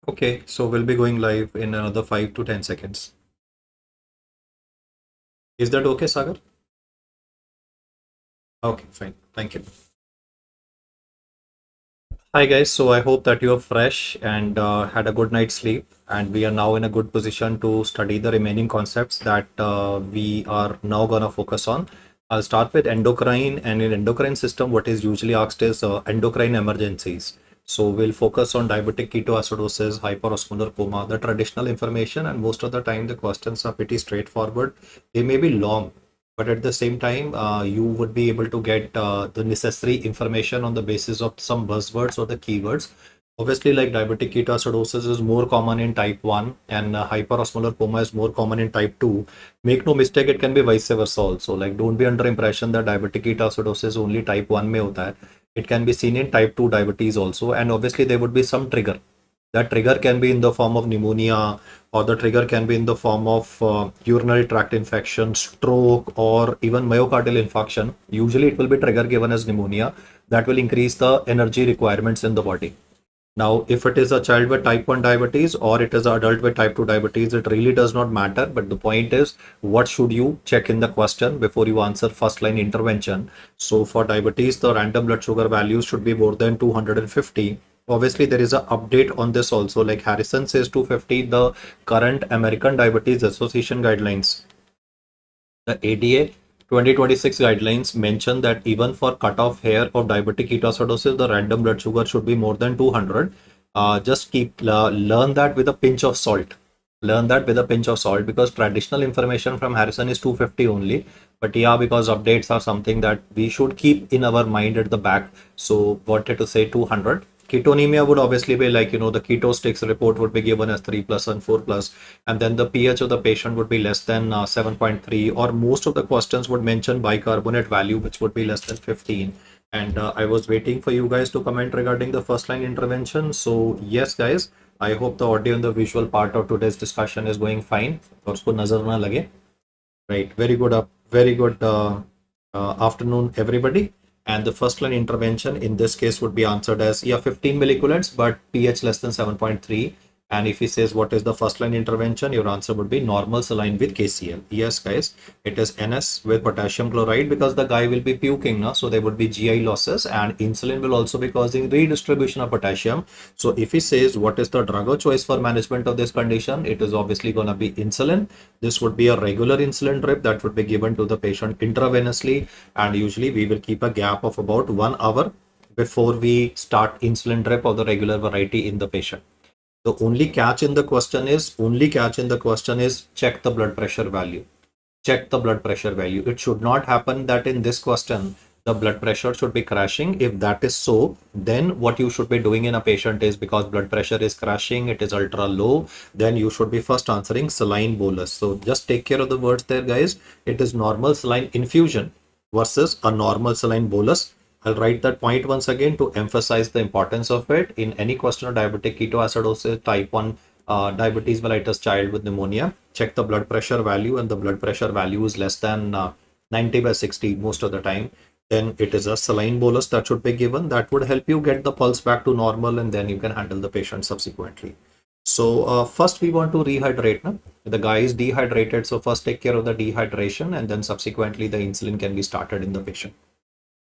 Okay, so we'll be going live in another 5 to 10 seconds. Is that okay, Sagar? Okay, fine. Thank you. Hi, guys. So I hope that you're fresh and had a good night's sleep. And we are now in a good position to study the remaining concepts that we are now going to focus on. I'll start with endocrine. And in endocrine system, what is usually asked is endocrine emergencies. So we'll focus on diabetic ketoacidosis, hyperosmolar coma, the traditional information. And most of the time, the questions are pretty straightforward. They may be long, but at the same time you would be able to get the necessary information on the basis of some buzzwords or the keywords. Obviously, like diabetic ketoacidosis is more common in type 1 and hyperosmolar coma is more common in type 2. Make no mistake, it can be vice versa also. Like, don't be under impression that diabetic ketoacidosis only type 1 mein hota hai. It can be seen in type 2 diabetes also, and obviously there would be some trigger. That trigger can be in the form of pneumonia, or the trigger can be in the form of urinary tract infection, stroke, or even myocardial infarction. Usually, it will be trigger given as pneumonia that will increase the energy requirements in the body. Now, if it is a child with type 1 diabetes or it is an adult with type 2 diabetes, it really does not matter. But the point is, what should you check in the question before you answer first line intervention? So for diabetes, the random blood sugar values should be more than 250. Obviously, there is an update on this also. Like Harrison says 250, the current American Diabetes Association guidelines, the ADA 2026 guidelines mention that even for cutoff hair of diabetic ketoacidosis, the random blood sugar should be more than 200. Just learn that with a pinch of salt. Learn that with a pinch of salt, because traditional information from Harrison is 250 only. But yeah, because updates are something that we should keep in our mind at the back. So wanted to say 200. Ketonemia would obviously be like, the keto sticks report would be given as 3 plus and 4 plus, and then the pH of the patient would be less than 7.3, or most of the questions would mention bicarbonate value, which would be less than 15. And I was waiting for you guys to comment regarding the first line intervention. So yes, guys, I hope the audio and the visual part of today's discussion is going fine. और उसको नजर ना लगे. Right, very good very good afternoon, everybody. And the first line intervention in this case would be answered as, yeah, 15 millicoulombs, but pH less than 7.3. And if he says what is the first line intervention, your answer would be normal saline with KCl. Yes, guys, it is NS with potassium chloride, because the guy will be puking now, so there would be GI losses, and insulin will also be causing redistribution of potassium. So if he says what is the drug of choice for management of this condition, it is obviously going to be insulin. This would be a regular insulin drip that would be given to the patient intravenously, and usually we will keep a gap of about 1 hour before we start insulin drip of the regular variety in the patient. The only catch in the question is check the blood pressure value. Check the blood pressure value. It should not happen that in this question the blood pressure should be crashing. If that is so, then what you should be doing in a patient is, because blood pressure is crashing, it is ultra low, then you should be first answering saline bolus. So just take care of the words there, guys. It is normal saline infusion versus a normal saline bolus. I'll write that point once again to emphasize the importance of it. In any question of diabetic ketoacidosis, type 1 diabetes mellitus child with pneumonia, check the blood pressure value, and the blood pressure value is less than 90/60 most of the time. Then it is a saline bolus that should be given. That would help you get the pulse back to normal, and then you can handle the patient subsequently. So first we want to rehydrate. No? The guy is dehydrated, so first take care of the dehydration, and then subsequently the insulin can be started in the patient.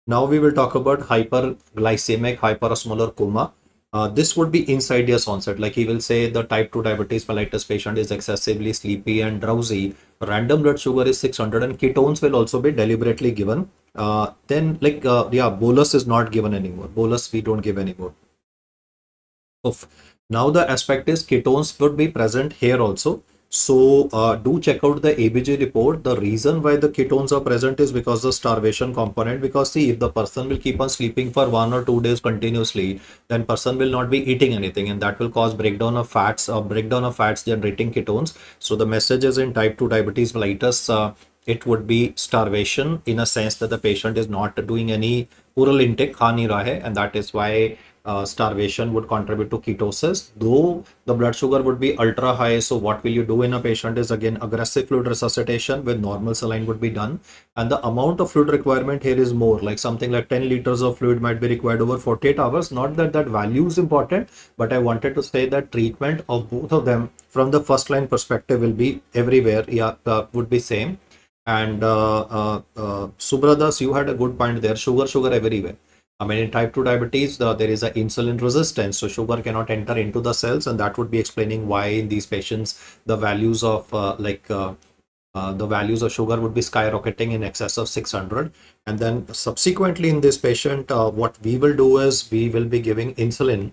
Now we will talk about hyperglycemic hyperosmolar coma. This would be insidious onset. Like he will say the type 2 diabetes mellitus patient is excessively sleepy and drowsy. Random blood sugar is 600, and ketones will also be deliberately given. Bolus is not given anymore. Bolus we don't give anymore. Now the aspect is ketones would be present here also. So do check out the ABG report. The reason why the ketones are present is because the starvation component. Because see, if the person will keep on sleeping for 1 or 2 days continuously, then person will not be eating anything, and that will cause breakdown of fats generating ketones. So the message is in type 2 diabetes mellitus, it would be starvation, in a sense that the patient is not doing any oral intake, and that is why starvation would contribute to ketosis, though the blood sugar would be ultra high. So what will you do in a patient is again aggressive fluid resuscitation with normal saline would be done. And the amount of fluid requirement here is more, like something like 10 liters of fluid might be required over 48 hours. Not that that value is important, but I wanted to say that treatment of both of them from the first line perspective will be everywhere, would be same. And Subradas, you had a good point there. Sugar everywhere. I mean, in type 2 diabetes, there is an insulin resistance, so sugar cannot enter into the cells, and that would be explaining why in these patients the values of the values of sugar would be skyrocketing in excess of 600. And then subsequently in this patient, what we will do is we will be giving insulin.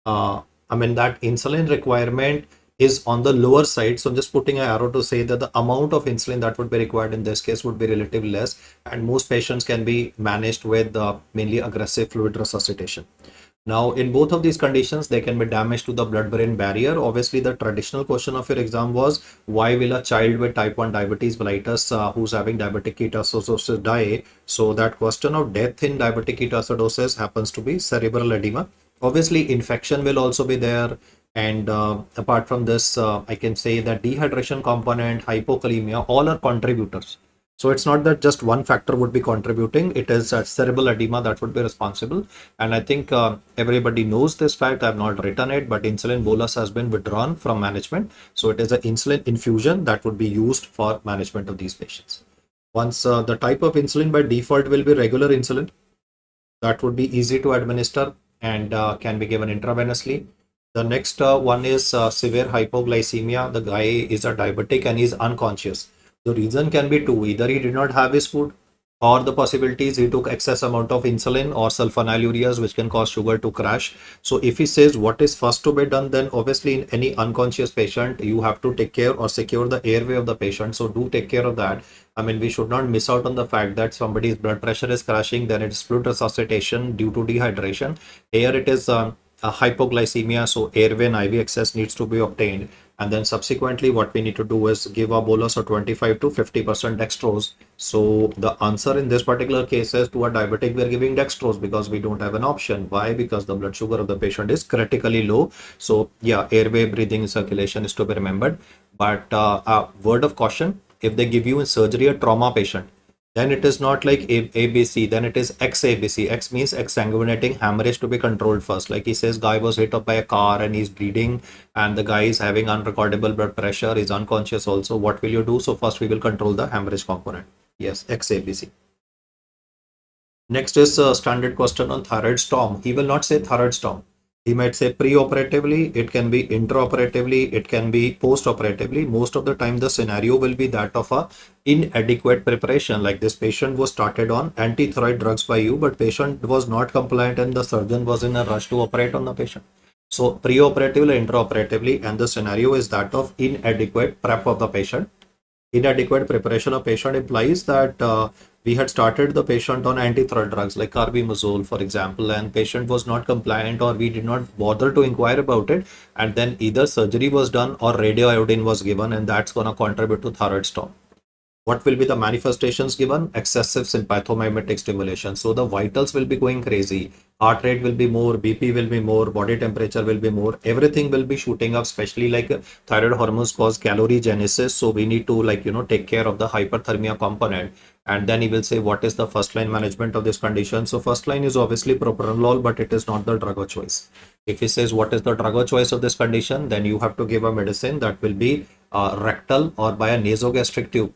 I mean, that insulin requirement is on the lower side. So I'm just putting an arrow to say that the amount of insulin that would be required in this case would be relatively less, and most patients can be managed with mainly aggressive fluid resuscitation. Now, in both of these conditions, there can be damage to the blood-brain barrier. Obviously, the traditional question of your exam was, why will a child with type 1 diabetes mellitus who's having diabetic ketoacidosis die? So that question of death in diabetic ketoacidosis happens to be cerebral edema. Obviously, infection will also be there. And apart from this, I can say that dehydration component, hypokalemia, all are contributors. So it's not that just one factor would be contributing. It is cerebral edema that would be responsible. And I think everybody knows this fact. I've not written it, but insulin bolus has been withdrawn from management. So it is an insulin infusion that would be used for management of these patients. Once the type of insulin by default will be regular insulin, that would be easy to administer and can be given intravenously. The next one is severe hypoglycemia. The guy is a diabetic and he's unconscious. The reason can be two. Either he did not have his food, or the possibilities he took excess amount of insulin or sulfonylureas, which can cause sugar to crash. So if he says what is first to be done, then obviously in any unconscious patient, you have to take care or secure the airway of the patient. So do take care of that. I mean, we should not miss out on the fact that somebody's blood pressure is crashing, then it's fluid resuscitation due to dehydration. Here it is a hypoglycemia, so airway and IV access needs to be obtained. And then subsequently what we need to do is give a bolus of 25 to 50% dextrose. So the answer in this particular case is, to a diabetic we are giving dextrose because we don't have an option. Why? Because the blood sugar of the patient is critically low. So yeah, airway, breathing, circulation is to be remembered. But a word of caution, if they give you in surgery a trauma patient, then it is not like ABC, then it is XABC. X means exsanguinating hemorrhage to be controlled first. Like he says, guy was hit up by a car and he's bleeding, and the guy is having unrecordable blood pressure, is unconscious also. What will you do? So first we will control the hemorrhage component. Yes, XABC. Next is a standard question on thyroid storm. He will not say thyroid storm. He might say pre-operatively, it can be intraoperatively, it can be post-operatively. Most of the time the scenario will be that of a inadequate preparation. Like this patient was started on anti-thyroid drugs by you, but patient was not compliant and the surgeon was in a rush to operate on the patient. So pre-operatively, intraoperatively, and the scenario is that of inadequate prep of the patient. Inadequate preparation of patient implies that we had started the patient on anti-thyroid drugs like carbimazole, for example, and patient was not compliant, or we did not bother to inquire about it, and then either surgery was done or radioiodine was given, and that's going to contribute to thyroid storm. What will be the manifestations given? Excessive sympathomimetic stimulation. So the vitals will be going crazy. Heart rate will be more, BP will be more, body temperature will be more. Everything will be shooting up, especially like thyroid hormones cause calorigenesis. So we need to take care of the hyperthermia component. And then he will say, what is the first line management of this condition? So first line is obviously propranolol, but it is not the drug of choice. If he says what is the drug of choice of this condition, then you have to give a medicine that will be rectal or by a nasogastric tube,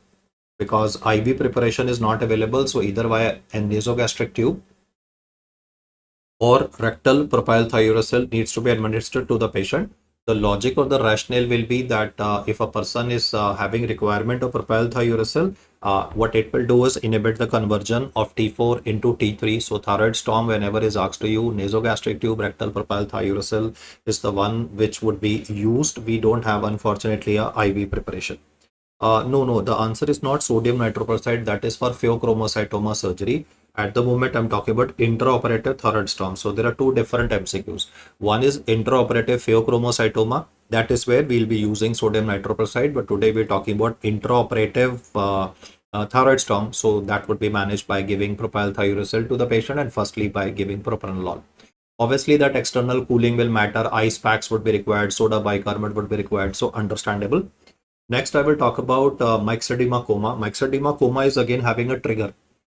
because IV preparation is not available. So either via a nasogastric tube or rectal propylthiouracil needs to be administered to the patient. The logic or the rationale will be that if a person is having requirement of propylthiouracil, what it will do is inhibit the conversion of T4 into T3. So thyroid storm, whenever is asked to you, nasogastric tube, rectal propylthiouracil is the one which would be used. We don't have, unfortunately, a IV preparation. No, the answer is not sodium nitroprusside. That is for pheochromocytoma surgery. At the moment, I'm talking about intraoperative thyroid storm. So there are two different MCQs. One is intraoperative pheochromocytoma. That is where we'll be using sodium nitroprusside. But today we're talking about intraoperative thyroid storm. So that would be managed by giving propylthiouracil to the patient, and firstly by giving propranolol. Obviously, that external cooling will matter. Ice packs would be required. Soda bicarbonate would be required. So understandable. Next, I will talk about myxedema coma. Myxedema coma is again having a trigger.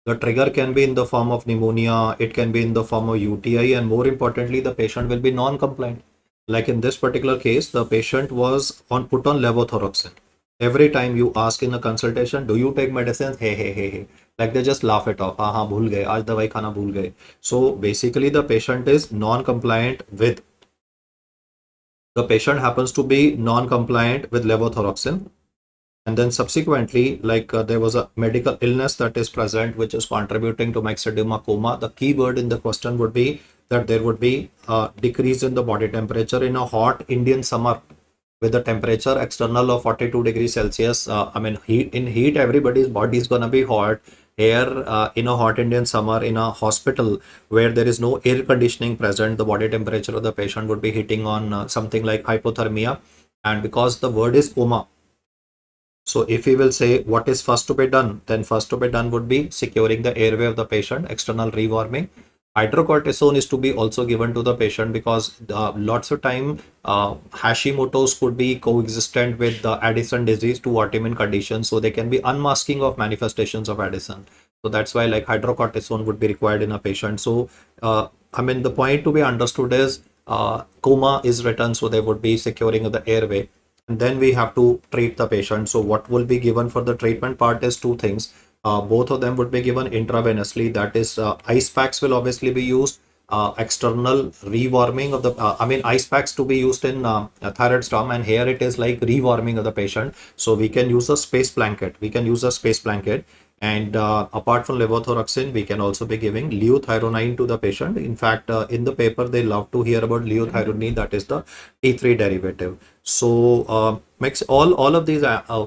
The trigger can be in the form of pneumonia, it can be in the form of UTI, and more importantly, the patient will be non-compliant. Like in this particular case, the patient was put on levothyroxine. Every time you ask in a consultation, do you take medicines? Hey. Like they just laugh it off. हाँ भूल गए आज दवाई खाना भूल गए. So basically, the patient is non-compliant with. The patient happens to be non-compliant with levothyroxine, and then subsequently, there was a medical illness that is present which is contributing to myxedema coma. The key word in the question would be that there would be a decrease in the body temperature in a hot Indian summer with the temperature external of 42 degrees Celsius. Heat everybody's body is gonna be hot. Here in a hot Indian summer in a hospital where there is no air conditioning present, the body temperature of the patient would be hitting on something like hypothermia. And because the word is coma, so if we will say what is first to be done, then first to be done would be securing the airway of the patient, external rewarming. Hydrocortisone is to be also given to the patient because lots of time Hashimoto's could be coexistent with the Addison disease, two autoimmune conditions. So they can be unmasking of manifestations of Addison. So that's why like hydrocortisone would be required in a patient. So the point to be understood is coma is written, so they would be securing the airway. And then we have to treat the patient. So what will be given for the treatment part is two things. Both of them would be given intravenously. That is, ice packs will obviously be used. External rewarming of the, ice packs to be used in thyroid storm, and here it is like rewarming of the patient. So we can use a space blanket. And apart from levothyroxine, we can also be giving liothyronine to the patient. In fact, in the paper, they love to hear about liothyronine, that is the T3 derivative. So all of these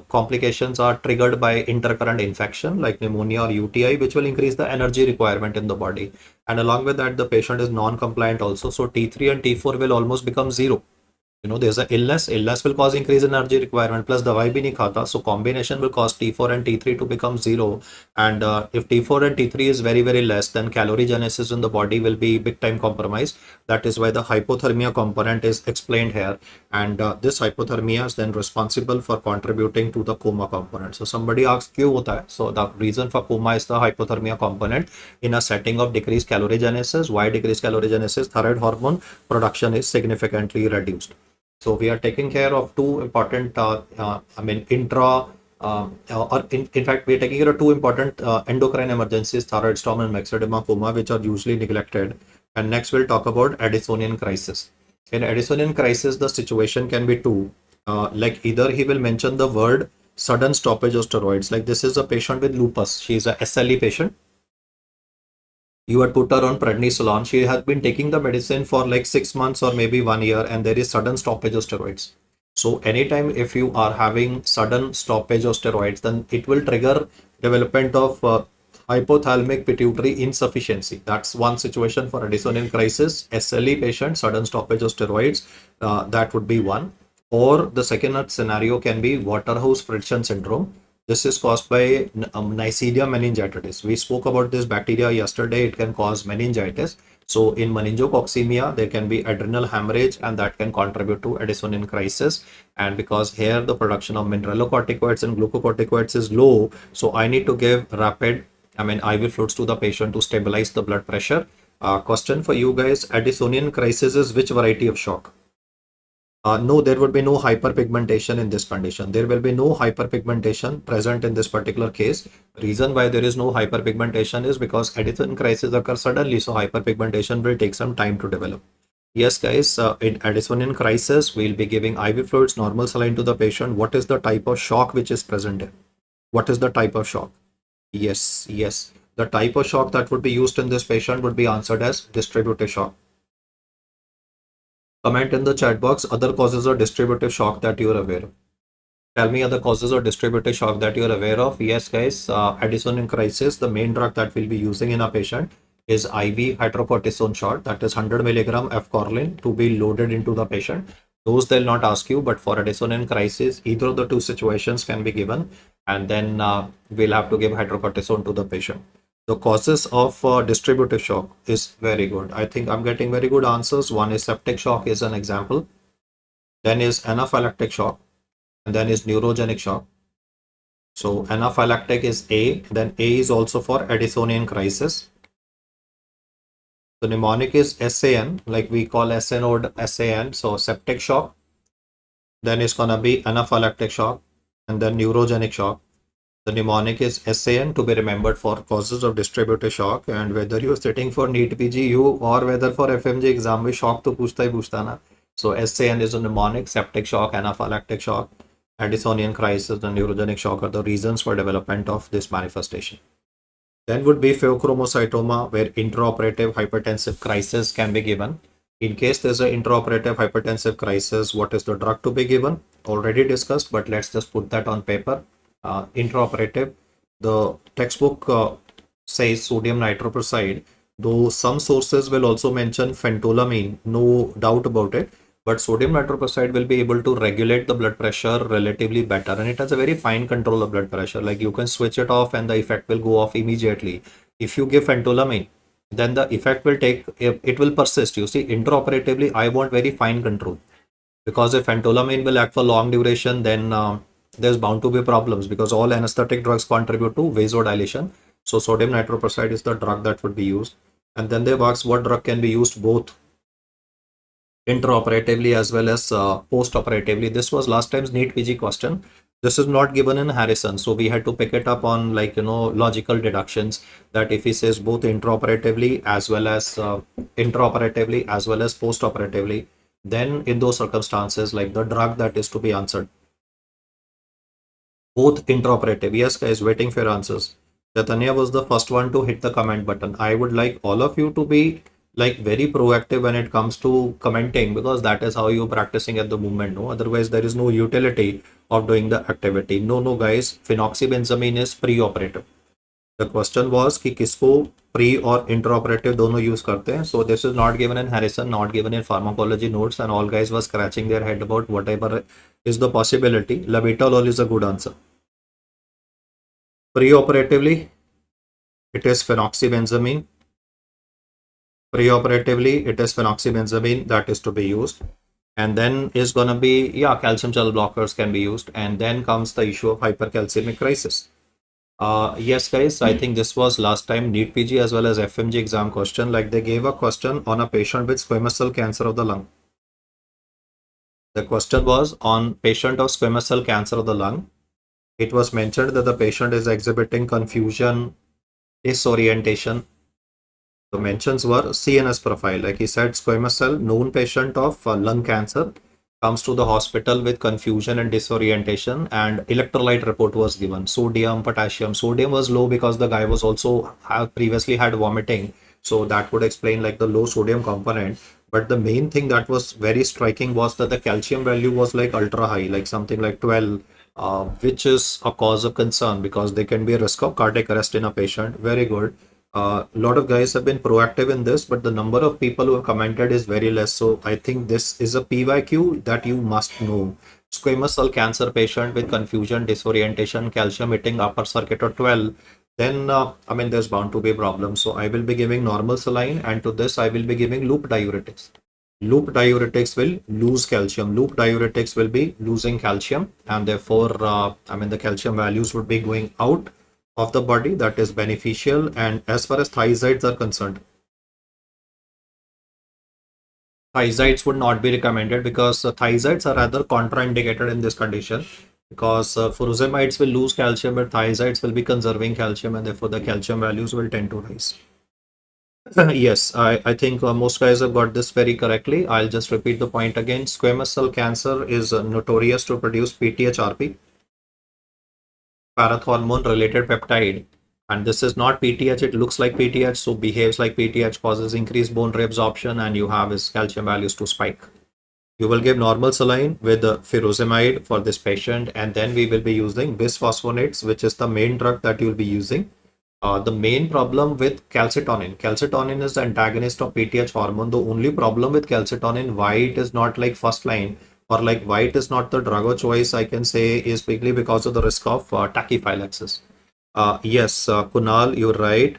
complications are triggered by intercurrent infection like pneumonia or UTI, which will increase the energy requirement in the body. And along with that, the patient is non-compliant also. So T3 and T4 will almost become zero. There's an illness will cause increase in energy requirement, plus dawai bhi nahi khata, so combination will cause T4 and T3 to become zero. And if T4 and T3 is very, very less, then calorie genesis in the body will be big time compromised. That is why the hypothermia component is explained here. And this hypothermia is then responsible for contributing to the coma component. So somebody asks, kyun hota hai? So the reason for coma is the hypothermia component in a setting of decreased calorie genesis. Why decreased calorie genesis? Thyroid hormone production is significantly reduced. So we are taking care of two important, in fact, we are taking care of two important endocrine emergencies, thyroid storm and myxedema coma, which are usually neglected. And next we'll talk about Addisonian crisis. In Addisonian crisis, the situation can be two. Like either he will mention the word sudden stoppage of steroids. Like this is a patient with lupus. She is a SLE patient. You had put her on prednisolone. She has been taking the medicine for like 6 months or maybe 1 year, and there is sudden stoppage of steroids. So anytime if you are having sudden stoppage of steroids, then it will trigger development of hypothalamic pituitary insufficiency. That's one situation for Addisonian crisis. SLE patient, sudden stoppage of steroids, that would be one. Or the second scenario can be Waterhouse-Fridson syndrome. This is caused by Neisseria meningitidis. We spoke about this bacteria yesterday. It can cause meningitis. So in meningococcemia, there can be adrenal hemorrhage, and that can contribute to Addisonian crisis. And because here the production of mineralocorticoids and glucocorticoids is low, so I need to give rapid, IV fluids to the patient to stabilize the blood pressure. Question for you guys: Addisonian crisis is which variety of shock? No, there would be no hyperpigmentation in this condition. There will be no hyperpigmentation present in this particular case. Reason why there is no hyperpigmentation is because Addison crisis occurs suddenly, so hyperpigmentation will take some time to develop. Yes, guys, in Addisonian crisis, we'll be giving IV fluids, normal saline to the patient. What is the type of shock which is present here? What is the type of shock? Yes. The type of shock that would be used in this patient would be answered as distributive shock. Comment in the chat box other causes of distributive shock that you are aware of. Tell me other causes of distributive shock that you are aware of. Yes, guys, Addisonian crisis, the main drug that we'll be using in a patient is IV hydrocortisone shot, that is 100 milligram F-Corlin to be loaded into the patient. Those they'll not ask you, but for Addisonian crisis, either of the two situations can be given, and then we'll have to give hydrocortisone to the patient. The causes of distributive shock is very good. I think I'm getting very good answers. One is septic shock is an example. Then is anaphylactic shock, and then is neurogenic shock. So anaphylactic is A, then A is also for Addisonian crisis. The mnemonic is SAN, like we call SN or SAN. So septic shock, then it's gonna be anaphylactic shock, and then neurogenic shock. The mnemonic is SAN to be remembered for causes of distributive shock. And whether you're sitting for NEET PGU or whether for FMG exam में shock तो पूछता ही पूछता ना. So SAN is a mnemonic. Septic shock, anaphylactic shock, Addisonian crisis, and neurogenic shock are the reasons for development of this manifestation. Then would be pheochromocytoma, where intraoperative hypertensive crisis can be given. In case there's an intraoperative hypertensive crisis, what is the drug to be given? Already discussed, but let's just put that on paper. Intraoperative, the textbook says sodium nitroprusside, though some sources will also mention phentolamine, no doubt about it. But sodium nitroprusside will be able to regulate the blood pressure relatively better, and it has a very fine control of blood pressure. Like you can switch it off and the effect will go off immediately. If you give phentolamine, then the effect will it will persist. You see, intraoperatively, I want very fine control, because if phentolamine will act for long duration, then there's bound to be problems, because all anesthetic drugs contribute to vasodilation. So sodium nitroprusside is the drug that would be used. And then they've asked what drug can be used both intraoperatively as well as post-operatively. This was last time's NEET PG question. This is not given in Harrison, so we had to pick it up on logical deductions, that if he says both intraoperatively as well as post-operatively, then in those circumstances, like the drug that is to be answered, both intraoperative. Yes, guys, waiting for your answers. Chaitanya was the first one to hit the comment button. I would like all of you to be like very proactive when it comes to commenting, because that is how you're practicing at the moment. No, otherwise there is no utility of doing the activity. No, guys, phenoxybenzamine is pre-operative. The question was कि किसको pre or intraoperative दोनों use करते हैं. So this is not given in Harrison, not given in pharmacology notes, and all guys were scratching their head about whatever is the possibility. Labetalol is a good answer. Pre-operatively, it is phenoxybenzamine. Preoperatively, it is phenoxybenzamine that is to be used. And then is going to be, calcium channel blockers can be used. And then comes the issue of hypercalcemic crisis. Yes, guys, I think this was last time NEET PG as well as FMG exam question. Like they gave a question on a patient with squamous cell cancer of the lung. The question was on patient of squamous cell cancer of the lung. It was mentioned that the patient is exhibiting confusion, disorientation. The mentions were CNS profile. Like he said, squamous cell, known patient of lung cancer, comes to the hospital with confusion and disorientation, and electrolyte report was given. Sodium, potassium. Sodium was low because the guy was also previously had vomiting. So that would explain like the low sodium component. But the main thing that was very striking was that the calcium value was like ultra high, like something like 12, which is a cause of concern because there can be a risk of cardiac arrest in a patient. Very good. A lot of guys have been proactive in this, but the number of people who have commented is very less. So I think this is a PYQ that you must know. Squamous cell cancer patient with confusion, disorientation, calcium hitting upper circuit or 12, then there's bound to be a problem. So I will be giving normal saline, and to this I will be giving loop diuretics. Loop diuretics will lose calcium. Loop diuretics will be losing calcium, and therefore the calcium values would be going out of the body. That is beneficial. And as far as thiazides are concerned, thiazides would not be recommended because thiazides are rather contraindicated in this condition, because furosemides will lose calcium, but thiazides will be conserving calcium, and therefore the calcium values will tend to rise. Yes, I think most guys have got this very correctly. I'll just repeat the point again. Squamous cell cancer is notorious to produce PTHRP, parathormone related peptide, and this is not PTH. It looks like PTH, so behaves like PTH, causes increased bone reabsorption, and you have his calcium values to spike. You will give normal saline with furosemide for this patient, and then we will be using bisphosphonates, which is the main drug that you will be using. The main problem with calcitonin is the antagonist of PTH hormone. The only problem with calcitonin, why it is not like first line, or like why it is not the drug of choice, I can say, is quickly because of the risk of tachyphylaxis. Yes, Kunal, you're right.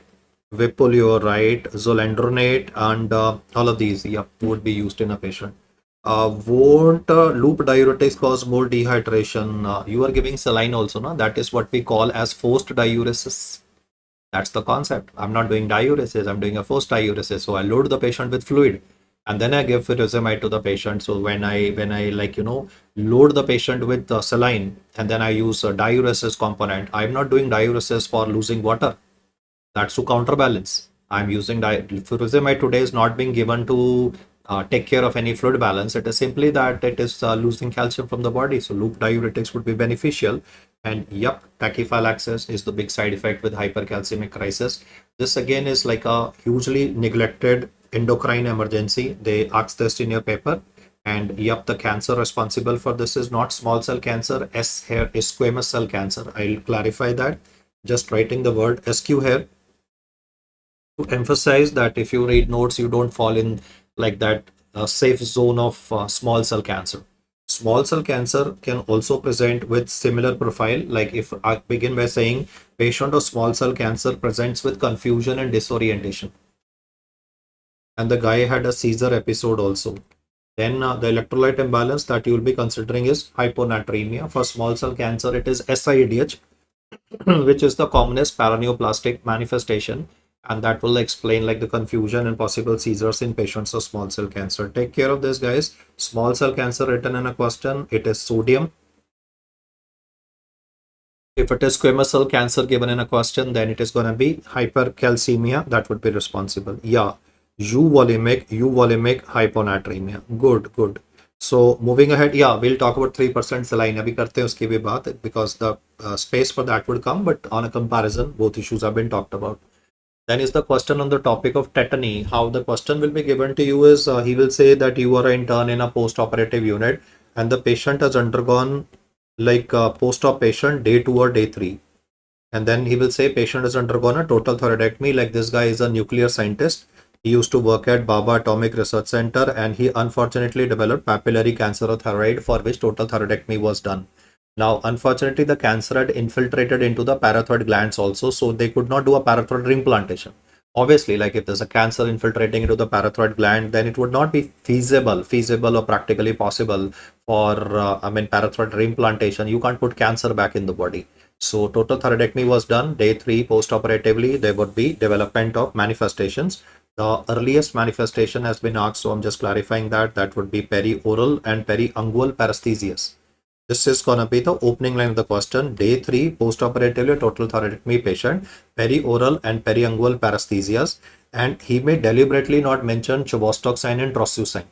Vipolio, right? Zoledronate, and all of these, yep, would be used in a patient. Won't loop diuretics cause more dehydration? You are giving saline also, no? That is what we call as forced diuresis. That's the concept. I'm not doing diuresis, I'm doing a forced diuresis. So I load the patient with fluid and then I give furosemide to the patient. So when I like, load the patient with saline and then I use a diuresis component, I'm not doing diuresis for losing water. That's to counterbalance. I'm using furosemide today is not being given to take care of any fluid balance. It is simply that it is losing calcium from the body. So loop diuretics would be beneficial. And yep, tachyphylaxis is the big side effect with hypercalcemic crisis. This again is like a hugely neglected endocrine emergency. They ask this in your paper. And yep, the cancer responsible for this is not small cell cancer. S here is squamous cell cancer. I'll clarify that. Just writing the word SQ here to emphasize that if you read notes, you don't fall in like that safe zone of small cell cancer. Small cell cancer can also present with similar profile. Like if I begin by saying patient of small cell cancer presents with confusion and disorientation. And the guy had a seizure episode also. Then the electrolyte imbalance that you will be considering is hyponatremia. For small cell cancer, it is SIADH, which is the commonest paraneoplastic manifestation, and that will explain like the confusion and possible seizures in patients of small cell cancer. Take care of this, guys. Small cell cancer written in a question, it is sodium. If it is squamous cell cancer given in a question, then it is going to be hypercalcemia that would be responsible. Yeah, euvolemic hyponatremia. Good. So moving ahead, yeah, we'll talk about 3% saline. Abhi karte hain uski bhi baat, because the space for that would come, but on a comparison, both issues have been talked about. Then is the question on the topic of tetany. How the question will be given to you is he will say that you are an intern in a post-operative unit and the patient has undergone like post-op patient day 2 or day 3. And then he will say patient has undergone a total thyroidectomy. Like this guy is a nuclear scientist. He used to work at Baba Atomic Research Center and he unfortunately developed papillary cancer of thyroid for which total thyroidectomy was done. Now, unfortunately, the cancer had infiltrated into the parathyroid glands also, so they could not do a parathyroid implantation. Obviously, like if there's a cancer infiltrating into the parathyroid gland, then it would not be feasible or practically possible for, parathyroid implantation. You can't put cancer back in the body. So total thyroidectomy was done. Day 3, post-operatively, there would be development of manifestations. The earliest manifestation has been asked, so I'm just clarifying that. That would be perioral and periungual paresthesias. This is going to be the opening line of the question. Day 3, post-operatively total thyroidectomy patient, perioral and periungual paresthesias. And he may deliberately not mention Chvostok sign and Trossiu sign.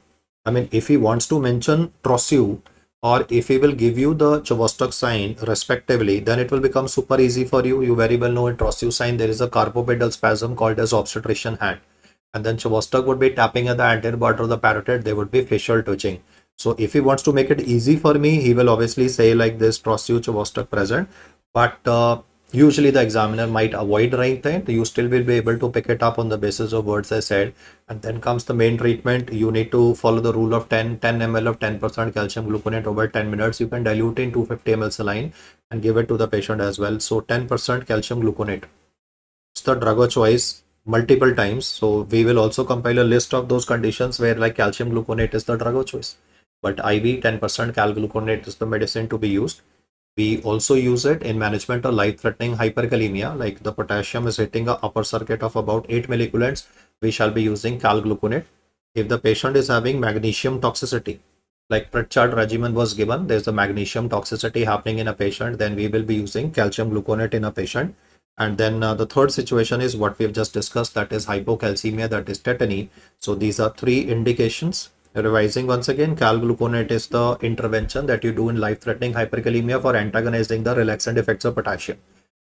I mean, if he wants to mention Trossiu or if he will give you the Chvostok sign respectively, then it will become super easy for you. You very well know in Trossiu sign, there is a carpopedal spasm called as obstetrician hand. And then Chvostok would be tapping at the anterior border of the parotid. There would be facial twitching. So if he wants to make it easy for me, he will obviously say like this Trossiu Chvostok present. But usually the examiner might avoid writing that. You still will be able to pick it up on the basis of words I said. And then comes the main treatment. You need to follow the rule of 10 ml of 10% calcium gluconate over 10 minutes. You can dilute in 250 ml saline and give it to the patient as well. So 10% calcium gluconate. It's the drug of choice multiple times. So we will also compile a list of those conditions where like calcium gluconate is the drug of choice. But IV 10% cal gluconate is the medicine to be used. We also use it in management of life-threatening hyperkalemia, like the potassium is hitting a upper circuit of about 8 millicoulomb. We shall be using cal gluconate. If the patient is having magnesium toxicity, like Pritchard regimen was given, there's a magnesium toxicity happening in a patient, then we will be using calcium gluconate in a patient. And then the third situation is what we've just discussed, that is hypocalcemia, that is tetany. So these are 3 indications. Revising once again, cal gluconate is the intervention that you do in life-threatening hyperkalemia for antagonizing the relaxant effects of potassium.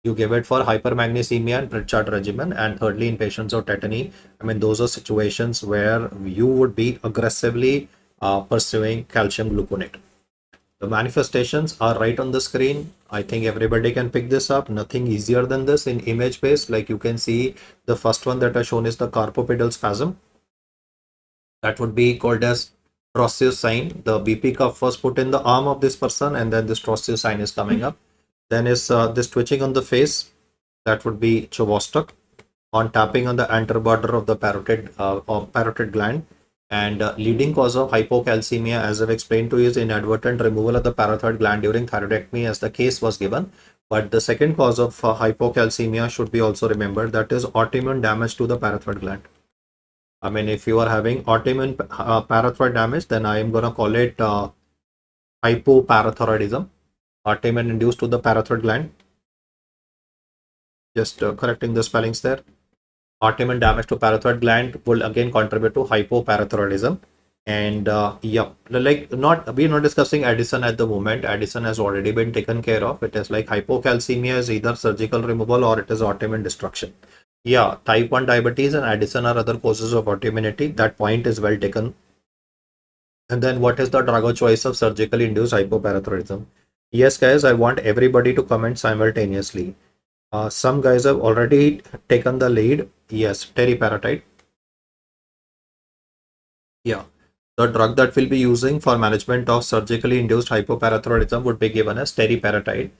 You give it for hypermagnesemia and Pritchard regimen, and thirdly in patients of tetany. I mean, those are situations where you would be aggressively pursuing calcium gluconate. The manifestations are right on the screen. I think everybody can pick this up. Nothing easier than this in image based. Like you can see, the first one that I shown is the carpopedal spasm. That would be called as Trossiu sign. The BP cuff was put in the arm of this person and then this Trossiu sign is coming up. Then is this twitching on the face. That would be Chvostok. on tapping on the anterior border of the parotid gland. And leading cause of hypocalcemia, as I've explained to you, is inadvertent removal of the parotid gland during thyroidectomy, as the case was given. But the second cause of hypocalcemia should be also remembered, that is autoimmune damage to the parotid gland. I mean, if you are having autoimmune parathyroid damage, then I am going to call it hypoparathyroidism, autoimmune induced to the parotid gland. Just correcting the spellings there. Autoimmune damage to parotid gland will again contribute to hypoparathyroidism. And yeah, like we're not discussing Addison at the moment. Addison has already been taken care of. It is like hypocalcemia is either surgical removal or it is autoimmune destruction. Yeah, type 1 diabetes and Addison are other causes of autoimmunity. That point is well taken. And then what is the drug of choice of surgically induced hypoparathyroidism? Yes, guys, I want everybody to comment simultaneously. Some guys have already taken the lead. Yes, teriparatide. Yeah, the drug that we'll be using for management of surgically induced hypoparathyroidism would be given as teriparatide.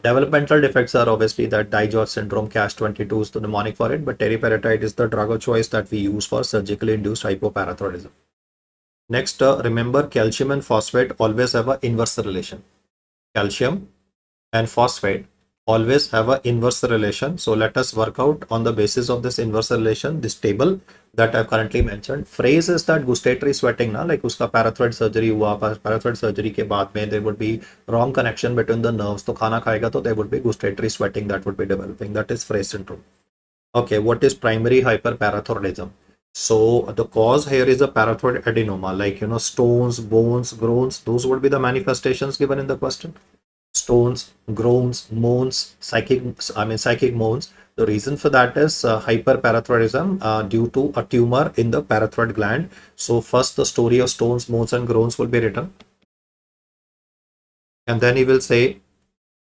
Developmental defects are obviously that Dijor syndrome, Cash22 is the mnemonic for it, but teriparatide is the drug of choice that we use for surgically induced hypoparathyroidism. Next, remember calcium and phosphate always have an inverse relation. Calcium and phosphate always have an inverse relation. So let us work out on the basis of this inverse relation, this table that I've currently mentioned. Phrase is that gustatory sweating, na, like uska parathyroid surgery hua, parathyroid surgery ke baad mein there would be wrong connection between the nerves. To khana khayega to there would be gustatory sweating that would be developing. That is phrase syndrome. Okay, what is primary hyperparathyroidism? So the cause here is a parathyroid adenoma, like stones, bones, groans. Those would be the manifestations given in the question. Stones, groans, moans, psychic moans. The reason for that is hyperparathyroidism due to a tumor in the parathyroid gland. So first the story of stones, moans and groans will be written. And then he will say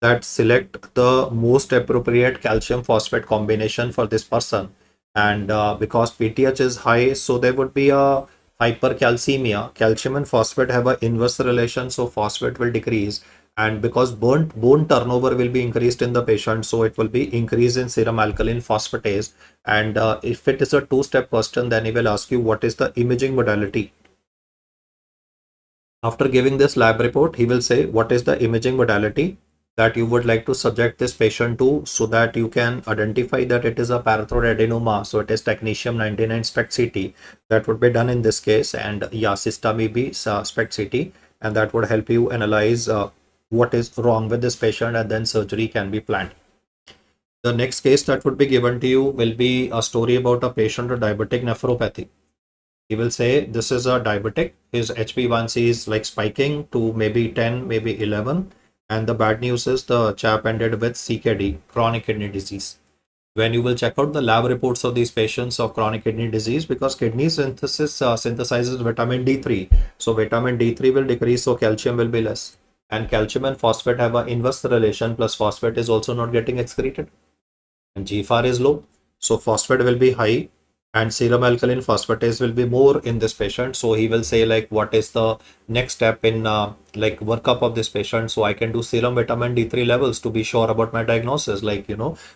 that select the most appropriate calcium phosphate combination for this person. And because PTH is high, so there would be a hypercalcemia. Calcium and phosphate have an inverse relation, so phosphate will decrease. And because bone turnover will be increased in the patient, so it will be increase in serum alkaline phosphatase. And if it is a two-step question, then he will ask you what is the imaging modality. After giving this lab report, he will say what is the imaging modality that you would like to subject this patient to, so that you can identify that it is a parathyroid adenoma. So it is technetium 99 SPECT CT that would be done in this case, and yeah, cysta may be SPECT CT, and that would help you analyze what is wrong with this patient, and then surgery can be planned. The next case that would be given to you will be a story about a patient with diabetic nephropathy. He will say this is a diabetic, his HbA1c is like spiking to maybe 10, maybe 11. And the bad news is the chap ended with CKD, chronic kidney disease. When you will check out the lab reports of these patients of chronic kidney disease, because kidney synthesizes vitamin D3. So vitamin D3 will decrease, so calcium will be less. And calcium and phosphate have an inverse relation, plus phosphate is also not getting excreted. And GFR is low, so phosphate will be high, and serum alkaline phosphatase will be more in this patient. So he will say like what is the next step in like workup of this patient, so I can do serum vitamin D3 levels to be sure about my diagnosis. Like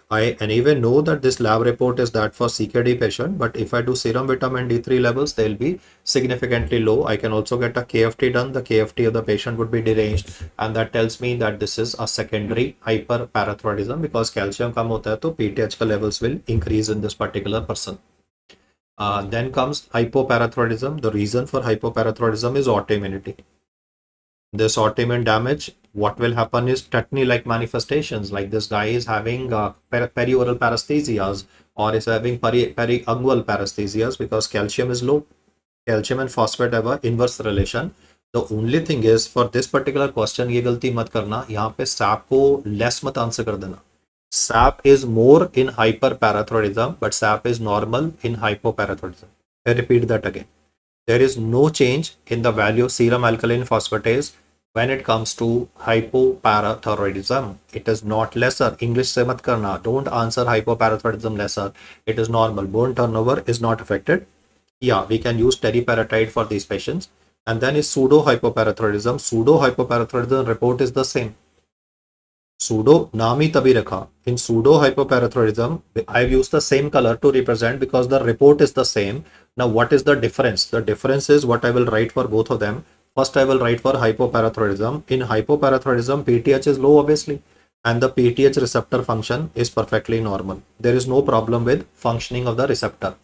I anyway know that this lab report is that for CKD patient, but if I do serum vitamin D3 levels, they'll be significantly low. I can also get a KFT done. The KFT of the patient would be deranged, and that tells me that this is a secondary hyperparathyroidism, because calcium kam hota hai to PTH ka levels will increase in this particular person. Then comes hypoparathyroidism. The reason for hypoparathyroidism is autoimmunity. This autoimmune damage, what will happen is tetany-like manifestations, like this guy is having perioral paresthesias, or is having periungual paresthesias, because calcium is low. Calcium and phosphate have an inverse relation. The only thing is for this particular question, ये गलती मत करना, यहाँ पे SAP को less मत answer कर देना. SAP is more in hyperparathyroidism, but SAP is normal in hypoparathyroidism. I repeat that again. There is no change in the value of serum alkaline phosphatase when it comes to hypoparathyroidism. It is not lesser. English se mat karna. Don't answer hypoparathyroidism lesser. It is normal. Bone turnover is not affected. Yeah, we can use teriparatide for these patients. And then is pseudo hypoparathyroidism. Pseudo hypoparathyroidism report is the same. Pseudo नाम ही तभी रखा. In pseudo hypoparathyroidism, I've used the same color to represent because the report is the same. Now, what is the difference? The difference is what I will write for both of them. First, I will write for hypoparathyroidism. In hypoparathyroidism, PTH is low, obviously, and the PTH receptor function is perfectly normal. There is no problem with functioning of the receptor.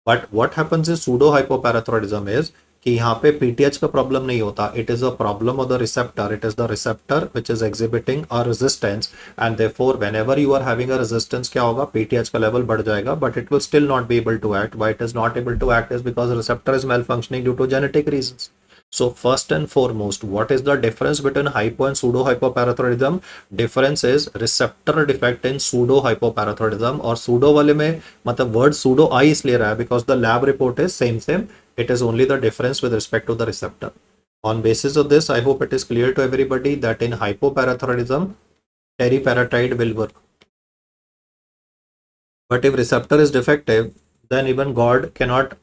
But what happens in pseudo hypoparathyroidism is कि यहाँ पे PTH का problem नहीं होता. It is a problem of the receptor. It is the receptor which is exhibiting a resistance, and therefore whenever you are having a resistance क्या होगा, PTH का level बढ़ जाएगा, but it will still not be able to act. Why it is not able to act is because the receptor is malfunctioning due to genetic reasons. So first and foremost, what is the difference between hypo and pseudo hypoparathyroidism? Difference is receptor defect in pseudo hypoparathyroidism. और pseudo वाले में मतलब word pseudo I इसलिए रहा है because the lab report is same. It is only the difference with respect to the receptor. On basis of this, I hope it is clear to everybody that in hypoparathyroidism, teriparatide will work. But if receptor is defective, then even God cannot,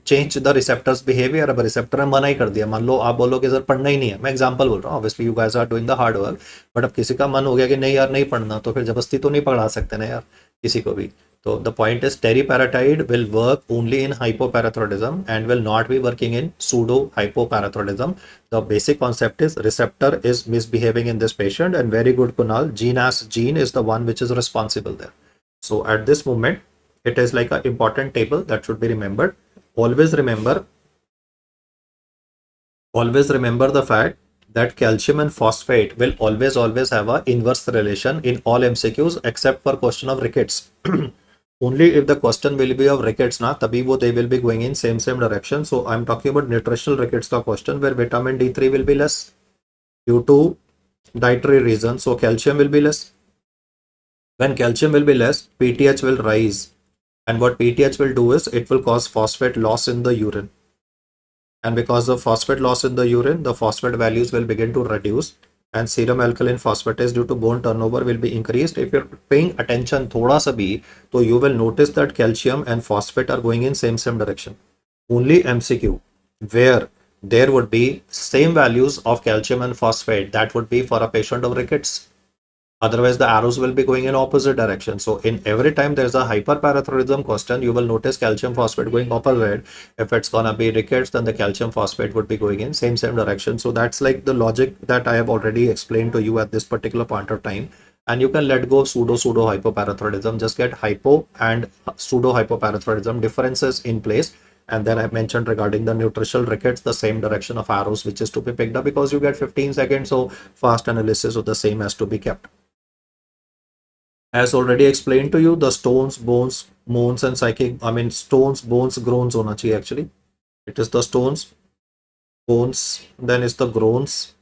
change the receptor's behavior. अब receptor ने मना ही कर दिया, मान लो आप बोलोगे sir पढ़ना ही नहीं है, मैं एग्जांपल बोल रहा हूँ, obviously you guys are doing the hard work, but अब किसी का मन हो गया कि नहीं यार नहीं पढ़ना, तो फिर जबरदस्ती तो नहीं पढ़ा सकते ना यार किसी को भी. So the point is teriparatide will work only in hypoparathyroidism and will not be working in pseudo hypoparathyroidism. The basic concept is receptor is misbehaving in this patient, and very good Kunal, gene is the one which is responsible there. So at this moment, it is like an important table that should be remembered. Always remember the fact that calcium and phosphate will always have a inverse relation in all MCQs except for question of rickets. Only if the question will be of rickets, they will be going in same direction. So I'm talking about nutritional rickets ka question where vitamin D3 will be less due to dietary reasons. So calcium will be less. When calcium will be less, PTH will rise. And what PTH will do is it will cause phosphate loss in the urine. And because of phosphate loss in the urine, the phosphate values will begin to reduce, and serum alkaline phosphatase due to bone turnover will be increased. If you're paying attention thoda sa bhi, so you will notice that calcium and phosphate are going in same direction. Only MCQ where there would be same values of calcium and phosphate, that would be for a patient of rickets. Otherwise, the arrows will be going in opposite direction. So in every time there's a hyperparathyroidism question, you will notice calcium phosphate going opposite. If it's gonna be rickets, then the calcium phosphate would be going in same direction. So that's like the logic that I have already explained to you at this particular point of time. And you can let go of pseudo hypoparathyroidism. Just get hypo and pseudo hypoparathyroidism differences in place. And then I mentioned regarding the nutritional rickets, the same direction of arrows which is to be picked up because you get 15 seconds. So fast analysis of the same has to be kept. As already explained to you, the stones, bones, moans, and psychic, stones, bones, groans hona chahiye actually. It is the stones, bones, then is the groans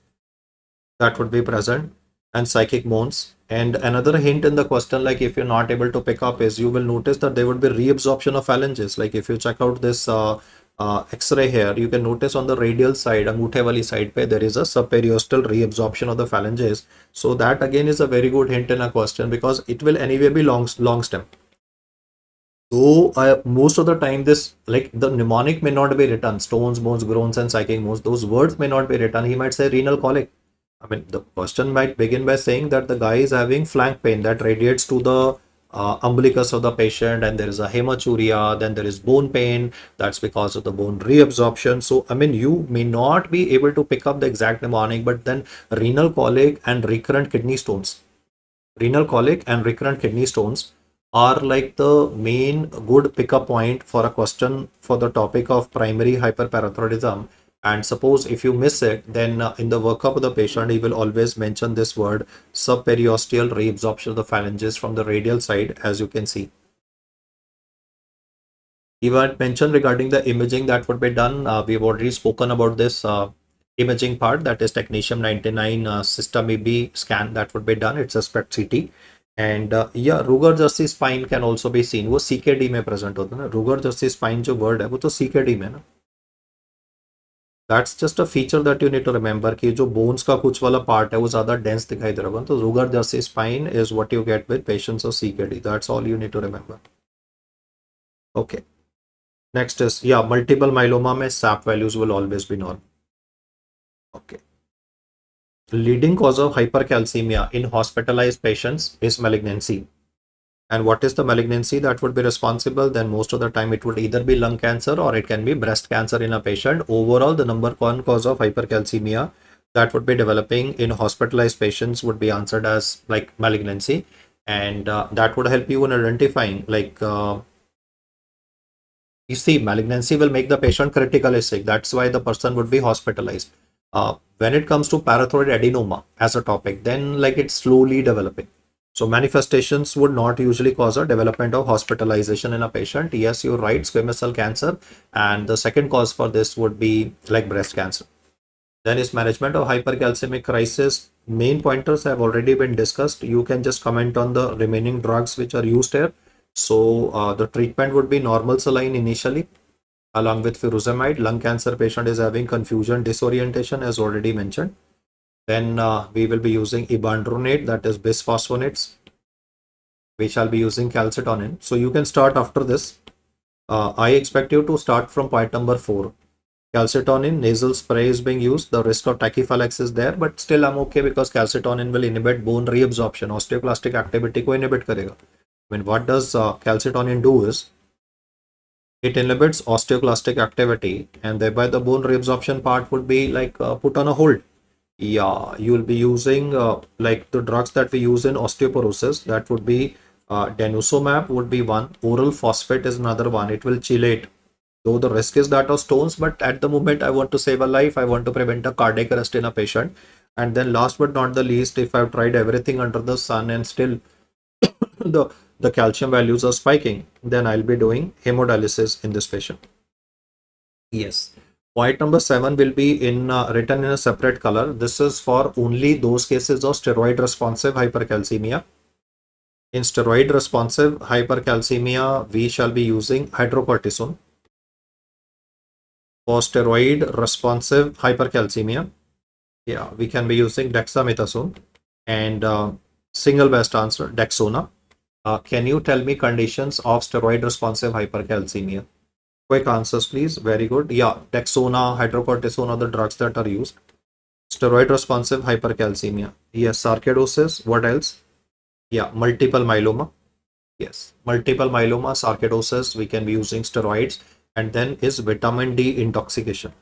that would be present, and psychic moans. And another hint in the question, like if you're not able to pick up, is you will notice that there would be reabsorption of phalanges. Like if you check out this X-ray here, you can notice on the radial side, anguthe wali side pe, there is a subperiosteal reabsorption of the phalanges. So that again is a very good hint in a question because it will anyway be long stem. So most of the time this, like the mnemonic may not be written, stones, bones, groans, and psychic moans, those words may not be written. He might say renal colic. The question might begin by saying that the guy is having flank pain that radiates to the umbilicus of the patient, and there is a hematuria, then there is bone pain, that's because of the bone reabsorption. So you may not be able to pick up the exact mnemonic, but then renal colic and recurrent kidney stones are like the main good pickup point for a question for the topic of primary hyperparathyroidism. And suppose if you miss it, then in the workup of the patient, he will always mention this word subperiosteal reabsorption of the phalanges from the radial side, as you can see. He had mentioned regarding the imaging that would be done. We've already spoken about this imaging part, that is technetium 99 system EB scan that would be done. It's a SPECT CT. And Ruger-Jersey spine can also be seen. वो CKD में present होता है ना. Ruger-Jersey spine जो word है वो तो CKD में ना. That's just a feature that you need to remember कि जो bones का कुछ वाला part है वो ज़्यादा dense दिखाई दे रहा होगा. तो Ruger-Jersey spine is what you get with patients of CKD. That's all you need to remember. Okay. Next is, multiple myeloma में SAP values will always be normal. Okay. leading cause of hypercalcemia in hospitalized patients is malignancy. And what is the malignancy that would be responsible? Then most of the time it would either be lung cancer or it can be breast cancer in a patient. Overall, the number one cause of hypercalcemia that would be developing in hospitalized patients would be answered as like malignancy. And that would help you in identifying you see, malignancy will make the patient critically sick. That's why the person would be hospitalized. When it comes to parathyroid adenoma as a topic, then like it's slowly developing. So manifestations would not usually cause a development of hospitalization in a patient. Yes, you're right, squamous cell cancer. And the second cause for this would be like breast cancer. Then is management of hypercalcemic crisis. Main pointers have already been discussed. You can just comment on the remaining drugs which are used here. So the treatment would be normal saline initially, along with furosemide. Lung cancer patient is having confusion, disorientation as already mentioned. Then we will be using ibandronate, that is bisphosphonates. We shall be using calcitonin. So you can start after this. I expect you to start from point number 4. Calcitonin nasal spray is being used. The risk of tachyphylaxis is there, but still I'm okay because calcitonin will inhibit bone reabsorption. Osteoclastic activity को inhibit करेगा. I mean, what does calcitonin do is it inhibits osteoclastic activity, and thereby the bone reabsorption part would be like put on a hold. Yeah, you will be using like the drugs that we use in osteoporosis. That would be denosumab would be one. Oral phosphate is another one. It will chelate. Though the risk is that of stones, but at the moment I want to save a life. I want to prevent a cardiac arrest in a patient. And then last but not the least, if I've tried everything under the sun and still the calcium values are spiking, then I'll be doing hemodialysis in this patient. Yes. Point number 7 will be in written in a separate color. This is for only those cases of steroid responsive hypercalcemia. In steroid responsive hypercalcemia, we shall be using hydrocortisone. For steroid responsive hypercalcemia, yeah, we can be using dexamethasone. And single best answer, Dexona. Can you tell me conditions of steroid responsive hypercalcemia? Quick answers, please. Very good. Yeah, Dexona, hydrocortisone are the drugs that are used. Steroid responsive hypercalcemia. Yes, sarcoidosis. What else? Yeah, multiple myeloma. Yes, multiple myeloma, sarcoidosis. We can be using steroids. And then is vitamin D intoxication.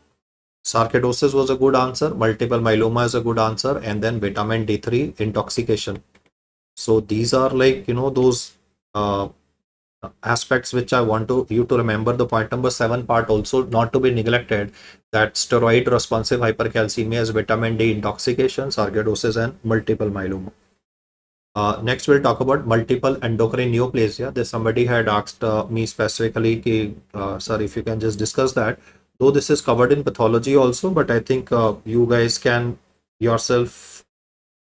Sarcoidosis was a good answer. Multiple myeloma is a good answer. And then vitamin D3 intoxication. So these are like, those aspects which I want you to remember. The point number 7 part also not to be neglected, that steroid responsive hypercalcemia is vitamin D intoxication, sarcoidosis and multiple myeloma. Next we'll talk about multiple endocrine neoplasia. This somebody had asked me specifically, sir, if you can just discuss that. Though this is covered in pathology also, but I think you guys can yourself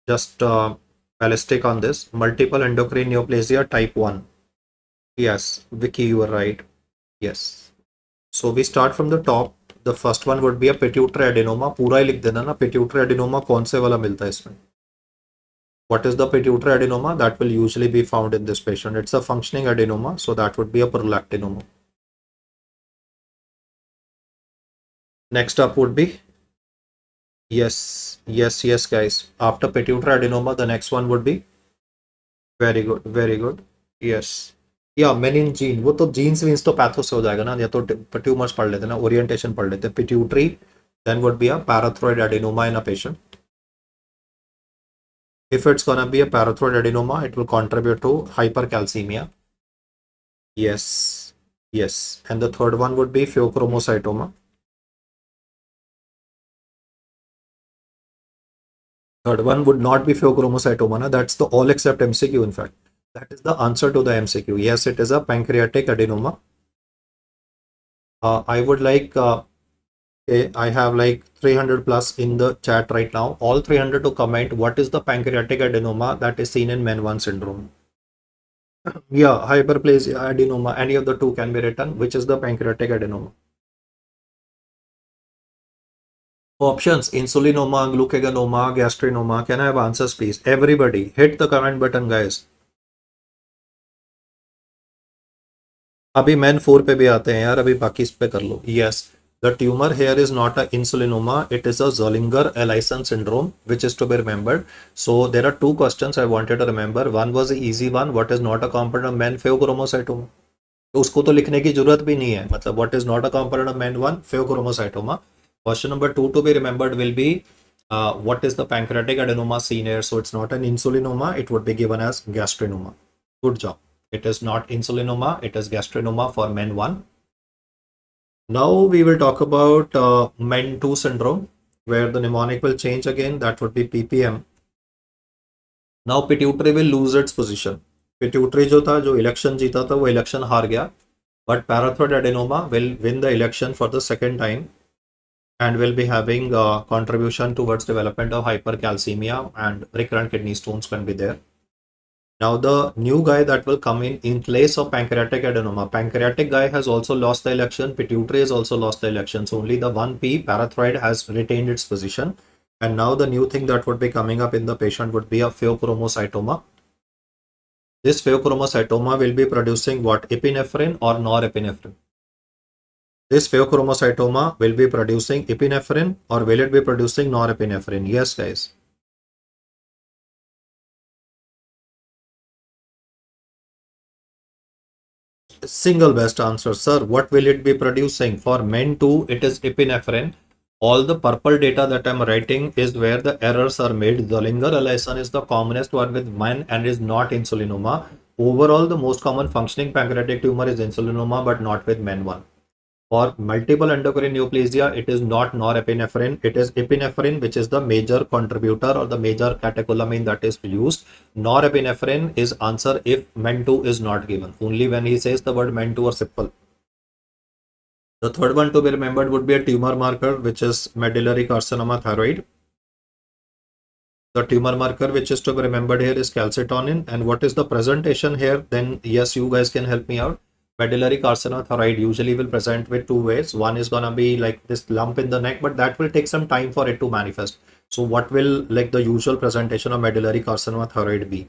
just ballistic on this. Multiple endocrine neoplasia type 1. Yes, Vicky, you are right. Yes. So we start from the top. The first one would be a pituitary adenoma. पूरा ही लिख देना ना, pituitary adenoma कौन से वाला मिलता है इसमें? What is the pituitary adenoma? That will usually be found in this patient. It's a functioning adenoma, so that would be a prolactinoma. Next up would be, yes, guys. After pituitary adenoma, the next one would be, very good, very good. Yes. या मेनिन gene, वो तो jeans वीन्स तो patho से हो जाएगा ना, या तो ट्यूमर्स पढ़ लेते ना, ओरिएंटेशन पढ़ लेते. Pituitary, then would be a parathyroid adenoma in a patient. If it's gonna be a parathyroid adenoma, it will contribute to hypercalcemia. Yes, yes. And the third one would be pheochromocytoma. Third one would not be pheochromocytoma, na? That's the all except MCQ in fact. That is the answer to the MCQ. Yes, it is a pancreatic adenoma. I would like, I have like 300 plus in the chat right now. All 300 to comment what is the pancreatic adenoma that is seen in MEN1 syndrome. Yeah, hyperplasia, adenoma, any of the two can be written. Which is the pancreatic adenoma? Options: insulinoma, glucagonoma, gastrinoma. Can I have answers, please? Everybody, hit the comment button, guys. अभी man 4 पे भी आते हैं यार, अभी बाकी इस पे कर लो. Yes, The tumor here is not a insulinoma, it is a Zollinger-Ellison syndrome, which is to be remembered. So there are two questions I wanted to remember. One was the easy one, what is not a component of men pheochromocytoma? तो उसको तो लिखने की जरूरत भी नहीं है, मतलब what is not a component of men 1 pheochromocytoma. Question number 2 to be remembered will be what is the pancreatic adenoma seen here? So it's not an insulinoma, it would be given as gastrinoma. Good job. It is not insulinoma, it is gastrinoma for men 1. Now we will talk about men 2 syndrome, where the mnemonic will change again. That would be PPM. Now pituitary will lose its position. Pituitary जो था, जो election जीता था, वो election हार गया. But parathyroid adenoma will win the election for the second time and will be having a contribution towards development of hypercalcemia, and recurrent kidney stones can be there. Now the new guy that will come in place of pancreatic adenoma. Pancreatic guy has also lost the election. Pituitary has also lost the election. So only the 1P parathyroid has retained its position. And now the new thing that would be coming up in the patient would be a pheochromocytoma. This pheochromocytoma will be producing what? Epinephrine or norepinephrine? This pheochromocytoma will be producing epinephrine or will it be producing norepinephrine? Yes, guys. Single best answer, sir. What will it be producing? For men 2, it is epinephrine. All the purple data that I'm writing is where the errors are made. Zollinger-Ellison is the commonest one with men and is not insulinoma. Overall, the most common functioning pancreatic tumor is insulinoma, but not with men 1. For multiple endocrine neoplasia, it is not norepinephrine, it is epinephrine, which is the major contributor or the major catecholamine that is used. Norepinephrine is answer if MEN2 is not given. Only when he says the word MEN2 or simple. The third one to be remembered would be a tumor marker, which is medullary carcinoma thyroid. The tumor marker which is to be remembered here is calcitonin. And what is the presentation here? Then yes, you guys can help me out. Medullary carcinoma thyroid usually will present with two ways. One is gonna be like this lump in the neck, but that will take some time for it to manifest. So what will like the usual presentation of medullary carcinoma thyroid be?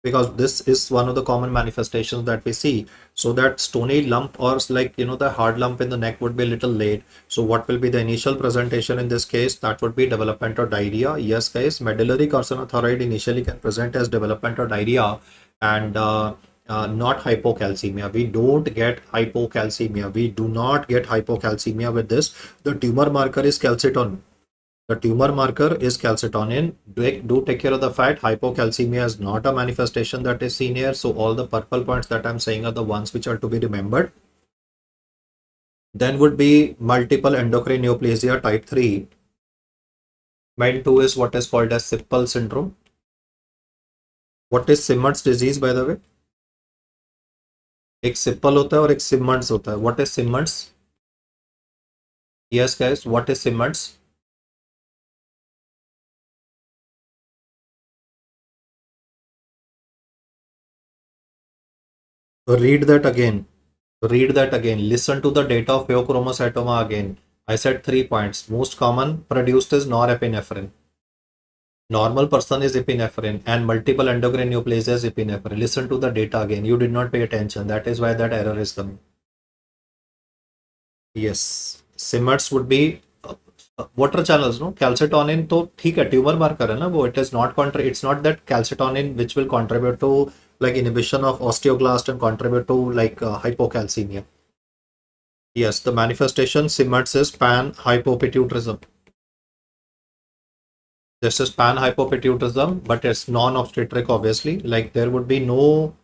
Because this is one of the common manifestations that we see. So that stony lump or like, you know, the hard lump in the neck would be a little late. So what will be the initial presentation in this case? That would be development of diarrhea. Yes, guys, medullary carcinoma thyroid initially can present as development of diarrhea and not hypocalcemia. We don't get hypocalcemia. We do not get hypocalcemia with this. The tumor marker is calcitonin. The tumor marker is calcitonin. Do take care of the fact hypocalcemia is not a manifestation that is seen here. So all the purple points that I'm saying are the ones which are to be remembered. Then would be multiple endocrine neoplasia type 3. MEN2 is what is called as Sippel syndrome. What is Simmons disease, by the way? एक सिप्पल होता है और एक Symonds होता है. What is Symonds? Yes, guys, what is Symonds? Read that again. Read that again. Listen to the data of pheochromocytoma again. I said 3 points. Most common produced is norepinephrine. Normal person is epinephrine and multiple endocrine neoplasia is epinephrine. Listen to the data again. You did not pay attention. That is why that error is coming. Yes. Simmers would be water channels, no? Calcitonin तो ठीक है, tumor marker है ना वो. It is not it's not that calcitonin which will contribute to like inhibition of osteoclast and contribute to like hypocalcemia. Yes, the manifestation Simmers is pan-hypopituitarism. This is pan-hypopituitarism, but it's non-obstetric obviously. Like there would be no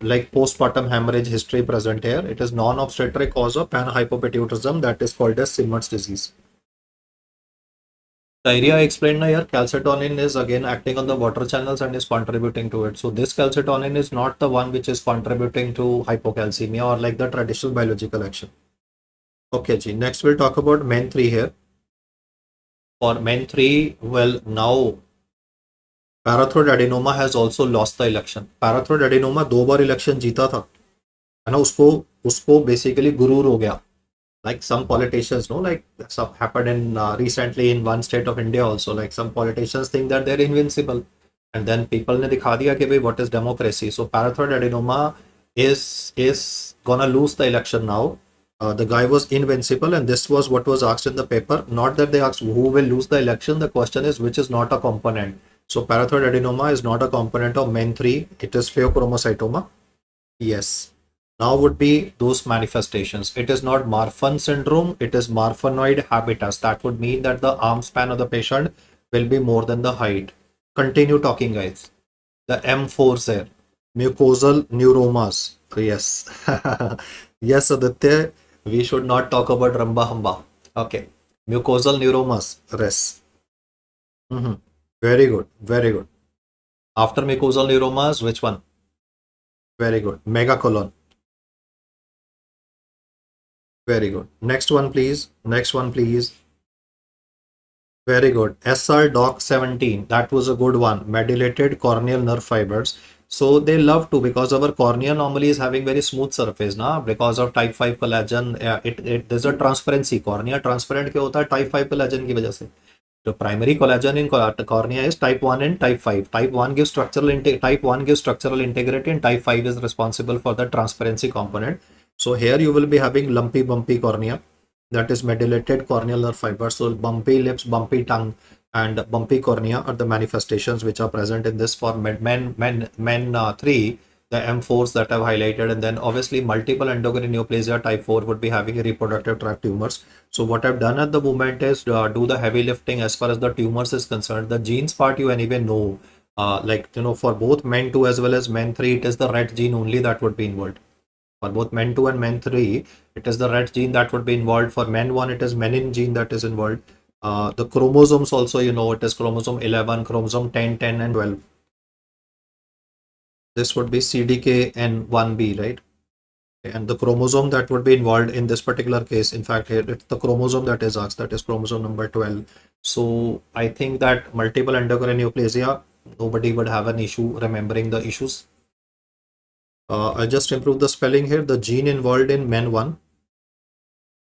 like postpartum hemorrhage history present here. It is non-obstetric cause of pan-hypopituitarism that is called as Simmers disease. Diarrhea I explained now here. Calcitonin is again acting on the water channels and is contributing to it. So this calcitonin is not the one which is contributing to hypocalcemia or like the traditional biological action. Okay, Ji. Next we'll talk about MEN3 here. For MEN3, well, now parathyroid adenoma has also lost the election. Parathyroid adenoma 2 bar election जीता था, है ना? उसको basically गुरूर हो गया. Like some politicians, no, like some happened in recently in one state of India also. Like some politicians think that they're invincible, and then people ने दिखा दिया कि भाई what is democracy. So parathyroid adenoma is gonna lose the election now. The guy was invincible, and this was what was asked in the paper. Not that they asked who will lose the election. The question is which is not a component. So parathyroid adenoma is not a component of MEN3. It is pheochromocytoma. Yes. Now would be those manifestations. It is not Marfan syndrome. It is Marfanoid habitus. That would mean that the arm span of the patient will be more than the height. Continue talking, guys. The M4s there. Mucosal neuromas. Yes. Yes, Aditya. We should not talk about Ramba Hamba. Okay. Mucosal neuromas. Res. Very good. Very good. After mucosal neuromas, which one? Very good. Megacolon. Very good. Next one, please. Next one, please. Very good. SR Doc 17. That was a good one. Medullated corneal nerve fibers. So they love to, because our cornea normally is having very smooth surface, na? Because of type 5 collagen, there's a transparency. Cornea transparent क्यों होता है? Type 5 collagen की वजह से. The primary collagen in cornea is type 1 and type 5. Type 1 gives structural integrity, and type 5 is responsible for the transparency component. So here you will be having lumpy, bumpy cornea. That is medullated corneal nerve fibers. So bumpy lips, bumpy tongue, and bumpy cornea are the manifestations which are present in this for men 3, the M4s that I've highlighted, and then obviously multiple endocrine neoplasia type 4 would be having reproductive tract tumors. So what I've done at the moment is do the heavy lifting as far as the tumors is concerned. The genes part you anyway know, for both men 2 as well as men 3, it is the red gene only that would be involved. For both men 2 and men 3, it is the red gene that would be involved. For men 1, it is menin gene that is involved. The chromosomes also, it is chromosome 11, chromosome 10, 10 and 12. This would be CDK and 1B, right? And the chromosome that would be involved in this particular case, in fact, here it's the chromosome that is asked, that is chromosome number 12. So I think that multiple endocrine neoplasia, nobody would have an issue remembering the issues. I just improved the spelling here. The gene involved in MEN1.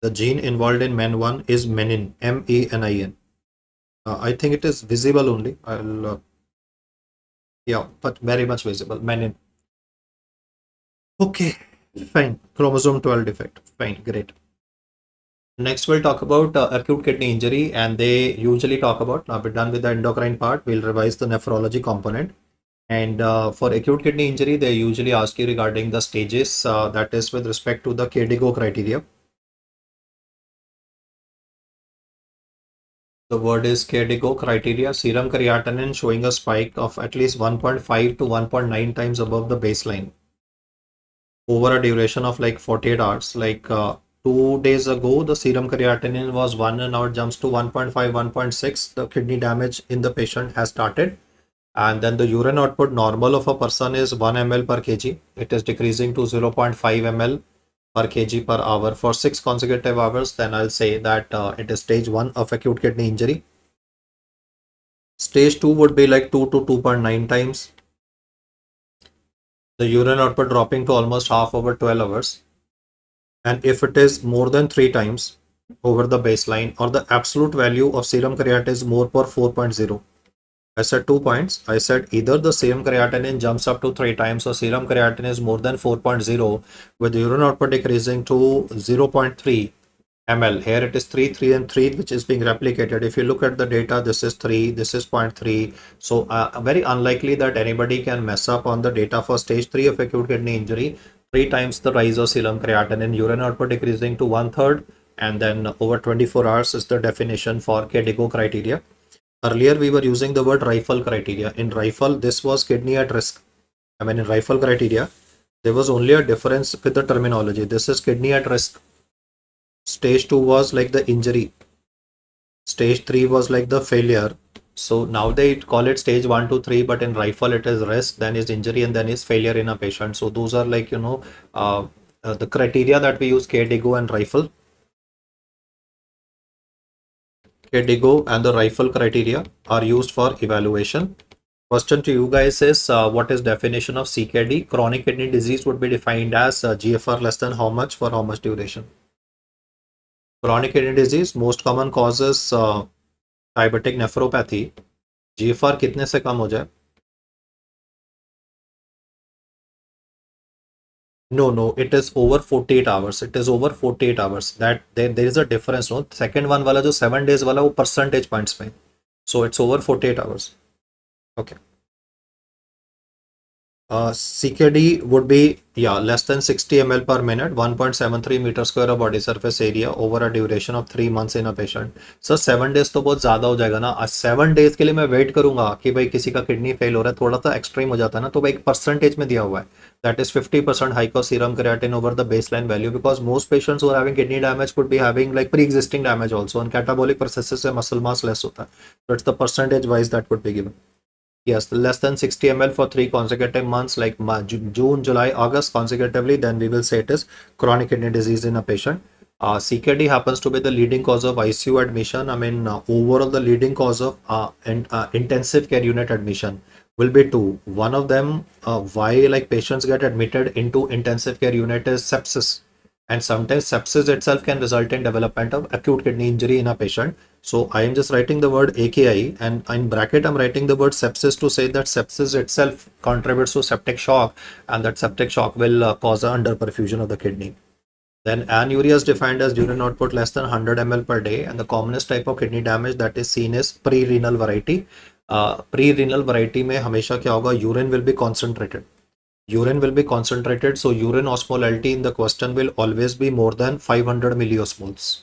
The gene involved in MEN1 is menin, MENIN. I think it is visible only. Yeah, but very much visible, menin. Okay, fine. Chromosome 12 defect. Fine, great. Next, we'll talk about acute kidney injury, and they usually talk about, now we're done with the endocrine part, we'll revise the nephrology component. And for acute kidney injury, they usually ask you regarding the stages, that is with respect to the KDIGO criteria. The word is KDIGO criteria, serum creatinine showing a spike of at least 1.5 to 1.9 times above the baseline over a duration of like 48 hours. Like 2 days ago, the serum creatinine was 1 and now it jumps to 1.5, 1.6. The kidney damage in the patient has started. And then the urine output normal of a person is 1 ml per kg. It is decreasing to 0.5 ml per kg per hour for 6 consecutive hours. Then I'll say that it is stage 1 of acute kidney injury. Stage 2 would be like 2 to 2.9 times. The urine output dropping to almost half over 12 hours. And if it is more than 3 times over the baseline, or the absolute value of serum creatinine is more per 4.0. I said 2 points. I said either the serum creatinine jumps up to 3 times or serum creatinine is more than 4.0 with urine output decreasing to 0.3 ml. Here it is 3, 3 and 3 which is being replicated. If you look at the data, this is 3, this is 0.3. So very unlikely that anybody can mess up on the data for stage 3 of acute kidney injury. 3 times the rise of serum creatinine, urine output decreasing to 1/3, and then over 24 hours is the definition for KDIGO criteria. Earlier, we were using the word rifle criteria. In rifle, this was kidney at risk. I mean, in rifle criteria, there was only a difference with the terminology. This is kidney at risk. Stage 2 was like the injury. Stage 3 was like the failure. So now they call it stage 1 to 3, but in rifle, it is risk, then is injury, and then is failure in a patient. So those are like, the criteria that we use, KDIGO and rifle. KDIGO and the rifle criteria are used for evaluation. Question to you guys is what is definition of CKD? Chronic kidney disease would be defined as GFR less than how much for how much duration? Chronic kidney disease, most common causes diabetic nephropathy. GFR कितने से कम हो जाए? No, it is over 48 hours. It is over 48 hours. That there is a difference, no? Second one वाला जो 7 days वाला वो percentage points में. So it's over 48 hours. Okay. CKD would be, yeah, less than 60 ml per minute, 1.73 meter square of body surface area over a duration of 3 months in a patient. So 7 days तो बहुत ज़्यादा हो जाएगा ना. 7 days के लिए मैं wait करूंगा कि भाई किसी का किडनी फेल हो रहा है, थोड़ा सा एक्सट्रीम हो जाता है ना, तो भाई एक परसेंटेज में दिया हुआ है. That is 50% high serum creatinine over the baseline value, because most patients who are having kidney damage could be having like pre-existing damage also, and catabolic processes से muscle mass less होता है. So it's the percentage wise that would be given. Yes, less than 60 ml for 3 consecutive months, like June, July, August consecutively, then we will say it is chronic kidney disease in a patient. CKD happens to be the leading cause of ICU admission. I mean, overall, the leading cause of intensive care unit admission will be two. One of them, why like patients get admitted into intensive care unit, is sepsis. And sometimes sepsis itself can result in development of acute kidney injury in a patient. So I am just writing the word AKI, and in bracket I'm writing the word sepsis to say that sepsis itself contributes to septic shock, and that septic shock will cause an underperfusion of the kidney. Then anuria is defined as urine output less than 100 ml per day, and the commonest type of kidney damage that is seen is pre-renal variety. Pre-renal variety में हमेशा क्या होगा, urine will be concentrated. Urine will be concentrated, so urine osmolality in the question will always be more than 500 milliosmoles.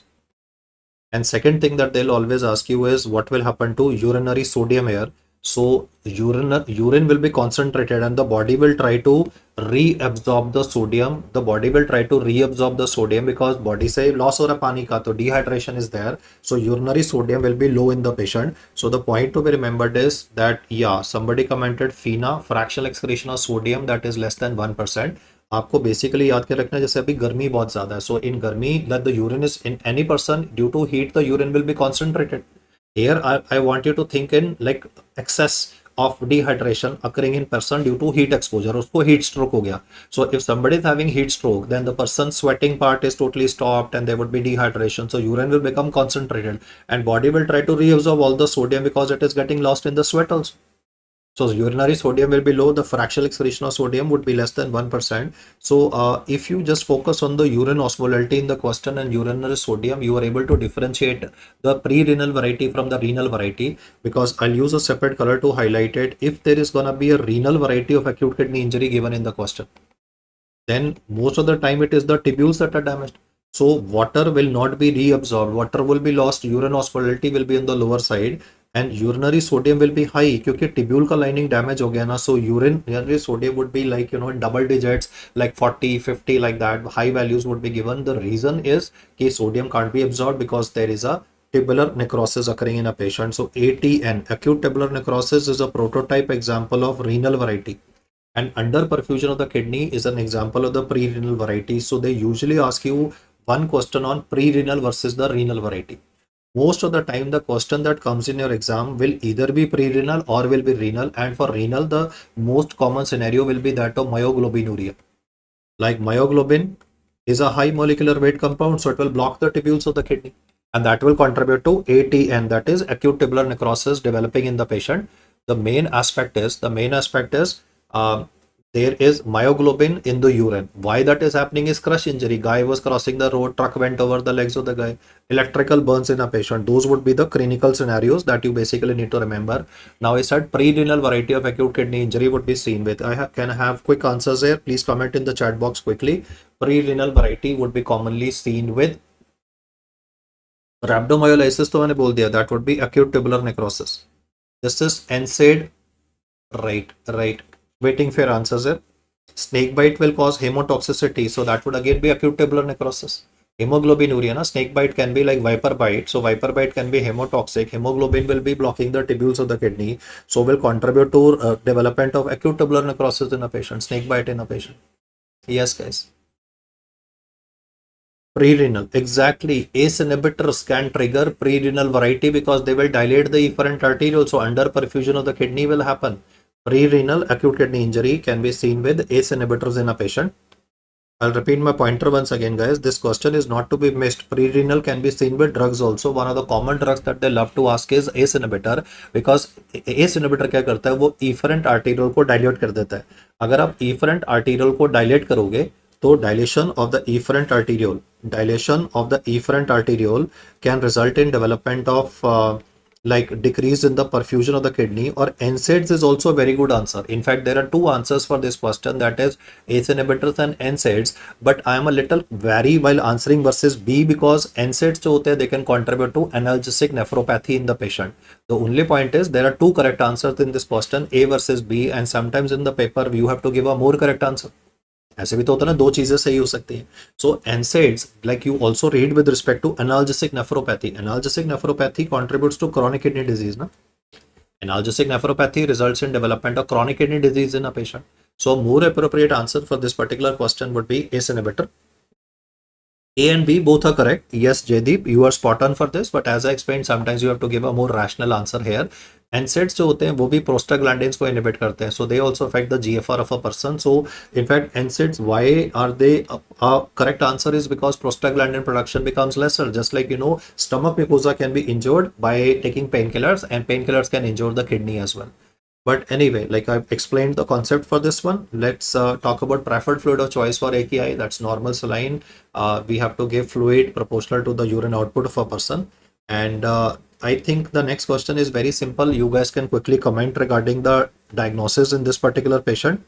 And second thing that they'll always ask you is what will happen to urinary sodium here. So urine will be concentrated, and the body will try to reabsorb the sodium. The body will try to reabsorb the sodium because body say loss हो रहा पानी का, तो dehydration is there. So urinary sodium will be low in the patient. So the point to be remembered is that, yeah, somebody commented FENA, fractional excretion of sodium, that is less than 1%. आपको basically याद कर रखना है, जैसे अभी गर्मी बहुत ज्यादा है, सो इन गर्मी that the urine is in any person due to heat, the urine will be concentrated. Here I want you to think in like excess of dehydration occurring in person due to heat exposure. उसको heat stroke हो गया. So if somebody is having heat stroke, then the person's sweating part is totally stopped and there would be dehydration. So urine will become concentrated and body will try to reabsorb all the sodium because it is getting lost in the sweat also. So urinary sodium will be low. The fractional excretion of sodium would be less than 1%. So if you just focus on the urine osmolality in the question and urinary sodium, you are able to differentiate the pre-renal variety from the renal variety, because I'll use a separate color to highlight it. If there is going to be a renal variety of acute kidney injury given in the question, then most of the time it is the tubules that are damaged. So water will not be reabsorbed, water will be lost, urine osmolality will be on the lower side, and urinary sodium will be high क्योंकि tubule का lining damage हो गया ना. So urinary sodium would be like, you know, in double digits, like 40, 50, like that. High values would be given. The reason is कि sodium can't be absorbed because there is a tubular necrosis occurring in a patient. So ATN, acute tubular necrosis, is a prototype example of renal variety. And underperfusion of the kidney is an example of the pre-renal variety. So they usually ask you one question on pre-renal versus the renal variety. Most of the time, the question that comes in your exam will either be pre-renal or will be renal. And for renal, the most common scenario will be that of myoglobinuria. Like myoglobin is a high molecular weight compound, so it will block the tubules of the kidney. And that will contribute to ATN, that is acute tubular necrosis developing in the patient. The main aspect is there is myoglobin in the urine. Why that is happening is crush injury. Guy was crossing the road, truck went over the legs of the guy. Electrical burns in a patient. Those would be the clinical scenarios that you basically need to remember. Now I said pre-renal variety of acute kidney injury would be seen with. Can I have quick answers here? Please comment in the chat box quickly. Pre-renal variety would be commonly seen with rhabdomyolysis, तो मैंने बोल दिया, that would be acute tubular necrosis. This is NSAID. Right. Waiting for your answers here. Snake bite will cause hemotoxicity, so that would again be acute tubular necrosis. Hemoglobinuria, na? Snake bite can be like viper bite, so viper bite can be hemotoxic. Hemoglobin will be blocking the tubules of the kidney, so will contribute to development of acute tubular necrosis in a patient. Snake bite in a patient. Yes, guys. Pre-renal, exactly. ACE inhibitors can trigger pre-renal variety because they will dilate the efferent arteriole, so underperfusion of the kidney will happen. Pre-renal acute kidney injury can be seen with ACE inhibitors in a patient. I'll repeat my pointer once again, guys. This question is not to be missed. Pre-renal can be seen with drugs also. One of the common drugs that they love to ask is ACE inhibitor, because ACE inhibitor क्या करता है, वो efferent arteriole को dilate कर देता है. अगर आप efferent arteriole को dilate करोगे So dilation of the efferent arteriole can result in development of like decrease in the perfusion of the kidney, or NSAIDs is also a very good answer. In fact, there are two answers for this question, that is ACE inhibitors and NSAIDs, but I am a little wary while answering versus B, because NSAIDs जो होते हैं, they can contribute to analgesic nephropathy in the patient. The only point is there are two correct answers in this question, A versus B, and sometimes in the paper you have to give a more correct answer. ऐसे भी तो होता है ना, दो चीजें सही हो सकती हैं. सो NSAIDs, like you also read with respect to analgesic nephropathy. Analgesic nephropathy contributes to chronic kidney disease, na? Analgesic nephropathy results in development of chronic kidney disease in a patient. So more appropriate answer for this particular question would be ACE inhibitor. A and B both are correct. Yes, Jaydeep, you are spot on for this, but as I explained, sometimes you have to give a more rational answer here. NSAIDs जो होते हैं वो भी prostaglandins को inhibit करते हैं, so they also affect the GFR of a person. So in fact, NSAIDs, why are they correct answer is because prostaglandin production becomes lesser. Just like, you know, stomach mucosa can be injured by taking painkillers, and painkillers can injure the kidney as well. But anyway, like I've explained the concept for this one, let's talk about preferred fluid of choice for AKI. That's normal saline. We have to give fluid proportional to the urine output of a person. And I think the next question is very simple. You guys can quickly comment regarding the diagnosis in this particular patient.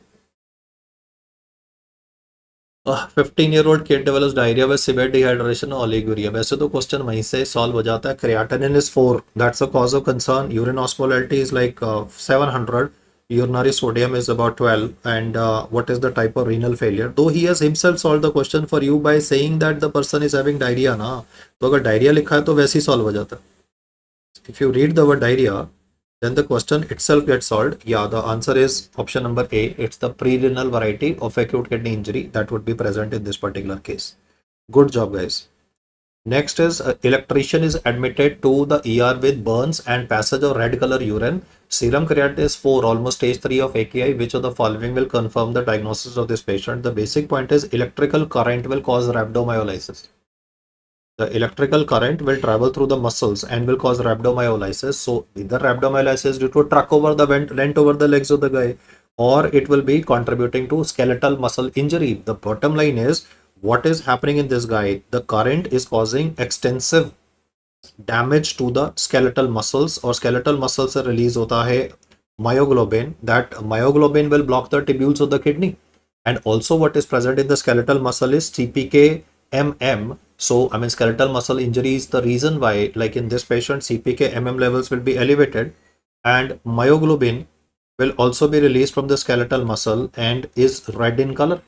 15-year-old kid develops diarrhea with severe dehydration or oliguria. वैसे तो question वहीं से solve हो जाता है. Creatinine is 4. That's a cause of concern. Urine osmolality is like 700. Urinary sodium is about 12. And what is the type of renal failure? Though he has himself solved the question for you by saying that the person is having diarrhea, ना, तो अगर diarrhea लिखा है तो वैसे ही solve हो जाता है. If you read the word diarrhea, then the question itself gets solved. Yeah, the answer is option number A. It's the pre-renal variety of acute kidney injury that would be present in this particular case. Good job, guys. Next is electrician is admitted to the ER with burns and passage of red color urine. Serum creatinine is 4, almost stage 3 of AKI. Which of the following will confirm the diagnosis of this patient? The basic point is electrical current will cause rhabdomyolysis. The electrical current will travel through the muscles and will cause rhabdomyolysis. So either rhabdomyolysis due to a truck over the lent over the legs of the guy, or it will be contributing to skeletal muscle injury. The bottom line is what is happening in this guy. The current is causing extensive damage to the skeletal muscles, or skeletal muscles से release होता है myoglobin. That myoglobin will block the tubules of the kidney. And also what is present in the skeletal muscle is CPK MM. So, I mean, skeletal muscle injury is the reason why, like in this patient, CPK MM levels will be elevated, and myoglobin will also be released from the skeletal muscle and is red in color.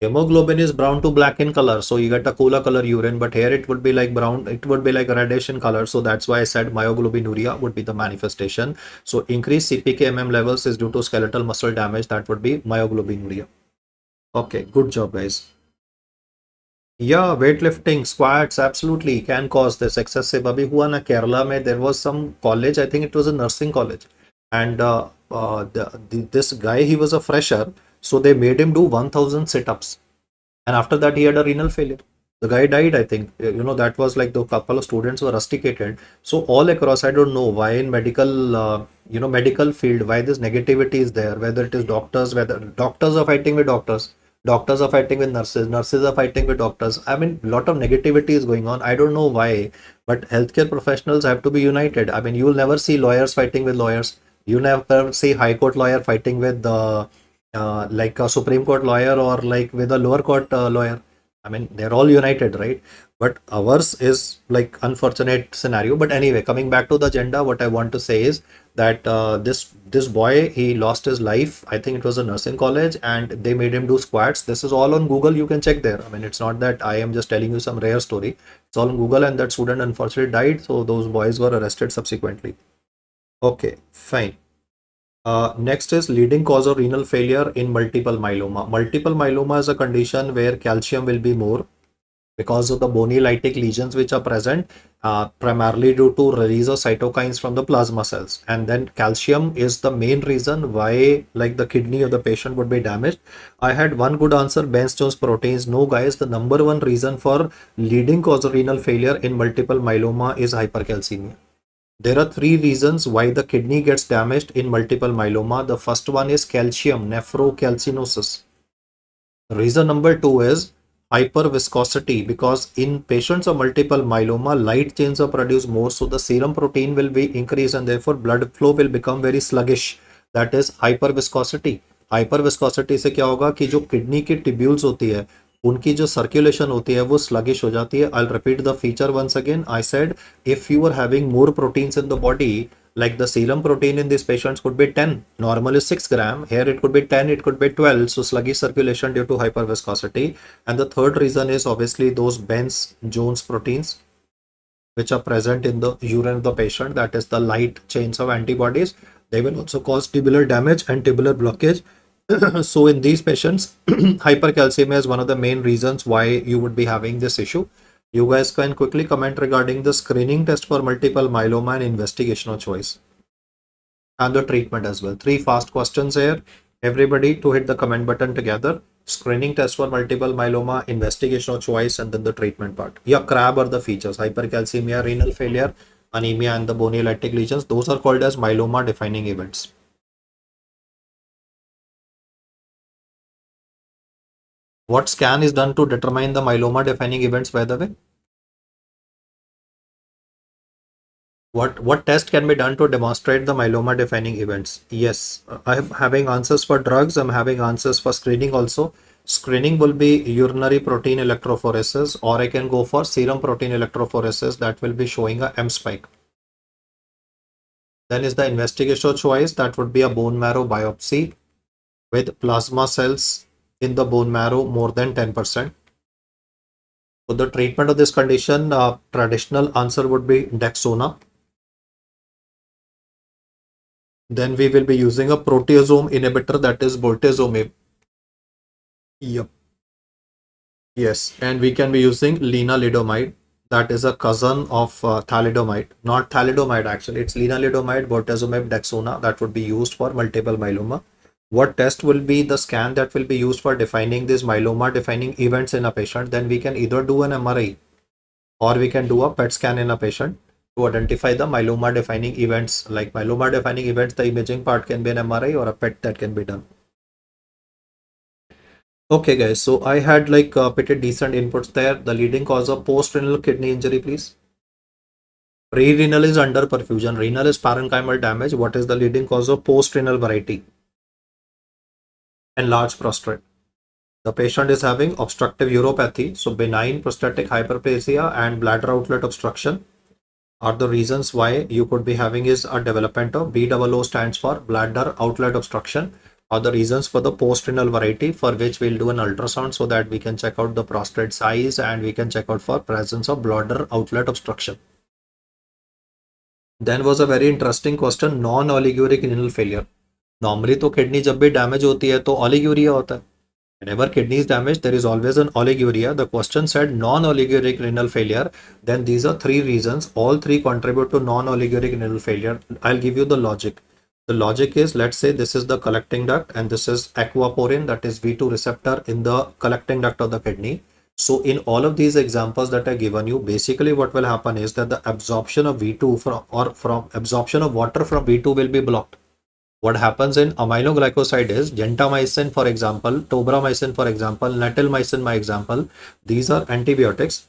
Hemoglobin is brown to black in color, so you get a cola color urine, but here it would be like brown, it would be like reddish in color. So that's why I said myoglobinuria would be the manifestation. So increased CPK MM levels is due to skeletal muscle damage. That would be myoglobinuria. Okay, good job, guys. Yeah, weightlifting, squats, absolutely can cause this excessive. Abhi hua na Kerala mein, there was some college, I think it was a nursing college, and this guy, he was a fresher, so they made him do 1000 sit-ups, and after that he had a renal failure. The guy died, I think. You know, that was like the couple of students were rusticated. So all across, I don't know why in medical, medical field, why this negativity is there, whether it is doctors, whether doctors are fighting with doctors. Doctors are fighting with nurses, nurses are fighting with doctors. I mean, a lot of negativity is going on. I don't know why, but healthcare professionals have to be united. I mean, you will never see lawyers fighting with lawyers. You never see high court lawyer fighting with like a Supreme Court lawyer, or like with a lower court lawyer. I mean, they're all united, right? But ours is like unfortunate scenario. But anyway, coming back to the agenda, what I want to say is that this boy, he lost his life. I think it was a nursing college, and they made him do squats. This is all on Google. You can check there. I mean, it's not that I am just telling you some rare story. It's all on Google, and that student unfortunately died. So those boys were arrested subsequently. Okay, fine. Next is leading cause of renal failure in multiple myeloma. Multiple myeloma is a condition where calcium will be more because of the bony lytic lesions which are present, primarily due to release of cytokines from the plasma cells. And then calcium is the main reason why, like, the kidney of the patient would be damaged. I had one good answer, Bence-Jones proteins. No, guys, the number one reason for leading cause of renal failure in multiple myeloma is hypercalcemia. There are three reasons why the kidney gets damaged in multiple myeloma. The first one is calcium nephrocalcinosis. Reason number 2 is hyperviscosity, because in patients of multiple myeloma, light chains are produced more, so the serum protein will be increased and therefore blood flow will become very sluggish. That is hyperviscosity. हाइपरविस्कोसिटी से क्या होगा कि जो kidney की tubules होती है उनकी जो सर्कुलेशन होती है वो स्लगिश हो जाती है. I repeat the feature once again. I said if you are having more proteins in the body, like the serum protein in these patients could be 10, normal is 6 gram, here it could be 10, it could be 12, so sluggish circulation due to hyperviscosity. And the third reason is obviously those Benz Jones proteins which are present in the urine of the patient, that is the light chains of antibodies. They will also cause tubular damage and tubular blockage. So in these patients, hypercalcemia is one of the main reasons why you would be having this issue. You guys can quickly comment regarding the screening test for multiple myeloma and investigational choice and the treatment as well. 3 fast questions here. Everybody to hit the comment button together. Screening test for multiple myeloma, investigational choice, and then the treatment part. Yeah, CRAB are the features: hypercalcemia, renal failure, anemia, and the bony lytic lesions. Those are called as myeloma defining events. What scan is done to determine the myeloma defining events, by the way? What test can be done to demonstrate the myeloma defining events? Yes, I am having answers for drugs. I'm having answers for screening also. Screening will be urinary protein electrophoresis, or I can go for serum protein electrophoresis that will be showing a M spike. Then is the investigational choice, that would be a bone marrow biopsy with plasma cells in the bone marrow more than 10%. For the treatment of this condition, traditional answer would be Dexona. Then we will be using a proteasome inhibitor, that is bortezomib. Yep. Yes, and we can be using lenalidomide, that is a cousin of thalidomide. Not thalidomide actually, it's lenalidomide, bortezomib, Dexona, that would be used for multiple myeloma. What test will be the scan that will be used for defining these myeloma defining events in a patient? Then we can either do an MRI or we can do a PET scan in a patient to identify the myeloma defining events. Like myeloma defining events, the imaging part can be an MRI or a PET that can be done. Okay guys, so I had like pretty decent inputs there. The leading cause of post-renal kidney injury, please. Pre-renal is under perfusion, renal is parenchymal damage. What is the leading cause of post-renal variety? Enlarged prostate. The patient is having obstructive uropathy, so benign prostatic hyperplasia and bladder outlet obstruction are the reasons why you could be having is a development of BOO, stands for bladder outlet obstruction, are the reasons for the post-renal variety, for which we'll do an ultrasound so that we can check out the prostate size and we can check out for presence of bladder outlet obstruction. Then was a very interesting question, non-oliguric renal failure. Normally तो kidney जब भी damage होती है तो oliguria होता है. Whenever kidney is damaged, there is always an oliguria. The question said non-oliguric renal failure. Then these are 3 reasons. All 3 contribute to non-oliguric renal failure. I'll give you the logic. The logic is, let's say this is the collecting duct and this is aquaporin, that is V2 receptor in the collecting duct of the kidney. So in all of these examples that I given you, basically what will happen is that the absorption of V2 from absorption of water from V2 will be blocked. What happens in aminoglycoside is gentamicin, for example, tobramycin, for example, natilmycin, my example, these are antibiotics.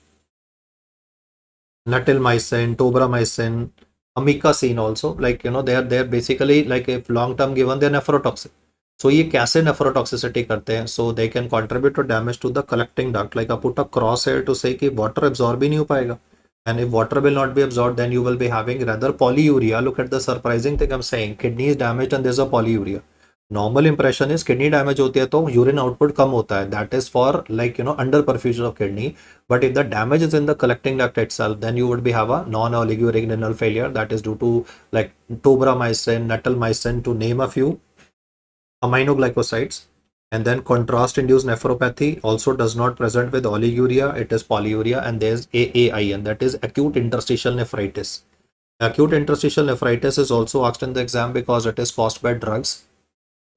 Natilmycin, tobramycin, amikacin also, like, you know, they are basically like, if long term given, they're nephrotoxic. So ये कैसे nephrotoxicity करते हैं? So they can contribute to damage to the collecting duct. Like I put a cross here to say कि water absorb ही नहीं हो पाएगा. And if water will not be absorbed, then you will be having rather polyuria. Look at the surprising thing I'm saying. Kidney is damaged and there's a polyuria. Normal impression is kidney damage होती है तो urine output कम होता है. That is for, like, you know, under perfusion of kidney. But if the damage is in the collecting duct itself, then you would be have a non-oliguric renal failure. That is due to like tobramycin, natilmycin, to name a few aminoglycosides. And then contrast induced nephropathy also does not present with oliguria, it is polyuria, and there's AAIN, that is acute interstitial nephritis. Acute interstitial nephritis is also asked in the exam because it is caused by drugs.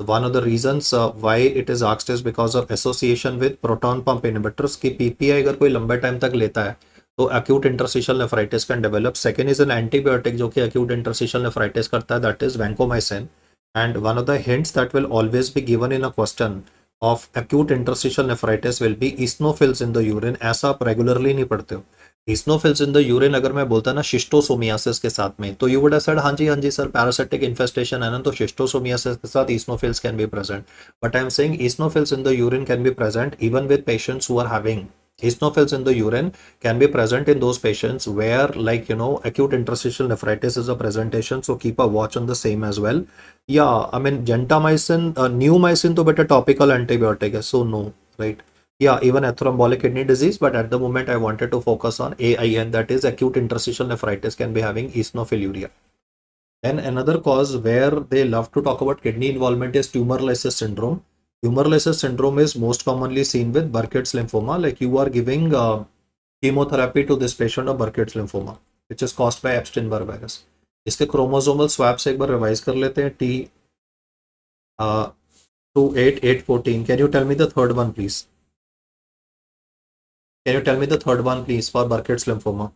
One of the reasons why it is asked is because of association with proton pump inhibitors की PPI अगर कोई लंबे time तक लेता है तो acute interstitial nephritis can develop. Second is an antibiotic जो कि acute interstitial nephritis करता है, that is vancomycin. And one of the hints that will always be given in a question, of acute interstitial nephritis will be eosinophils in the urine. ऐसा आप regularly नहीं पढ़ते हो. eosinophils in the urine अगर मैं बोलता ना schistosomiasis के साथ में, तो you would have said हाँ जी सर पैरासिटिक इन्फेस्टेशन है ना, तो शिस्टोसोमियासिस के साथ eosinophils can be present. But I am saying eosinophils in the urine can be present even with patients who are having eosinophils in the urine can be present in those patients where, like, acute interstitial nephritis is a presentation. So keep a watch on the same as well. Yeah, I mean, gentamicin, neomycin to better topical antibiotic, so no, right? Yeah, even athrombotic kidney disease, but at the moment I wanted to focus on AIN, that is acute interstitial nephritis can be having eosinophiluria. Then another cause where they love to talk about kidney involvement is tumor lysis syndrome. Tumor lysis syndrome is most commonly seen with Burkitt's lymphoma, like you are giving chemotherapy to this patient of Burkitt's lymphoma, which is caused by Epstein-Barr virus. इसके chromosomal swap से एक बार revise कर लेते हैं. T 28814. Can you tell me the third one, please? Can you tell me the third one, please, for Burkitt's lymphoma?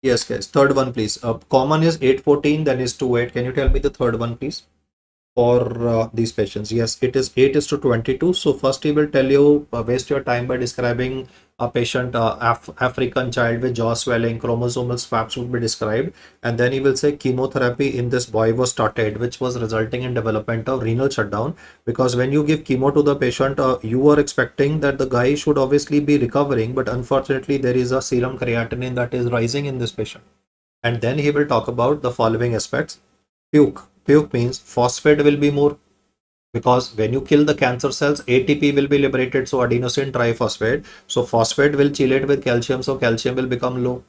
Yes, guys. Third one, please. Common is 814, then is 28. Can you tell me the third one, please? For these patients, yes, it is 8 is to 22. So first he will tell you, waste your time by describing a patient, African child with jaw swelling, chromosomal swaps would be described, and then he will say chemotherapy in this boy was started, which was resulting in development of renal shutdown. Because when you give chemo to the patient, you are expecting that the guy should obviously be recovering, but unfortunately there is a serum creatinine that is rising in this patient. And then he will talk about the following aspects. Puke means phosphate will be more, because when you kill the cancer cells, ATP will be liberated, so adenosine triphosphate. So phosphate will chelate with calcium, so calcium will become low.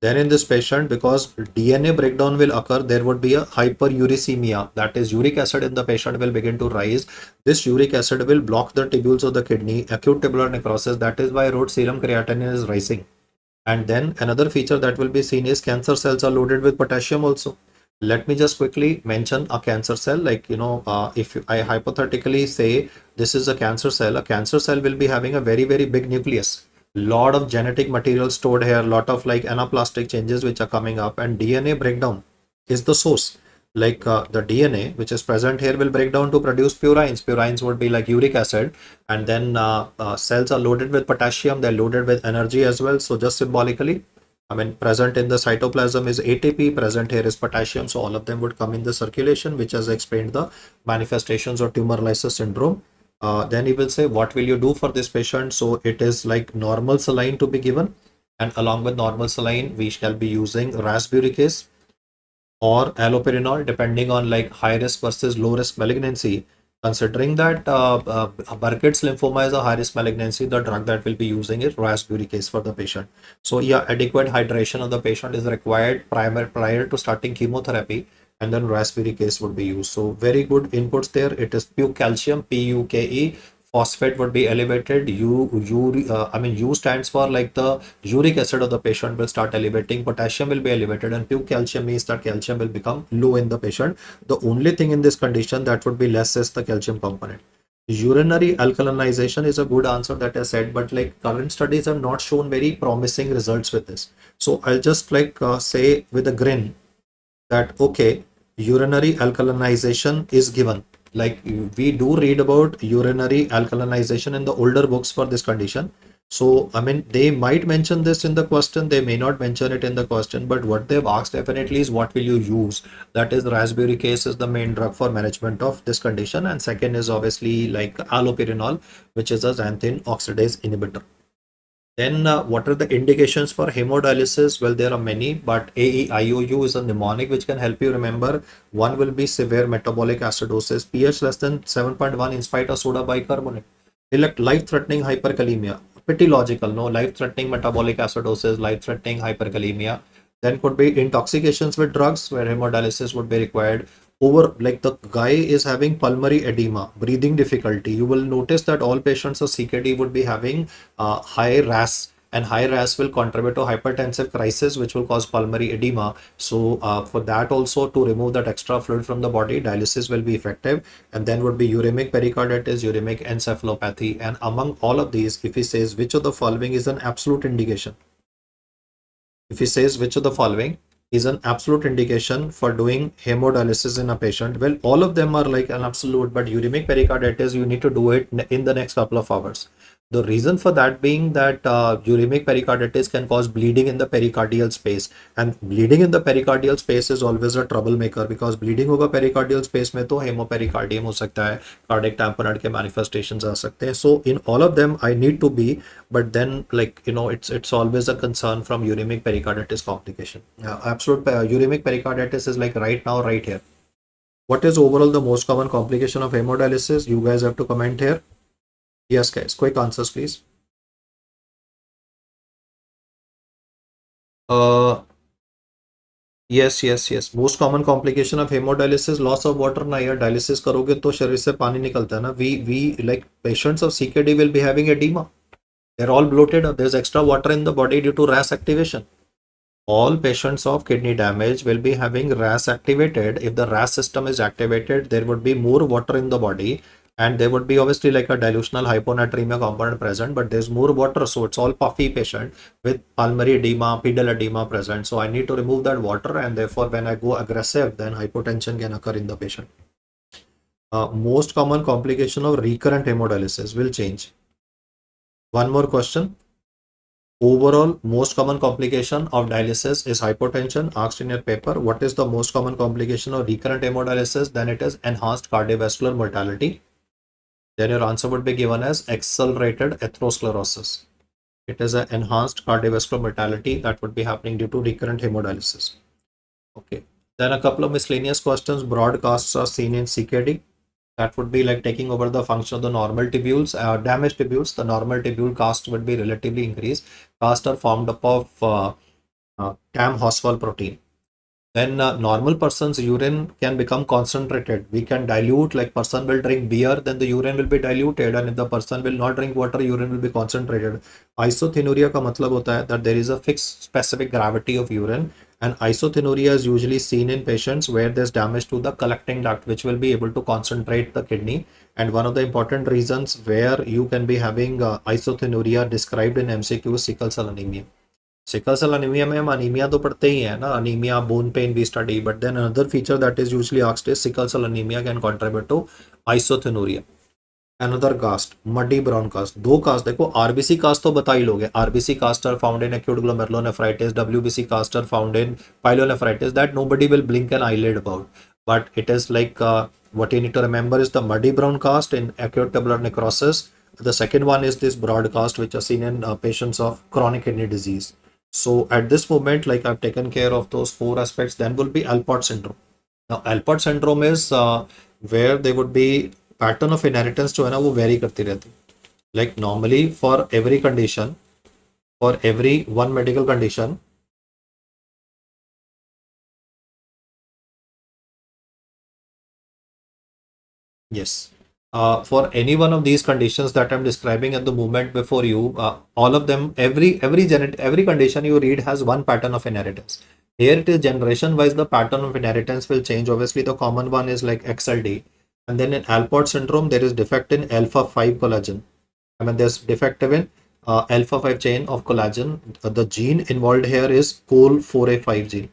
Then in this patient, because DNA breakdown will occur, there would be a hyperuricemia, that is uric acid in the patient will begin to rise. This uric acid will block the tubules of the kidney, acute tubular necrosis. That is why road serum creatinine is rising. And then another feature that will be seen is cancer cells are loaded with potassium also. Let me just quickly mention a cancer cell, like, if I hypothetically say this is a cancer cell will be having a very, very big nucleus, lot of genetic material stored here, lot of like anaplastic changes which are coming up, and DNA breakdown is the source. Like the DNA which is present here will break down to produce purines. Purines would be like uric acid, and then cells are loaded with potassium, they're loaded with energy as well. So just symbolically, I mean, present in the cytoplasm is ATP, present here is potassium. So all of them would come in the circulation, which has explained the manifestations of tumor lysis syndrome. Then he will say, what will you do for this patient? So it is like normal saline to be given. And along with normal saline, we shall be using rasburicase or allopurinol, depending on like high risk versus low risk malignancy. Considering that Burkitt's lymphoma is a high risk malignancy, the drug that will be using is rasburicase for the patient. So yeah, adequate hydration of the patient is required prior to starting chemotherapy, and then rasburicase would be used. So very good inputs there. It is puke calcium, PUKE. Phosphate would be elevated. U stands for like the uric acid of the patient will start elevating. Potassium will be elevated, and puke calcium means that calcium will become low in the patient. The only thing in this condition that would be less is the calcium component. Urinary alkalinization is a good answer that I said, but like current studies have not shown very promising results with this. So I'll just like say with a grin that okay, urinary alkalinization is given. Like we do read about urinary alkalinization in the older books for this condition. So I mean, they might mention this in the question, they may not mention it in the question, but what they've asked definitely is what will you use? That is, rasburicase is the main drug for management of this condition, and second is obviously like allopurinol, which is a xanthine oxidase inhibitor. Then what are the indications for hemodialysis? Well, there are many, but AEIOU is a mnemonic which can help you remember. One will be severe metabolic acidosis, pH less than 7.1 in spite of soda bicarbonate. Life-threatening hyperkalemia, pretty logical, no? Life-threatening metabolic acidosis, life-threatening hyperkalemia. Then could be intoxications with drugs where hemodialysis would be required. Over, like the guy is having pulmonary edema, breathing difficulty. You will notice that all patients of CKD would be having high RAS, and high RAS will contribute to hypertensive crisis, which will cause pulmonary edema. So for that also, to remove that extra fluid from the body, dialysis will be effective. And then would be uremic pericarditis, uremic encephalopathy. And among all of these, if he says which of the following is an absolute indication, if he says which of the following is an absolute indication for doing hemodialysis in a patient. Well, all of them are like an absolute, but uremic pericarditis, you need to do it in the next couple of hours. The reason for that being that uremic pericarditis can cause bleeding in the pericardial space, and bleeding in the pericardial space is always a troublemaker because bleeding होगा pericardial space में तो hemopericardium हो सकता है, cardiac tamponade के manifestations आ सकते हैं. So in all of them I need to be, but then like it's always a concern from uremic pericarditis complication. Absolute uremic pericarditis is like right now, right here. What is overall the most common complication of hemodialysis? You guys have to comment here. Yes, guys, quick answers, please. Yes. Most common complication of hemodialysis, loss of water ना यार, dialysis करोगे तो शरीर से पानी निकलता है ना. We like patients of CKD will be having edema. They're all bloated. There's extra water in the body due to RAS activation. All patients of kidney damage will be having RAS activated. If the RAS system is activated, there would be more water in the body, and there would be obviously like a dilutional hyponatremia component present, but there's more water, so it's all puffy patient with pulmonary edema, pedal edema present. So I need to remove that water, and therefore when I go aggressive, then hypotension can occur in the patient. Most common complication of recurrent hemodialysis will change. One more question. Overall, most common complication of dialysis is hypotension. Asked in your paper, what is the most common complication of recurrent hemodialysis? Then it is enhanced cardiovascular mortality. Then your answer would be given as accelerated atherosclerosis. It is an enhanced cardiovascular mortality that would be happening due to recurrent hemodialysis. Okay. Then a couple of miscellaneous questions. Broadcasts are seen in CKD. That would be like taking over the function of the normal tubules, damaged tubules. The normal tubule cast would be relatively increased. Casts are formed up of CAM-Hosfol protein. When normal person's urine can become concentrated, we can dilute, like person will drink beer, then the urine will be diluted, and if the person will not drink water, urine will be concentrated. Isothenuria का मतलब होता है that there is a fixed specific gravity of urine, and isothenuria is usually seen in patients where there's damage to the collecting duct, which will be able to concentrate the kidney. And one of the important reasons where you can be having isothenuria described in MCQ is sickle cell anemia. Sickle cell anemia में हम anemia तो पढ़ते ही हैं ना, anemia, bone pain we study, but then another feature that is usually asked is sickle cell anemia can contribute to isothenuria. Another cast, muddy brown cast. दो cast देखो, RBC cast तो बता ही लोगे. RBC cast are found in acute glomerulonephritis, WBC cast are found in pyelonephritis, that nobody will blink an eyelid about. But it is like what you need to remember is the muddy brown cast in acute tubular necrosis. The second one is this broad cast, which are seen in patients of chronic kidney disease. So at this moment, like I've taken care of those four aspects. Then will be Alport syndrome. Now Alport syndrome is where there would be pattern of inheritance जो है ना वो vary करती रहती है. Like normally for every condition, for every one medical condition, yes. For any one of these conditions that I'm describing at the moment before you, all of them, every condition you read has one pattern of inheritance. Here it is generation wise, the pattern of inheritance will change. Obviously, the common one is like XLD, and then in Alport syndrome there is defect in alpha 5 collagen. I mean, there's defective in alpha 5 chain of collagen. The gene involved here is COL4A5 gene.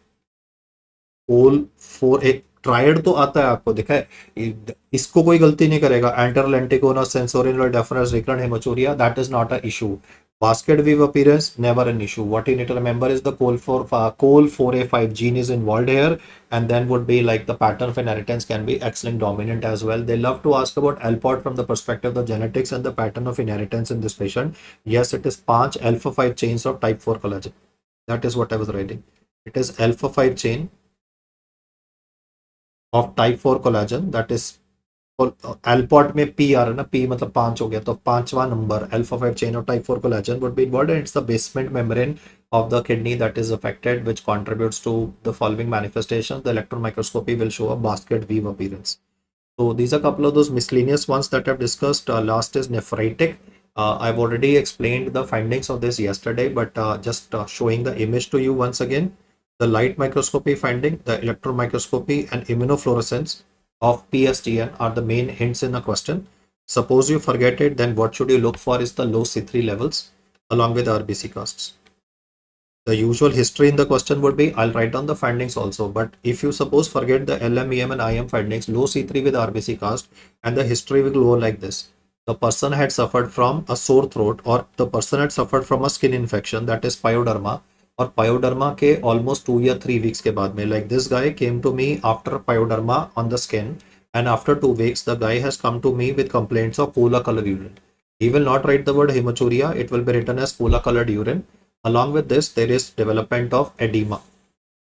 COL4A triad तो आता है, आपको दिखा है, इसको कोई गलती नहीं करेगा. Anterior lenticonus sensorineural deafness recurrent haematuria, that is not a issue. Basket weave appearance, never an issue. What you need to remember is the COL4A5 gene is involved here, and then would be like the pattern of inheritance can be X-linked dominant as well. They love to ask about Alport from the perspective of the genetics and the pattern of inheritance in this patient. Yes, it is 5 alpha 5 chains of type 4 collagen. That is what I was writing. It is alpha 5 chain of type 4 collagen, that is Alport में P आ रहा है ना, P मतलब 5 हो गया, तो पांचवा number alpha 5 chain of type 4 collagen would be involved, and it's the basement membrane of the kidney that is affected, which contributes to the following manifestations. The electron microscopy will show a basket weave appearance. So these are a couple of those miscellaneous ones that I've discussed. Last is nephritic. I've already explained the findings of this yesterday, but just showing the image to you once again. The light microscopy finding, the electron microscopy, and immunofluorescence of PSTN are the main hints in a question. Suppose you forget it, then what should you look for is the low C3 levels along with RBC casts. The usual history in the question would be, I'll write down the findings also, but if you suppose forget the LM, EM and IM findings, low C3 with RBC cast, and the history will go like this. The person had suffered from a sore throat, or the person had suffered from a skin infection, that is pyoderma, और pyoderma के almost 2 या 3 weeks के बाद में, like this guy came to me after pyoderma on the skin, and after 2 weeks the guy has come to me with complaints of cola colored urine. He will not write the word hematuria, it will be written as cola colored urine. Along with this, there is development of edema.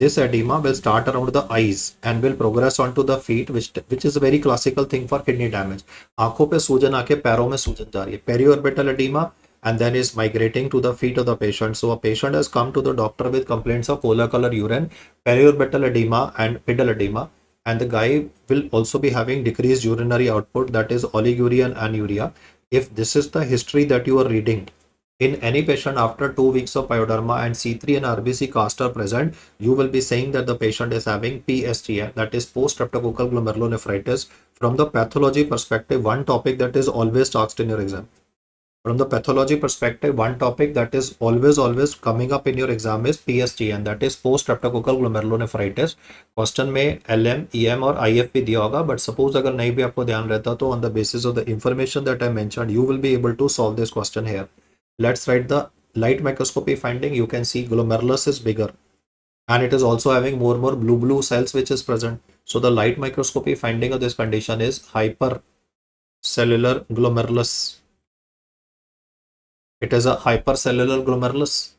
This edema will start around the eyes and will progress onto the feet, which is a very classical thing for kidney damage. आंखों पे सूजन आके पैरों में सूजन जा रही है, periorbital edema, and then is migrating to the feet of the patient. So a patient has come to the doctor with complaints of cola color urine, periorbital edema and pedal edema, and the guy will also be having decreased urinary output, that is oliguria and anuria. If this is the history that you are reading, in any patient after 2 weeks of pyoderma and C3 and RBC cast are present, you will be saying that the patient is having PSGN, that is post-streptococcal glomerulonephritis. From the pathology perspective, one topic that is always asked in your exam. From the pathology perspective, one topic that is always coming up in your exam is PSGN, that is post-streptococcal glomerulonephritis. Question में LM, EM और IF भी दिया होगा, but suppose अगर नहीं भी आपको ध्यान रहता तो on the basis of the information that I mentioned, you will be able to solve this question here. Let's write the light microscopy finding. You can see glomerulus is bigger and it is also having more blue cells which is present. So the light microscopy finding of this condition is hypercellular glomerulus. It is a hypercellular glomerulus.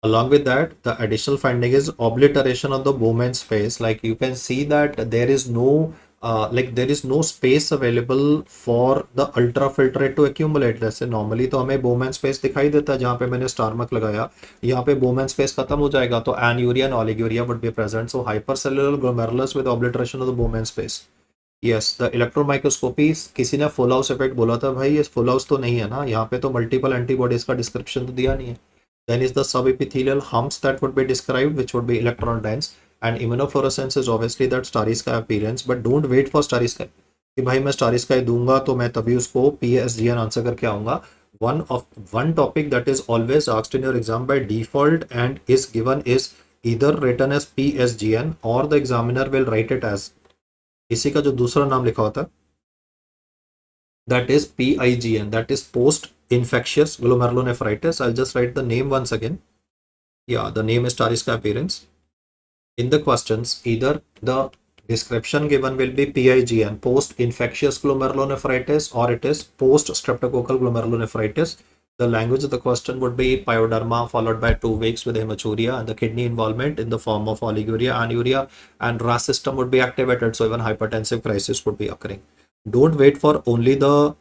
Along with that, the additional finding is obliteration of the Bowman space. Like you can see that there is no there is no space available for the ultrafiltrate to accumulate. जैसे normally तो हमें Bowman space दिखाई देता है जहाँ पे मैंने star mark लगाया, यहाँ पे Bowman space खत्म हो जाएगा तो anuria and oliguria would be present. So hypercellular glomerulus with obliteration of the Bowman space. Yes, the electron microscopy, किसी ने full house effect बोला था, भाई ये full house तो नहीं है ना, यहाँ पे तो multiple antibodies का description तो दिया नहीं है. Then is the subepithelial humps that would be described, which would be electron dense, and immunofluorescence is obviously that starry sky appearance. But don't wait for starry sky कि भाई मैं starry sky दूंगा तो मैं तभी उसको PSGN आंसर करके आऊंगा. One topic that is always asked in your exam by default and is given is either written as PSGN or the examiner will write it as, इसी का जो दूसरा नाम लिखा होता है, that is PIGN, that is post infectious glomerulonephritis. I'll just write the name once again. Yeah, the name is starry sky appearance. In the questions, either the description given will be PIGN, post infectious glomerulonephritis, or it is post streptococcal glomerulonephritis. The language of the question would be pyoderma followed by 2 weeks with hematuria and the kidney involvement in the form of oliguria, anuria, and RAS system would be activated. So even hypertensive crisis would be occurring. Don't wait for only the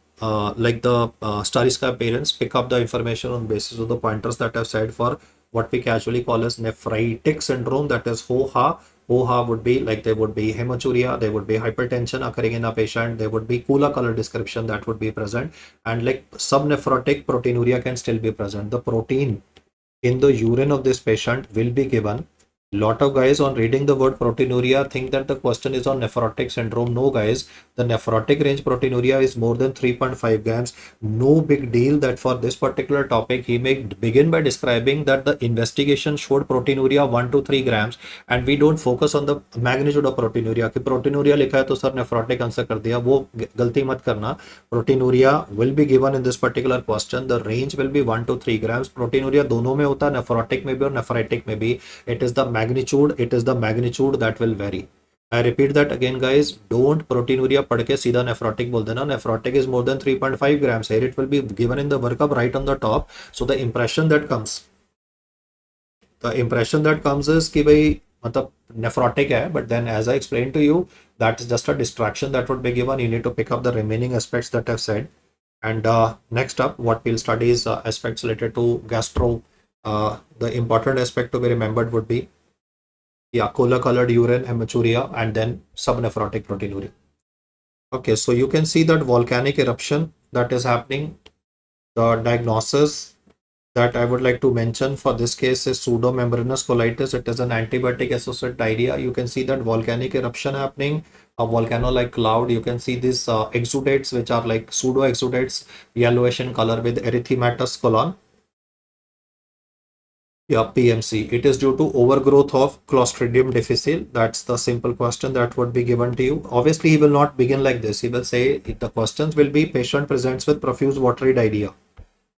starry sky appearance. Pick up the information on basis of the pointers that I've said for what we casually call as nephritic syndrome, that is HOHA. HOHA would be like there would be hematuria, there would be hypertension occurring in a patient, there would be cola color description that would be present, and like subnephrotic proteinuria can still be present. The protein in the urine of this patient will be given. Lot of guys on reading the word proteinuria think that the question is on nephrotic syndrome. No guys, the nephrotic range proteinuria is more than 3.5 grams. No big deal that for this particular topic he may begin by describing that the investigation showed proteinuria 1 to 3 grams and we don't focus on the magnitude of proteinuria. कि proteinuria लिखा है तो sir nephrotic answer कर दिया, वो गलती मत करना. Proteinuria will be given in this particular question. The range will be 1 to 3 grams. Proteinuria दोनों में होता है, nephrotic में भी और nephritic में भी. It is the magnitude that will vary. I repeat that again guys, don't proteinuria पढ़ के सीधा nephrotic बोल देना. Nephrotic is more than 3.5 grams. Here it will be given in the workup right on the top. So the impression that comes is कि भाई मतलब nephrotic है, but then as I explained to you, that is just a distraction that would be given. You need to pick up the remaining aspects that I've said. And next up, what we'll study is aspects related to gastro. The important aspect to be remembered would be cola colored urine, hematuria, and then subnephrotic proteinuria. Okay, so you can see that volcanic eruption that is happening. The diagnosis that I would like to mention for this case is pseudomembranous colitis. It is an antibiotic associated diarrhea. You can see that volcanic eruption happening, a volcano like cloud. You can see these exudates which are like pseudo exudates, yellowish in color with erythematous colon. Yeah, PMC. It is due to overgrowth of Clostridium difficile. That's the simple question that would be given to you. Obviously, he will not begin like this. He will say the questions will be patient presents with profuse watery diarrhea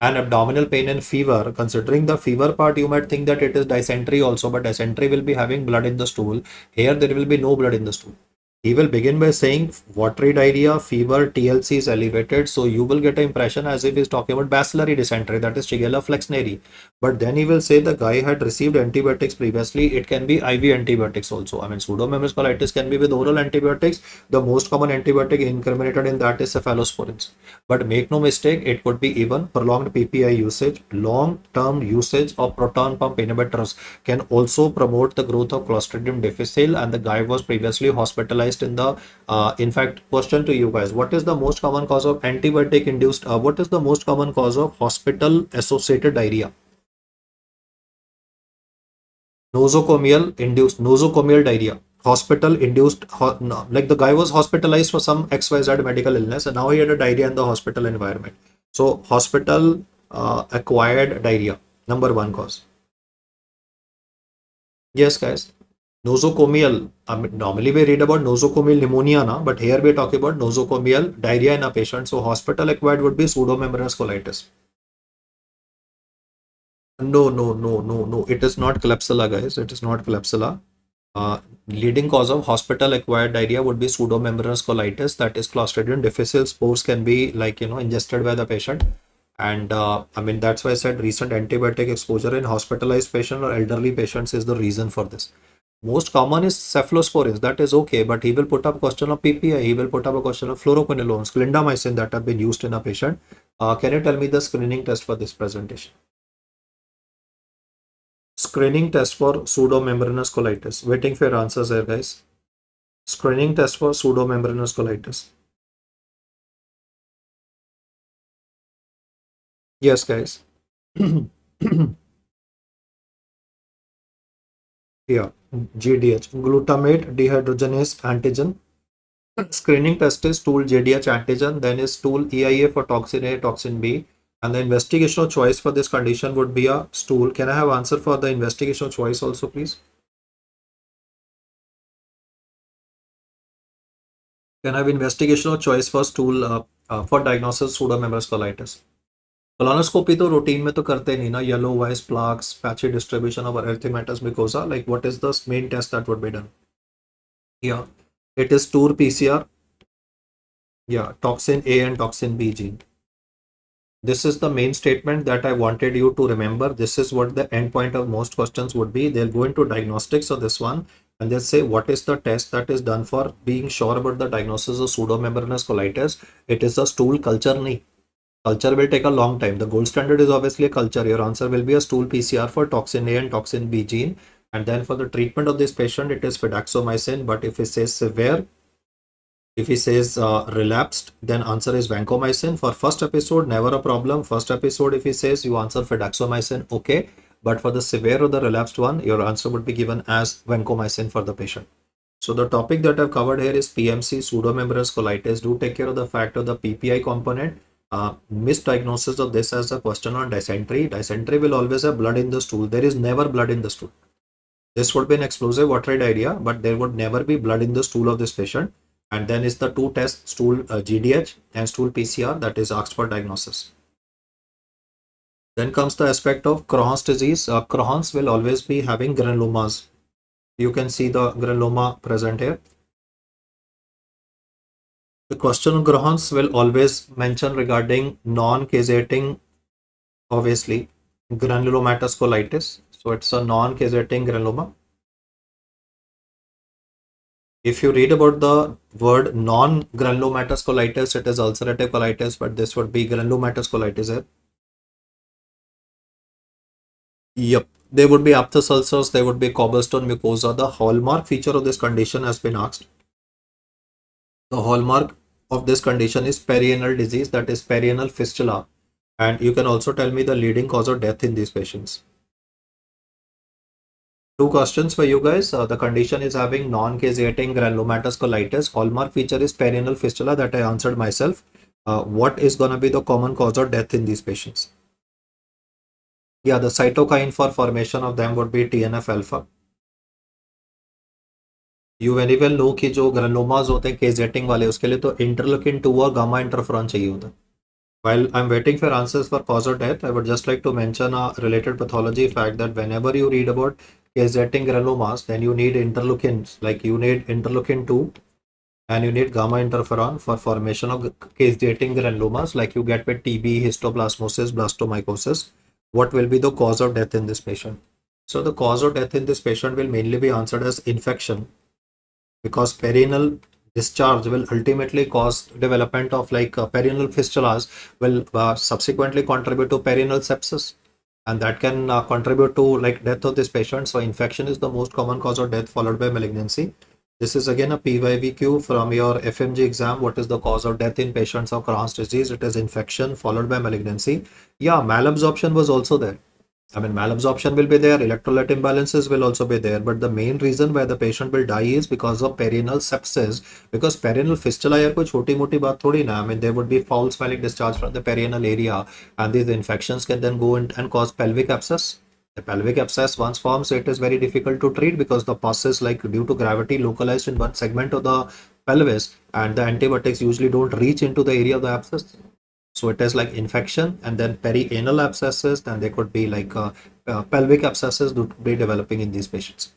and abdominal pain and fever. Considering the fever part, you might think that it is dysentery also, but dysentery will be having blood in the stool. Here, there will be no blood in the stool. He will begin by saying watery diarrhea, fever, TLC is elevated. So you will get an impression as if he's talking about bacillary dysentery, that is Shigella flexneri. But then he will say the guy had received antibiotics previously. It can be IV antibiotics also. I mean, pseudomembranous colitis can be with oral antibiotics. The most common antibiotic incriminated in that is cephalosporins. But make no mistake, it could be even prolonged PPI usage. Long-term usage of proton pump inhibitors can also promote the growth of Clostridium difficile, and the guy was previously hospitalized in the in fact, question to you guys, what is the most common cause of antibiotic induced what is the most common cause of hospital associated diarrhea? Nosocomial diarrhea, hospital induced no, like the guy was hospitalized for some XYZ medical illness and now he had a diarrhea in the hospital environment. So hospital acquired diarrhea, number one cause. Yes, guys. Nosocomial. I mean, normally we read about nosocomial pneumonia, na, but here we are talking about nosocomial diarrhea in a patient. So hospital acquired would be pseudomembranous colitis. No, no, no, no, no. It is not Klebsiella, guys. It is not Klebsiella. Leading cause of hospital acquired diarrhea would be pseudomembranous colitis. That is Clostridium difficile. Spores can be like, ingested by the patient. And I mean, that's why I said recent antibiotic exposure in hospitalized patient or elderly patients is the reason for this. Most common is cephalosporins. That is okay, but he will put up a question of PPI. He will put up a question of fluoroquinolones, clindamycin that have been used in a patient. Can you tell me the screening test for this presentation? Screening test for pseudomembranous colitis. Waiting for your answers here, guys. Screening test for pseudomembranous colitis. Yes, guys. Yeah, GDH, glutamate dehydrogenase antigen. Screening test is stool JDH antigen, then is stool EIA for toxin A, toxin B, and the investigational choice for this condition would be a stool. Can I have answer for the investigational choice also, please? Can I have investigational choice for stool for diagnosis pseudomembranous colitis? Colonoscopy तो routine में तो करते नहीं ना, yellow white plaques, patchy distribution of erythematous mucosa. Like what is the main test that would be done? Yeah, it is stool PCR. Yeah, toxin A and toxin B gene. This is the main statement that I wanted you to remember. This is what the end point of most questions would be. They'll go into diagnostics of this one and they'll say what is the test that is done for being sure about the diagnosis of pseudomembranous colitis. It is a stool culture. Nahi. Culture will take a long time. The gold standard is obviously a culture. Your answer will be a stool PCR for toxin A and toxin B gene. And then for the treatment of this patient, it is fidaxomicin. But if it says severe, if he says relapsed, then answer is vancomycin. For first episode, never a problem. First episode, if he says you answer fidaxomicin, okay. But for the severe or the relapsed one, your answer would be given as vancomycin for the patient. So the topic that I've covered here is PMC, pseudomembranous colitis. Do take care of the fact of the PPI component. Misdiagnosis of this as a question on dysentery. Dysentery will always have blood in the stool. There is never blood in the stool. This would be an explosive watery diarrhea, but there would never be blood in the stool of this patient. And then is the two tests, stool GDH and stool PCR, that is asked for diagnosis. Then comes the aspect of Crohn's disease. Crohn's will always be having granulomas. You can see the granuloma present here. The question of Crohn's will always mention regarding non-caseating, obviously, granulomatous colitis. So it's a non-caseating granuloma. If you read about the word non-granulomatous colitis, it is ulcerative colitis, but this would be granulomatous colitis here. Yep, there would be aphthous ulcers, there would be cobblestone mucosa. The hallmark feature of this condition has been asked. The hallmark of this condition is perianal disease, that is perianal fistula. And you can also tell me the leading cause of death in these patients. Two questions for you guys. The condition is having non-caseating granulomatous colitis. Hallmark feature is perianal fistula that I answered myself. What is going to be the common cause of death in these patients? Yeah, the cytokine for formation of them would be TNF alpha. You very well know कि जो ग्रेनोमास होते हैं केजेटिंग वाले उसके लिए तो इंटरलोकिन 2 और gamma interferon चाहिए होता है. While I'm waiting for answers for cause of death, I would just like to mention a related pathology fact that whenever you read about caseating granulomas, then you need interleukins, like you need interleukin 2 and you need gamma interferon for formation of caseating granulomas, like you get with TB, histoplasmosis, blastomycosis. What will be the cause of death in this patient? So the cause of death in this patient will mainly be answered as infection, because perineal discharge will ultimately cause development of perineal fistulas will subsequently contribute to perineal sepsis, and that can contribute to like death of this patient. So infection is the most common cause of death, followed by malignancy. This is again a PYVQ from your FMG exam. What is the cause of death in patients of Crohn's disease? It is infection followed by malignancy. Yeah, malabsorption was also there. I mean, malabsorption will be there, electrolyte imbalances will also be there, but the main reason why the patient will die is because of perineal sepsis. Because perineal fistula यार कोई छोटी मोटी बात थोड़ी ना. I mean, there would be foul smelling discharge from the perineal area, and these infections can then go in and cause pelvic abscess. The pelvic abscess once forms, it is very difficult to treat because the pus is like due to gravity localized in one segment of the pelvis, and the antibiotics usually don't reach into the area of the abscess. So it is like infection, and then perianal abscesses, then they could be like pelvic abscesses would be developing in these patients.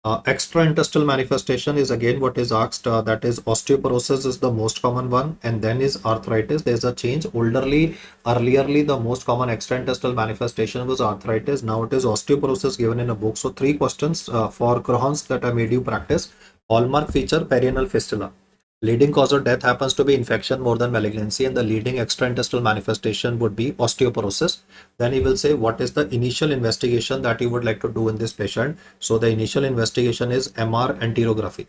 Extraintestinal manifestation is again what is asked, that is osteoporosis is the most common one, and then is arthritis. There's a change. Earlierly, the most common extraintestinal manifestation was arthritis. Now it is osteoporosis given in a book. So 3 questions for Crohn's that I made you practice. Hallmark feature, perineal fistula. Leading cause of death happens to be infection more than malignancy, and the leading extraintestinal manifestation would be osteoporosis. Then he will say, what is the initial investigation that you would like to do in this patient? So the initial investigation is MR enterography.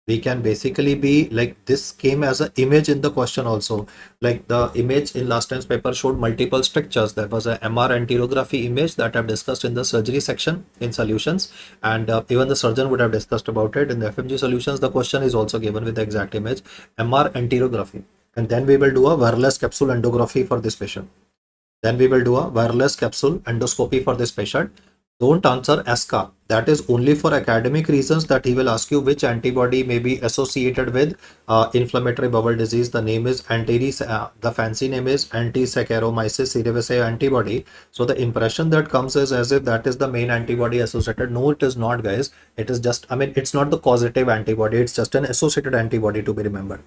We can basically be like, this came as an image in the question also. Like the image in last time's paper showed multiple strictures. There was a MR enterography image that I've discussed in the surgery section in solutions, and even the surgeon would have discussed about it in the FMG solutions. The question is also given with the exact image, MR enterography, and then we will do a wireless capsule endoscopy for this patient. Then we will do a wireless capsule endoscopy for this patient. Don't answer ASCA. That is only for academic reasons, that he will ask you which antibody may be associated with inflammatory bowel disease. The name is the fancy name is anti-Saccharomyces cerevisiae antibody. So the impression that comes is as if that is the main antibody associated. No, it is not, guys. It is just, I mean, it's not the causative antibody. It's just an associated antibody to be remembered.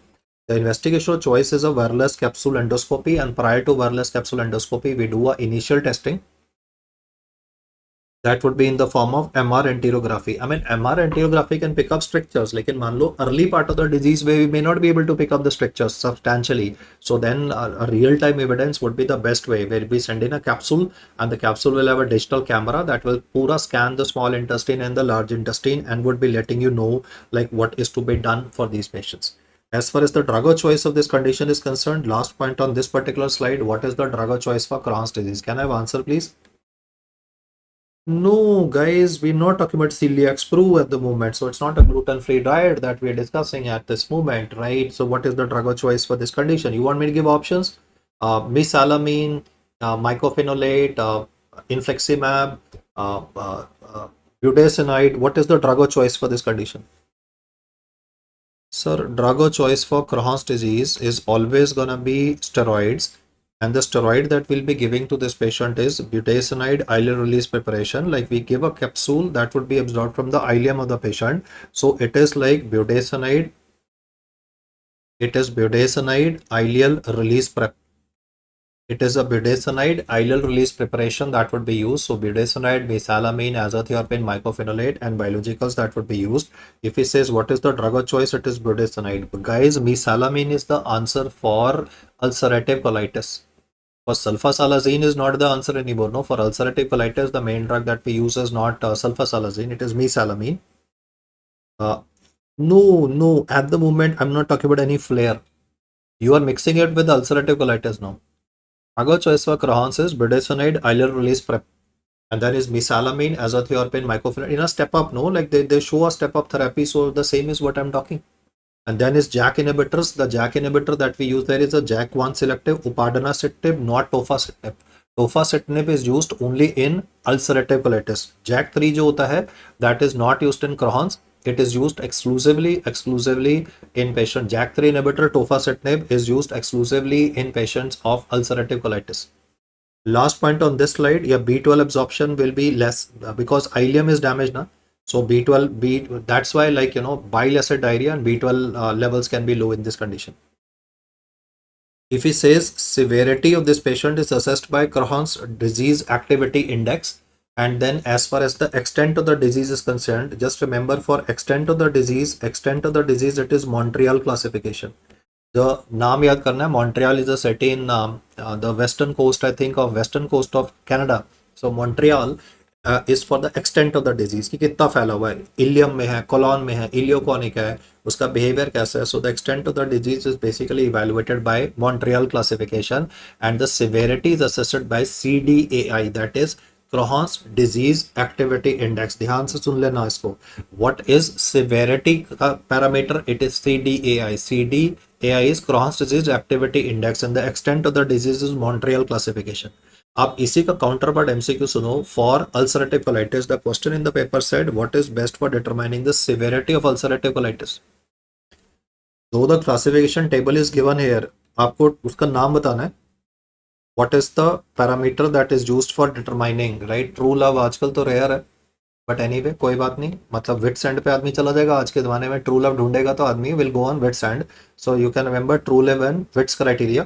The investigation of choice is a wireless capsule endoscopy, and prior to wireless capsule endoscopy, we do a initial testing. That would be in the form of MR enterography. I mean, MR enterography can pick up strictures. Like in मान लो early part of the disease where we may not be able to pick up the strictures substantially. So then a real-time evidence would be the best way, where we send in a capsule, and the capsule will have a digital camera that will pura scan the small intestine and the large intestine, and would be letting you know like what is to be done for these patients. As far as the drug of choice of this condition is concerned, last point on this particular slide, what is the drug of choice for Crohn's disease? Can I have answer, please? No, guys, we're not talking about celiac sprue at the moment. So it's not a gluten-free diet that we're discussing at this moment, right? So what is the drug of choice for this condition? You want me to give options? Mesalamine, mycophenolate, infliximab, budesonide. What is the drug of choice for this condition? Sir, drug of choice for Crohn's disease is always gonna be steroids. And the steroid that we'll be giving to this patient is budesonide ileal release preparation. Like we give a capsule that would be absorbed from the ileum of the patient. So it is like budesonide. It is budesonide ileal release prep. It is a budesonide ileal release preparation that would be used. So budesonide, mesalamine, azathioprine, mycophenolate, and biologicals that would be used. If he says what is the drug of choice, it is budesonide. But guys, mesalamine is the answer for ulcerative colitis. For sulfasalazine is not the answer anymore. No, for ulcerative colitis, the main drug that we use is not sulfasalazine. It is mesalamine. No. At the moment, I'm not talking about any flare. You are mixing it with ulcerative colitis now. Drug of choice for Crohn's is budesonide ileal release prep. And then is mesalamine, azathioprine, mycophenolate. In a step up, no, like they show a step up therapy. So the same is what I'm talking. And then is JAK inhibitors. The JAK inhibitor that we use there is a JAK1 selective, upadanacitinib, not tofacitinib. Tofacitinib is used only in ulcerative colitis. JAK3 जो होता है, that is not used in Crohn's. It is used exclusively in patient. JAK3 inhibitor tofacitinib is used exclusively in patients of ulcerative colitis. Last point on this slide, yeah, B12 absorption will be less because ileum is damaged, na? So that's why, like, bile acid diarrhea and B12 levels can be low in this condition. If he says severity of this patient is assessed by Crohn's disease activity index, and then as far as the extent of the disease is concerned, just remember for extent of the disease, it is Montreal classification. The naam yaad karna hai, Montreal is a city in the western coast, I think, of western coast of Canada. So Montreal is for the extent of the disease, कि कितना फैला हुआ है, ilium में है, colon में है, इलियोकॉनिक है, उसका बिहेवियर कैसा है. So the extent of the disease is basically evaluated by Montreal classification, and the severity is assessed by CDAI, that is Crohn's disease activity index. ध्यान से सुन लेना इसको. What is severity का parameter? It is CDAI. CDAI is Crohn's disease activity index, and the extent of the disease is Montreal classification. आप इसी का counterpart MCQ सुनो. For ulcerative colitis the question in the paper said what is best for determining the severity of ulcerative colitis. Though the classification table is given here, आपको उसका नाम बताना है. What is the parameter that is used for determining, right? True love आजकल तो rare है, but anyway कोई बात नहीं, मतलब विट्स एंड पे आदमी चला जाएगा. आज के जमाने में ट्रू लव ढूंढेगा तो आदमी will go on wit's end. So you can remember true love and wits criteria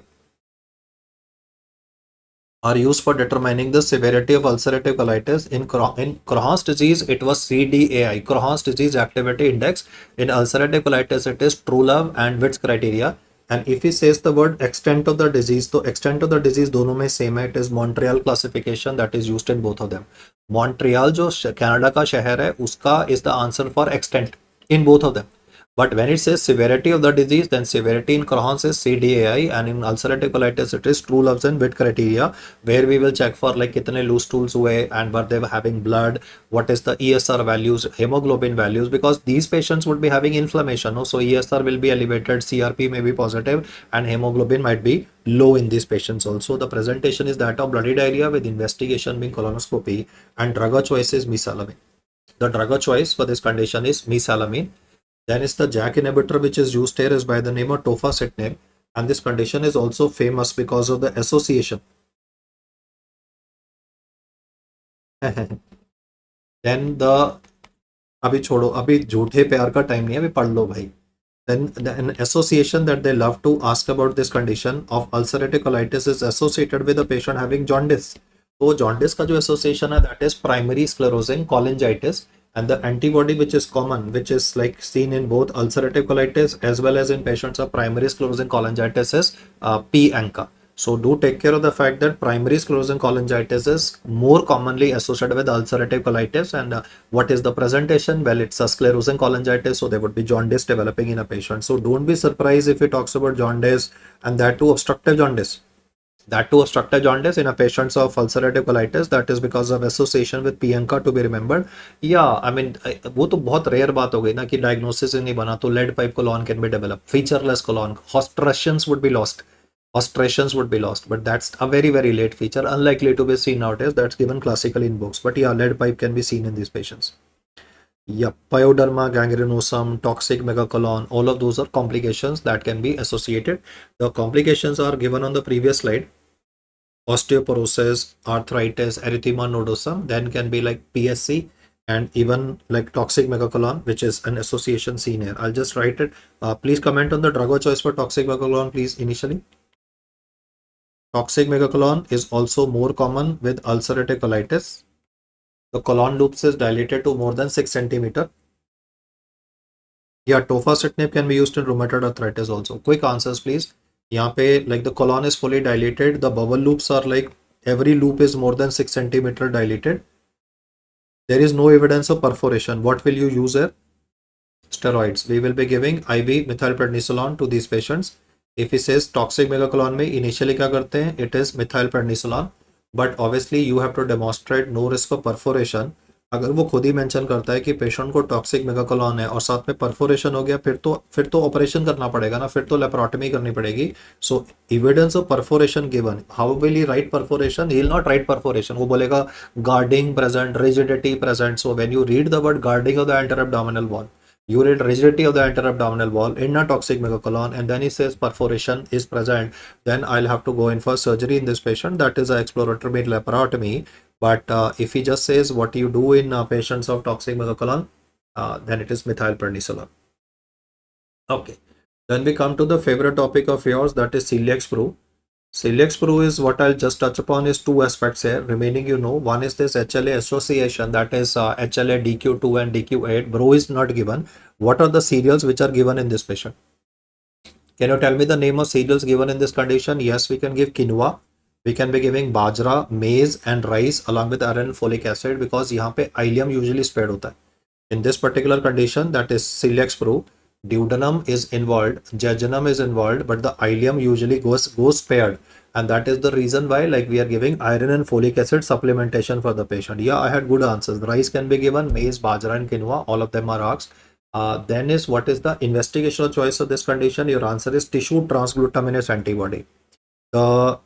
are used for determining the severity of ulcerative colitis. In Crohn's disease, it was CDAI, Crohn's disease activity index. In ulcerative colitis, it is true love and Witt's criteria. And if he says the word extent of the disease, तो extent of the disease दोनों में same है. It is Montreal classification that is used in both of them. Montreal जो Canada का शहर है, उसका is the answer for extent in both of them. But when it says severity of the disease, then severity in Crohn's is CDAI, and in ulcerative colitis it is true loves and Witt criteria, where we will check for like kitne loose stools hue and were they having blood, what is the ESR values, hemoglobin values, because these patients would be having inflammation, no? So ESR will be elevated, CRP may be positive, and hemoglobin might be low in these patients also. The presentation is that of bloody diarrhea with investigation being colonoscopy, and drug of choice is mesalamine. The drug of choice for this condition is mesalamine. Then is the JAK inhibitor which is used here is by the name of tofacitinib, and this condition is also famous because of the association. Then the अभी छोड़ो, अभी झूठे प्यार का time नहीं है, अभी पढ़ लो भाई. Then an association that they love to ask about this condition of ulcerative colitis is associated with a patient having jaundice. तो jaundice का जो association है that is primary sclerosing cholangitis. And the antibody which is common, which is like seen in both ulcerative colitis as well as in patients of primary sclerosing cholangitis is P-ANCA. So do take care of the fact that primary sclerosing cholangitis is more commonly associated with ulcerative colitis. And what is the presentation? Well, it's a sclerosing cholangitis, so there would be jaundice developing in a patient. So don't be surprised if he talks about jaundice, and that too obstructive jaundice. That too obstructive jaundice in a patients of ulcerative colitis, that is because of association with P-ANCA to be remembered. Yeah, I mean, वो तो बहुत rare बात हो गई ना कि diagnosis नहीं बना तो lead pipe colon can be developed, featureless colon, hostrations would be lost, but that's a very very late feature, unlikely to be seen nowadays. That's given classically in books, but yeah, lead pipe can be seen in these patients. Yeah, pyoderma gangrenosum, toxic megacolon, all of those are complications that can be associated. The complications are given on the previous slide. Osteoporosis, arthritis, erythema nodosum, then can be like PSC, and even like toxic megacolon, which is an association seen here. I'll just write it. Please comment on the drug of choice for toxic megacolon, please, initially. Toxic megacolon is also more common with ulcerative colitis. The colon loops is dilated to more than 6 centimeter. Yeah, tofacitinib can be used in rheumatoid arthritis also. Quick answers, please. यहाँ पे like the colon is fully dilated, the bowel loops are like every loop is more than 6 centimeter dilated. There is no evidence of perforation. What will you use here? Steroids. We will be giving IV methylprednisolone to these patients. If he says toxic megacolon में initially क्या करते हैं? It is methylprednisolone. But obviously you have to demonstrate no risk of perforation. अगर वो खुद ही mention करता है कि पेशेंट को टॉक्सिक मेगाकोलॉन है और साथ में परफोरेशन हो गया, फिर तो ऑपरेशन करना पड़ेगा ना, फिर तो लेप्रोटमी करनी पड़ेगी. So evidence of perforation given, how will he write perforation? He will not write perforation, वो बोलेगा guarding present, rigidity present. So when you read the word guarding of the anterior abdominal wall, you read rigidity of the interabdominal wall in a toxic megacolon, and then he says perforation is present, then I'll have to go in for surgery in this patient. That is a exploratory laparotomy. But if he just says what you do in patients of toxic megacolon, then it is methylprednisolone. Okay. Then we come to the favorite topic of yours, that is celiac sprue. Celiac sprue is what I'll just touch upon is two aspects here. Remaining, you know, one is this HLA association, that is HLA DQ2 and DQ8. Bro is not given. What are the cereals which are given in this patient? Can you tell me the name of cereals given in this condition? Yes, we can give quinoa. We can be giving bajra, maize and rice along with iron and folic acid, because यहाँ पे ileum usually spared होता है. In this particular condition, that is celiac sprue, duodenum is involved, jejunum is involved, but the ileum usually goes spared, and that is the reason why, like, we are giving iron and folic acid supplementation for the patient. Yeah, I had good answers. Rice can be given, maize, bajra and quinoa, all of them are asked. Then is, what is the investigational choice of this condition? Your answer is tissue transglutaminase antibody. The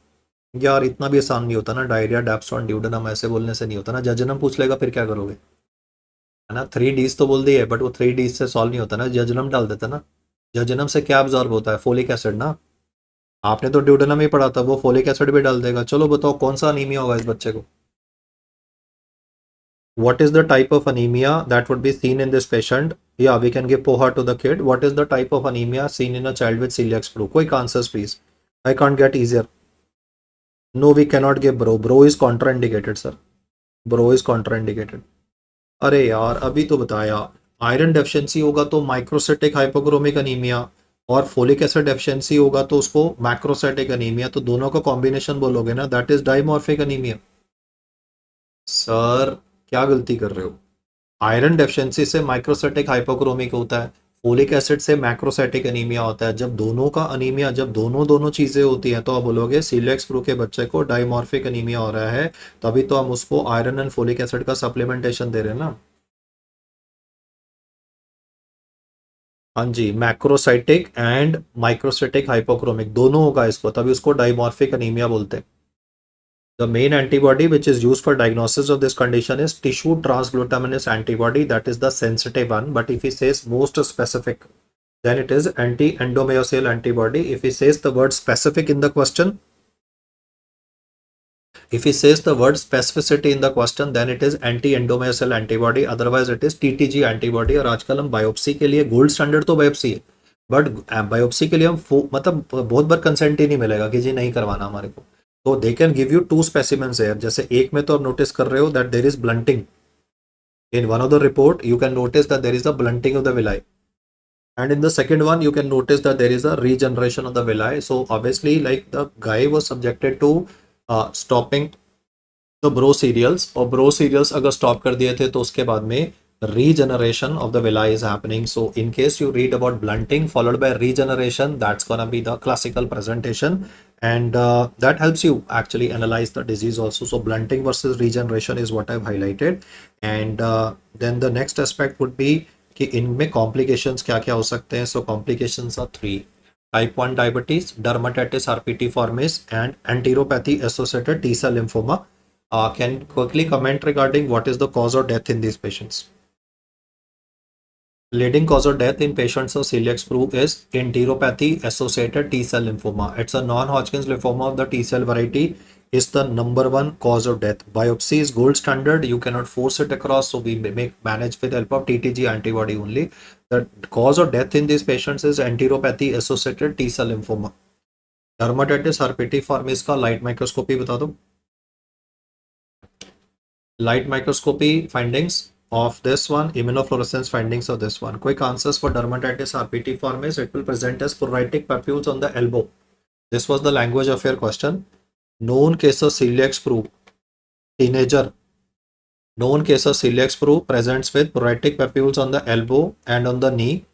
यार इतना भी आसान नहीं होता ना, diarrhoea, डैप्सॉन, duodenum ऐसे बोलने से नहीं होता ना. जजनम पूछ लेगा फिर क्या करोगे, है ना. 3 Ds तो बोल दिए, बट वो 3 Ds से सॉल्व नहीं होता ना. जजनम डाल देता ना. जजनम से क्या अब्जॉर्ब होता है? फोलिक एसिड ना. आपने तो ड्यूडेनम ही पढ़ा था, वो फोलिक एसिड भी डाल देगा. चलो बताओ कौन सा अनीमिया होगा इस बच्चे को. What is the type of anemia that would be seen in this patient? Yeah, we can give poha to the kid. What is the type of anemia seen in a child with celiac sprue? Quick answers, please. I can't get easier. No, we cannot give bro. Bro is contraindicated, sir. Bro is contraindicated. अरे यार अभी तो बताया. Iron deficiency होगा तो microcytic hypochromic anaemia, और folic acid deficiency होगा तो उसको मैक्रोसाइटिक अनीमिया. तो दोनों का कॉम्बिनेशन बोलोगे ना, that is dimorphic anaemia. Sir क्या गलती कर रहे हो? आयरन डेफिशिएंसी से माइक्रोसाइटिक हाइपोक्रोमिक होता है, फोलिक एसिड से मैक्रोसाइटिक अनीमिया होता है. जब दोनों का अनीमिया, जब दोनों चीजें होती हैं, तो आप बोलोगे सीलिएक स्प्रू के बच्चे को डाइमॉर्फिक अनीमिया हो रहा है, तभी तो हम उसको आयरन एंड फोलिक एसिड का सप्लीमेंटेशन दे रहे हैं ना. हाँ जी, मैक्रोसाइटिक एंड माइक्रोसाइटिक हाइपोक्रोमिक दोनों होगा इसको, तभी उसको डाइमॉर्फिक अनीमिया बोलते हैं. The main antibody which is used for diagnosis of this condition is tissue transglutaminase antibody, that is the sensitive one. But if he says most specific, then it is anti-endomyosal antibody. If he says the word specific in the question, if he says the word specificity in the question, then it is anti-endomyosal antibody. Otherwise, it is TTG antibody. और आजकल हम biopsy के लिए gold standard तो biopsy है, but biopsy के लिए हम मतलब बहुत बार कंसेंट ही नहीं मिलेगा कि जी नहीं करवाना हमारे को. तो they can give you two specimens है. जैसे एक में तो आप नोटिस कर रहे हो that there is blunting. In one of the report you can notice that there is the blunting of the villi, and in the second one you can notice that there is a regeneration of the villi. So obviously, like, the guy was subjected to stopping the bro cereals, और bro cereals अगर stop कर दिए थे तो उसके बाद में regeneration of the villi is happening. So in case you read about blunting followed by regeneration, that's gonna be the classical presentation, and that helps you actually analyze the disease also. So blunting versus regeneration is what I've highlighted, and then the next aspect would be कि इनमें complications क्या क्या हो सकते हैं. So complications are 3: type 1 diabetes, dermatitis herpetiformis and enteropathy associated T cell lymphoma. Can quickly comment regarding what is the cause of death in these patients. Leading cause of death in patients of celiac sprue is enteropathy associated T cell lymphoma. It's a non-Hodgkin's lymphoma of the T cell variety, is the number one cause of death. Biopsy is gold standard. You cannot force it across, so we manage with help of TTG antibody only. The cause of death in these patients is enteropathy associated T cell lymphoma. Dermatitis herpetiformis का light microscopy बता दो. Light microscopy findings of this one, immunofluorescence findings of this one. Quick answers for dermatitis herpetiformis. It will present as pruritic papules on the elbow. This was the language of your question. Known case of celiac sprue, teenager. Known case of celiac sprue presents with pruritic papules on the elbow and on the knee.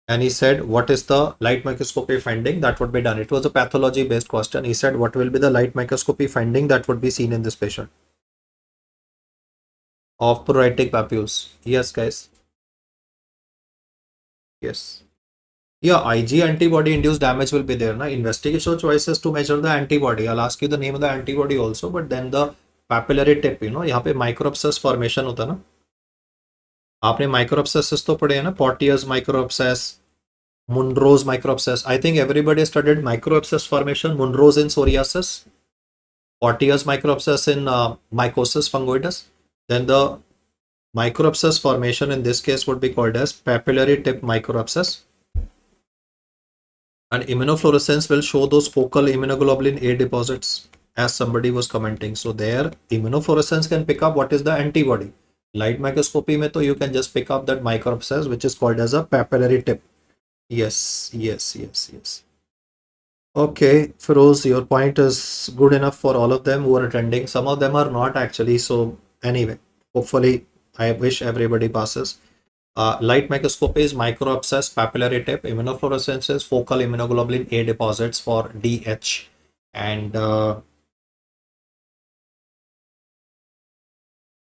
And he said, what is the light microscopy finding that would be done? It was a pathology based question. He said, what will be the light microscopy finding that would be seen in this patient? of pruritic papules. Yes, guys. Yes. Yeah, Ig antibody induced damage will be there. Na? Investigation choices to measure the antibody. I'll ask you the name of the antibody also, but then the papillary tip, यहाँ पे micro abscess formation होता है ना. आपने micro abscesses तो पढ़े हैं ना, Portier's micro abscess, Munro's micro abscess. I think everybody studied micro abscess formation, Munro's in psoriasis, Portier's micro abscess in mycosis fungoides. Then the micro abscess formation in this case would be called as papillary tip micro abscess. And immunofluorescence will show those focal immunoglobulin A deposits, as somebody was commenting. So there immunofluorescence can pick up what is the antibody. Light microscopy mein to you can just pick up that micro abscess which is called as a papillary tip. Yes. Okay, Feroz, your point is good enough for all of them who are attending. Some of them are not actually. So anyway, hopefully I wish everybody passes. Light microscopy is micro abscess papillary tip. Immunofluorescence is focal immunoglobulin A deposits for DH. And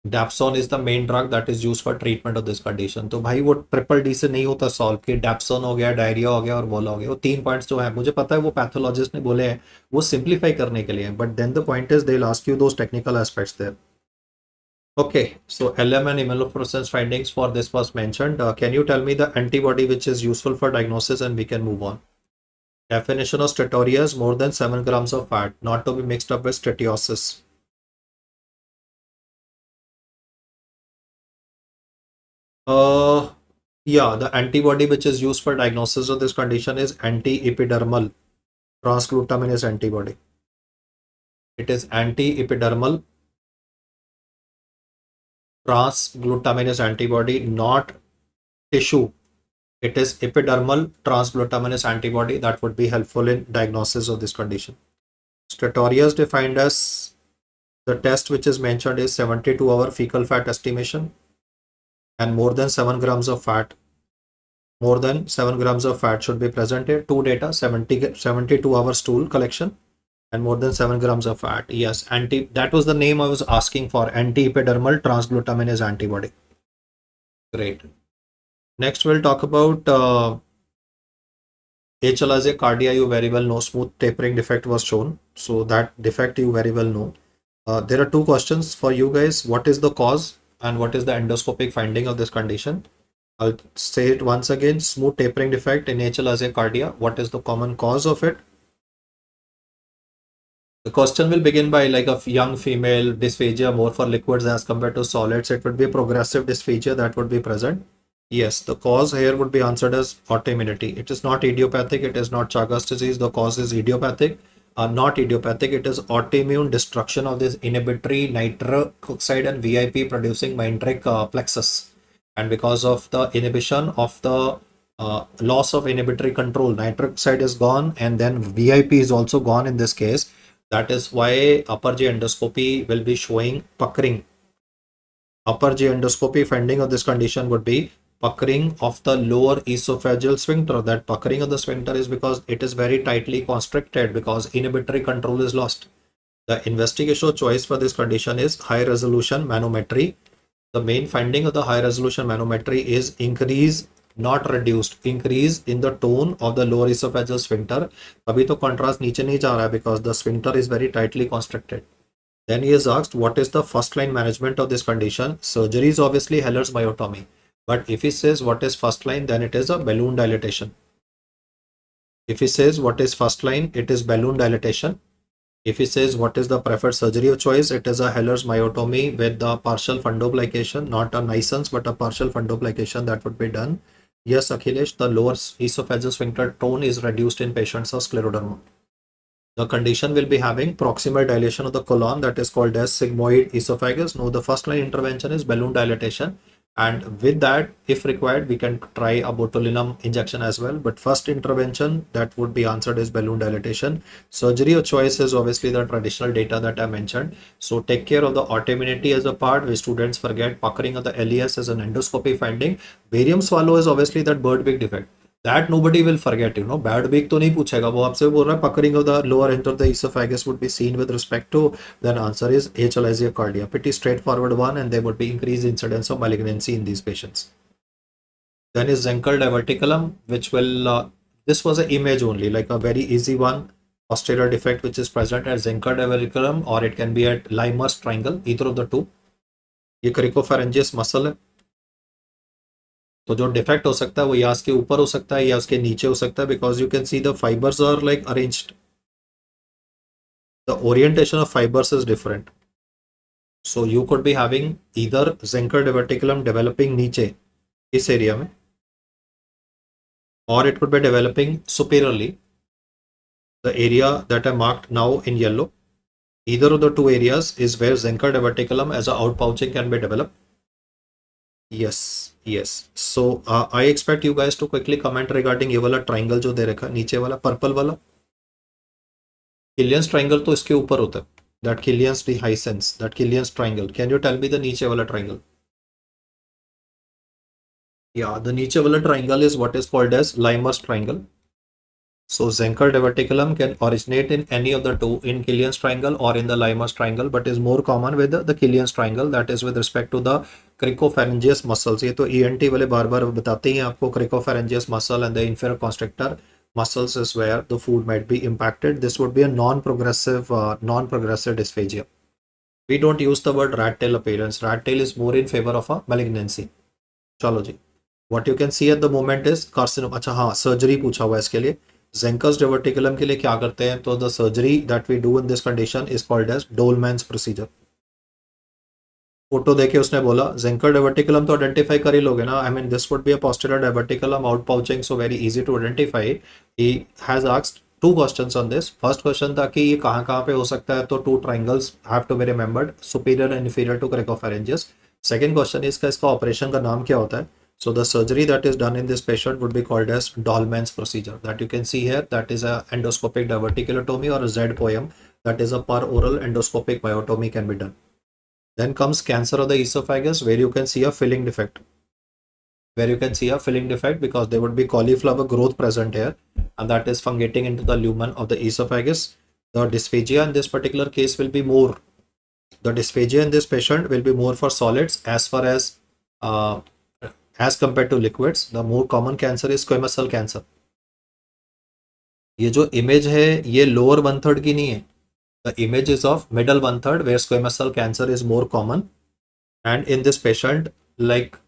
Dapsone is the main drug that is used for treatment of this condition. तो भाई वो triple D से नहीं होता solve कि dapsone हो गया, diarrhoea हो गया और बोला हो गया. वो 3 पॉइंट्स जो है मुझे पता है वो पैथोलॉजिस्ट ने बोले हैं वो सिंप्लीफाई करने के लिए, but then the point is they will ask you those technical aspects there. Okay, so LM and immunofluorescence findings for this was mentioned. Can you tell me the antibody which is useful for diagnosis and we can move on? Definition of steatorrhea is more than 7 grams of fat, not to be mixed up with steatosis. Yeah, the antibody which is used for diagnosis of this condition is anti-epidermal transglutaminase antibody. It is anti-epidermal transglutaminase antibody, not tissue. It is epidermal transglutaminase antibody that would be helpful in diagnosis of this condition. Steatorrhea is defined as the test which is mentioned is 72-hour fecal fat estimation and more than 7 grams of fat. More than 7 grams of fat should be presented. Two data, 72-hour stool collection and more than 7 grams of fat. Yes, that was the name I was asking for, anti-epidermal transglutaminase antibody. Great. Next, we'll talk about achalasia cardia. You very well know smooth tapering defect was shown. So that defect you very well know. There are two questions for you guys. What is the cause and what is the endoscopic finding of this condition? I'll say it once again. Smooth tapering defect in achalasia cardia. What is the common cause of it? The question will begin by like a young female dysphagia more for liquids as compared to solids. It would be progressive dysphagia that would be present. Yes, the cause here would be answered as autoimmunity. It is not idiopathic. It is not Chagas disease. The cause is idiopathic. Not idiopathic. It is autoimmune destruction of this inhibitory nitric oxide and VIP producing meningic plexus. And because of the inhibition of the loss of inhibitory control, nitric oxide is gone and then VIP is also gone in this case. That is why upper G endoscopy will be showing puckering. Upper G endoscopy finding of this condition would be puckering of the lower esophageal sphincter. That puckering of the sphincter is because it is very tightly constricted because inhibitory control is lost. The investigation choice for this condition is high resolution manometry. The main finding of the high resolution manometry is increase, not reduced, increase in the tone of the lower esophageal sphincter. Abhi to contrast niche nahi ja raha hai because the sphincter is very tightly constricted. Then he is asked what is the first line management of this condition. Surgery is obviously Heller's myotomy. But if he says what is first line, then it is a balloon dilatation. If he says what is first line, it is balloon dilatation. If he says what is the preferred surgery of choice, it is a Heller's myotomy with the partial fundoplication, not a Nison's but a partial fundoplication that would be done. Yes, Akhilesh, the lower esophageal sphincter tone is reduced in patients of scleroderma. The condition will be having proximal dilation of the colon that is called as sigmoid esophagus. No, the first line intervention is balloon dilatation. And with that, if required, we can try a botulinum injection as well. But first intervention that would be answered is balloon dilatation. Surgery of choice is obviously the traditional data that I mentioned. So take care of the autoimmunity as a part where students forget puckering of the LES as an endoscopy finding. Barium swallow is obviously that bird beak defect. That nobody will forget, you know. Bad week तो नहीं पूछेगा वो आपसे, बोल रहा है puckering of the lower end of the esophagus would be seen with respect to, then answer is achalasia cardia. Pretty straightforward one, and there would be increased incidence of malignancy in these patients. Then is Zenkel diverticulum, which will, this was an image only, like a very easy one. Posterior defect which is present at Zenkel diverticulum, or it can be at Limer's triangle, either of the two. ये cricopharyngeus muscle है, तो जो defect हो सकता है वो या उसके ऊपर हो सकता है या उसके नीचे हो सकता है, because you can see the fibres are like arranged, the orientation of fibres is different. So you could be having either zenkel diverticulum developing नीचे इस एरिया में, or it could be developing superiorly, the area that I marked now in yellow. Either of the two areas is where zenkel diverticulum as a outpouching can be developed. Yes, yes. So I expect you guys to quickly comment regarding ये वाला triangle जो दे रखा है नीचे वाला purple वाला. Killian's triangle तो इसके ऊपर होता है. That Killian's dehiscence, that Killian's triangle. Can you tell me the नीचे वाला triangle? Yeah, the नीचे वाला triangle is what is called as Limer's triangle. So zenkel diverticulum can originate in any of the two, in Killian's triangle or in the Limer's triangle, but is more common with the Killian's triangle, that is with respect to the cricopharyngeus muscles. ये तो ENT वाले बार बार बताते हैं आपको, cricopharyngeus muscle and the inferior constrictor muscles is where the food might be impacted. This would be a non-progressive dysphagia. We don't use the word rat tail appearance. Rat tail is more in favor of a malignancy. चलो जी, what you can see at the moment is carcinoma. अच्छा हाँ, surgery पूछा हुआ है इसके लिए. Zenkel's diverticulum के लिए क्या करते हैं, तो the surgery that we do in this condition is called as Dollmann's procedure. Photo देके उसने बोला Zenkel diverticulum तो आइडेंटिफाई कर ही लोगे ना. I mean this would be a posterior diverticulum outpouching, so very easy to identify. He has asked two questions on this. First question था कि ये कहाँ पे हो सकता है, तो two triangles have to be remembered, superior and inferior to cricopharyngeus. Second question is इसका ऑपरेशन का नाम क्या होता है. So the surgery that is done in this patient would be called as Dollmann's procedure, that you can see here. That is a endoscopic diverticulotomy or a Z-POEM, that is a per oral endoscopic myotomy can be done. Then comes cancer of the esophagus, where you can see a filling defect. Because there would be cauliflower growth present here, and that is fungating into the lumen of the esophagus. The dysphagia in this particular case will be more. The dysphagia in this patient will be more for solids as far as compared to liquids. The more common cancer is squamous cell cancer. ये जो image है ये lower 1/3 की नहीं है. The image is of middle 1/3 where squamous cell cancer is more common, and in this patient, like,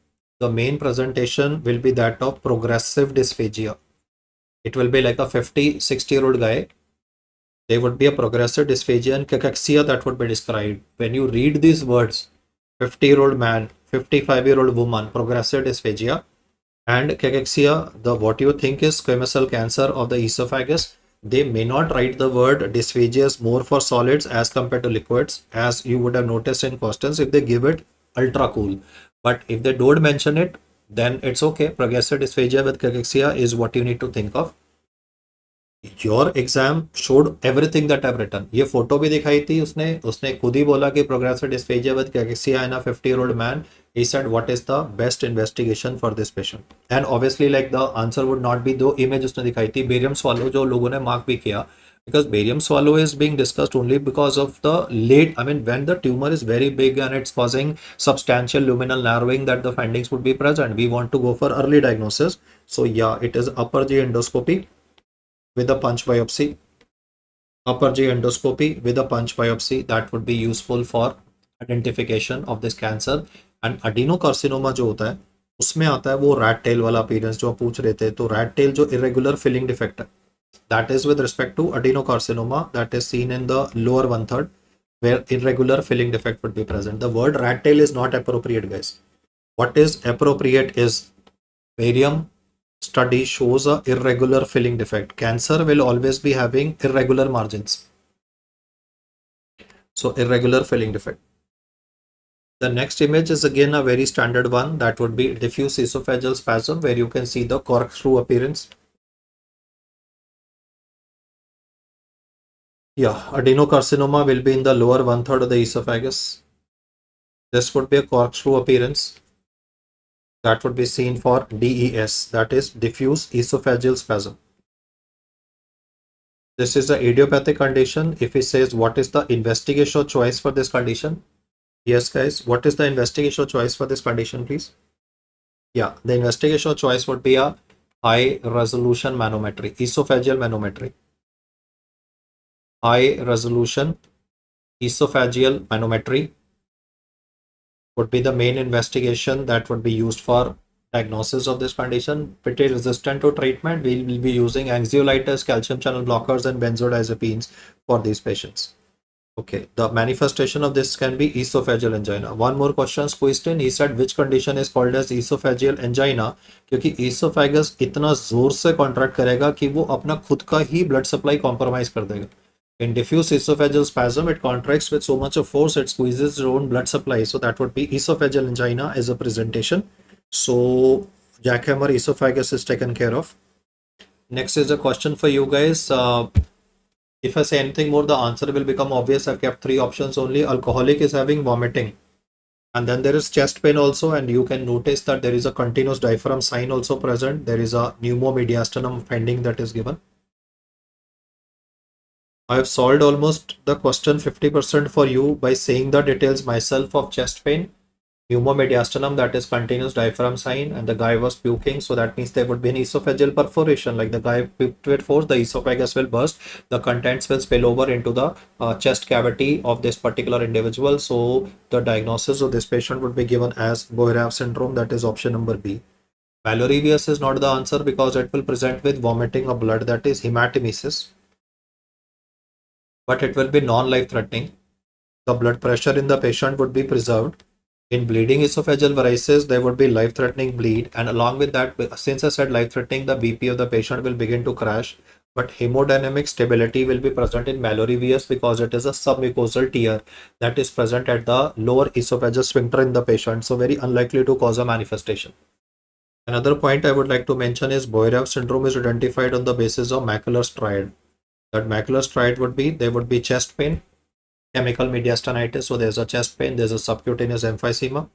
the main presentation will be that of progressive dysphagia. It will be like a 50-60-year-old guy. There would be a progressive dysphagia and cachexia that would be described. When you read these words, 50-year-old man, 55-year-old woman, progressive dysphagia, and cachexia, what you think is squamous cell cancer of the esophagus, they may not write the word dysphagia is more for solids as compared to liquids, as you would have noticed in questions if they give it ultra cool. But if they don't mention it, then it's okay. Progressive dysphagia with cachexia is what you need to think of. Your exam showed everything that I've written. ये photo भी दिखाई थी उसने खुद ही बोला कि progressive dysphagia with cachexia in a 50-year-old man. He said what is the best investigation for this patient, and obviously like the answer would not be दो image उसने दिखाई थी. Barium swallow जो लोगों ने mark भी किया, because barium swallow is being discussed only because of the late, I mean when the tumor is very big and it's causing substantial luminal narrowing, that the findings would be present. We want to go for early diagnosis. So yeah, it is upper G endoscopy with a punch biopsy. Upper G endoscopy with a punch biopsy, that would be useful for identification of this cancer. And adenocarcinoma जो होता है उसमें आता है वो rat tail वाला appearance जो आप पूछ रहे थे. तो rat tail जो irregular filling defect है, that is with respect to adenocarcinoma, that is seen in the lower 1/3 where irregular filling defect would be present. The word rat tail is not appropriate, guys. What is appropriate is barium study shows a irregular filling defect. Cancer will always be having irregular margins. So irregular filling defect. The next image is again a very standard one, that would be diffuse esophageal spasm, where you can see the corkscrew appearance. Yeah, adenocarcinoma will be in the lower 1/3 of the esophagus. This would be a corkscrew appearance. That would be seen for DES, that is diffuse esophageal spasm. This is an idiopathic condition. If he says what is the investigational choice for this condition? Yes, guys, what is the investigational choice for this condition, please? Yeah, the investigational choice would be a high resolution manometry, esophageal manometry. High resolution esophageal manometry would be the main investigation that would be used for diagnosis of this condition. Pretty resistant to treatment, we will be using anxiolytics, calcium channel blockers, and benzodiazepines for these patients. Okay, the manifestation of this can be esophageal angina. One more question, he said which condition is called as esophageal angina? क्योंकि esophagus इतना जोर से contract करेगा कि वो अपना खुद का ही blood supply compromise कर देगा. In diffuse esophageal spasm, it contracts with so much of force, it squeezes its own blood supply. So that would be esophageal angina as a presentation. So jackhammer esophagus is taken care of. Next is a question for you guys. If I say anything more, the answer will become obvious. I've kept three options only. Alcoholic is having vomiting. And then there is chest pain also. And you can notice that there is a continuous diaphragm sign also present. There is a pneumomediastinum finding that is given. I have solved almost the question 50% for you by saying the details myself of chest pain, pneumomediastinum, that is continuous diaphragm sign, and the guy was puking, so that means there would be an esophageal perforation. Like the guy puked with force, the esophagus will burst, the contents will spill over into the chest cavity of this particular individual. So the diagnosis of this patient would be given as Boirav syndrome, that is option number B. Malarious is not the answer because it will present with vomiting of blood, that is hematemesis, but it will be non-life threatening. The blood pressure in the patient would be preserved. In bleeding esophageal varices, there would be life-threatening bleed, and along with that, since I said life-threatening, the BP of the patient will begin to crash, but hemodynamic stability will be present in malarious because it is a submucosal tear that is present at the lower esophageal sphincter in the patient, so very unlikely to cause a manifestation. Another point I would like to mention is Boirav syndrome is identified on the basis of macular striae. That macular striae would be, there would be chest pain, chemical mediastinitis, so there's a chest pain, there's a subcutaneous emphysema.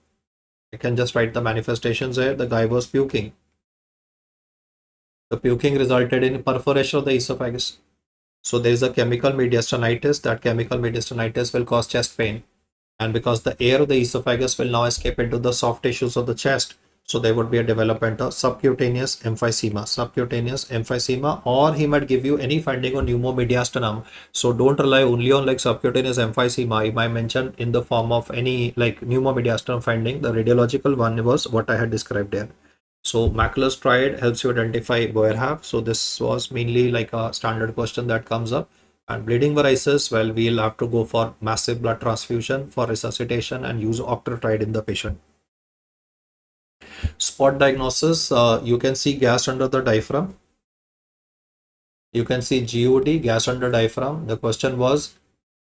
I can just write the manifestations here. The guy was puking. The puking resulted in perforation of the esophagus. So there is a chemical mediastinitis. That chemical mediastinitis will cause chest pain. And because the air of the esophagus will now escape into the soft tissues of the chest, so there would be a development of subcutaneous emphysema, or he might give you any finding on pneumomediastinum. So don't rely only on like subcutaneous emphysema. He might mention in the form of any like pneumomediastinum finding. The radiological one was what I had described here. So macular striae helps you identify Boerhaave. So this was mainly like a standard question that comes up. And bleeding varices, well, we'll have to go for massive blood transfusion for resuscitation and use octreotide in the patient. Spot diagnosis, you can see gas under the diaphragm. You can see GOD, gas under diaphragm. The question was,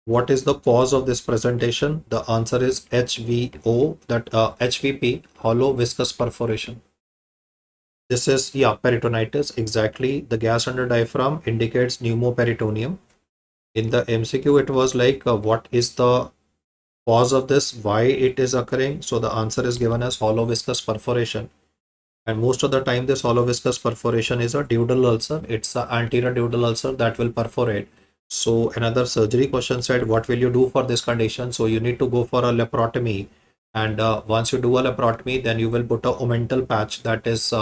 what is the cause of this presentation? The answer is HVO, that HVP, hollow viscous perforation. This is, yeah, peritonitis, exactly. The gas under diaphragm indicates pneumoperitoneum. In the MCQ, it was like, what is the cause of this, why it is occurring? So the answer is given as hollow viscous perforation. And most of the time, this hollow viscous perforation is a duodenal ulcer. It's an anterior duodenal ulcer that will perforate. So another surgery question said, what will you do for this condition? So you need to go for a laparotomy. And once you do a laparotomy, then you will put a omental patch, that is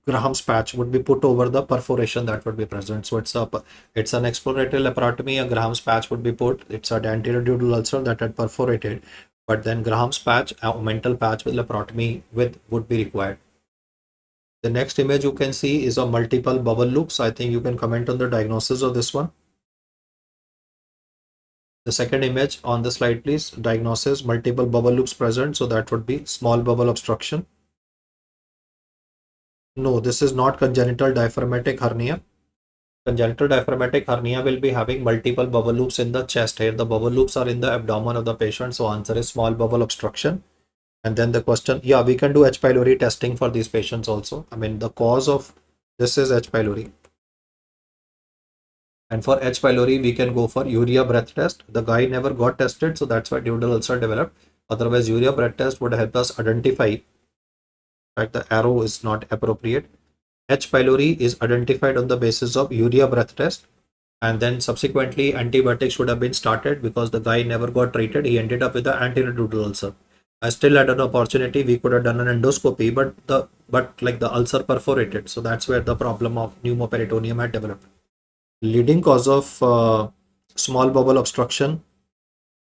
Graham's patch would be put over the perforation that would be present. So it's an exploratory laparotomy. A Graham's patch would be put. It's an anterior duodenal ulcer that had perforated, but then Graham's patch, mental patch with laparotomy would be required. The next image you can see is a multiple bubble loops. I think you can comment on the diagnosis of this one. The second image on the slide, please. Diagnosis, multiple bubble loops present. So that would be small bubble obstruction. No, this is not congenital diaphragmatic hernia. Congenital diaphragmatic hernia will be having multiple bubble loops in the chest. Here the bubble loops are in the abdomen of the patient. So answer is small bubble obstruction. And then the question, yeah, we can do H. pylori testing for these patients also. I mean, the cause of this is H. pylori. And for H. pylori, we can go for urea breath test. The guy never got tested, so that's why duodenal ulcer developed. Otherwise, urea breath test would help us identify In fact, the arrow is not appropriate. H. pylori is identified on the basis of urea breath test, and then subsequently antibiotics should have been started because the guy never got treated. He ended up with an anterodural ulcer. I still had an opportunity. We could have done an endoscopy, but like the ulcer perforated. So that's where the problem of pneumoperitoneum had developed. Leading cause of small bowel obstruction.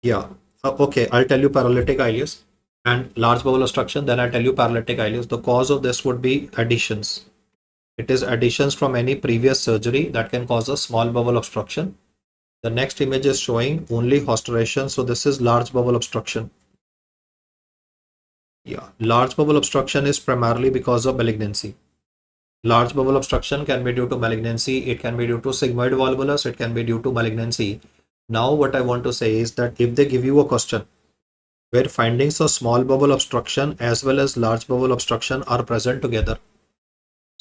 Yeah. Okay. I'll tell you paralytic ileus and large bowel obstruction. Then I'll tell you paralytic ileus. The cause of this would be additions. It is additions from any previous surgery that can cause a small bowel obstruction. The next image is showing only hostration. So this is large bowel obstruction. Yeah. Large bowel obstruction is primarily because of malignancy. Large bowel obstruction can be due to malignancy. It can be due to sigmoid volvulus. It can be due to malignancy. Now, what I want to say is that if they give you a question where findings of small bowel obstruction as well as large bowel obstruction are present together,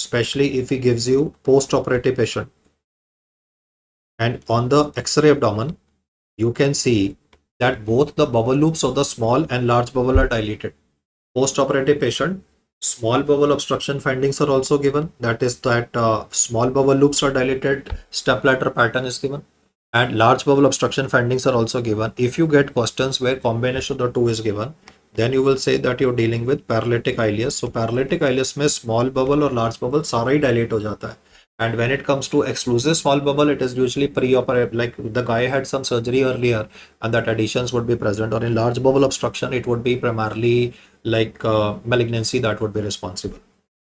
especially if he gives you post-operative patient, and on the X-ray abdomen, you can see that both the bowel loops of the small and large bowel are dilated. Post-operative patient, small bowel obstruction findings are also given. That is that small bowel loops are dilated, step-ladder pattern is given, and large bowel obstruction findings are also given. If you get questions where combination of the two is given, then you will say that you're dealing with paralytic ileus. So paralytic ileus में small bowel और large bowel सारा ही dilate हो जाता है. And when it comes to exclusive small bowel, it is usually pre-operative, like the guy had some surgery earlier and that additions would be present. Or in large bowel obstruction, it would be primarily like malignancy that would be responsible.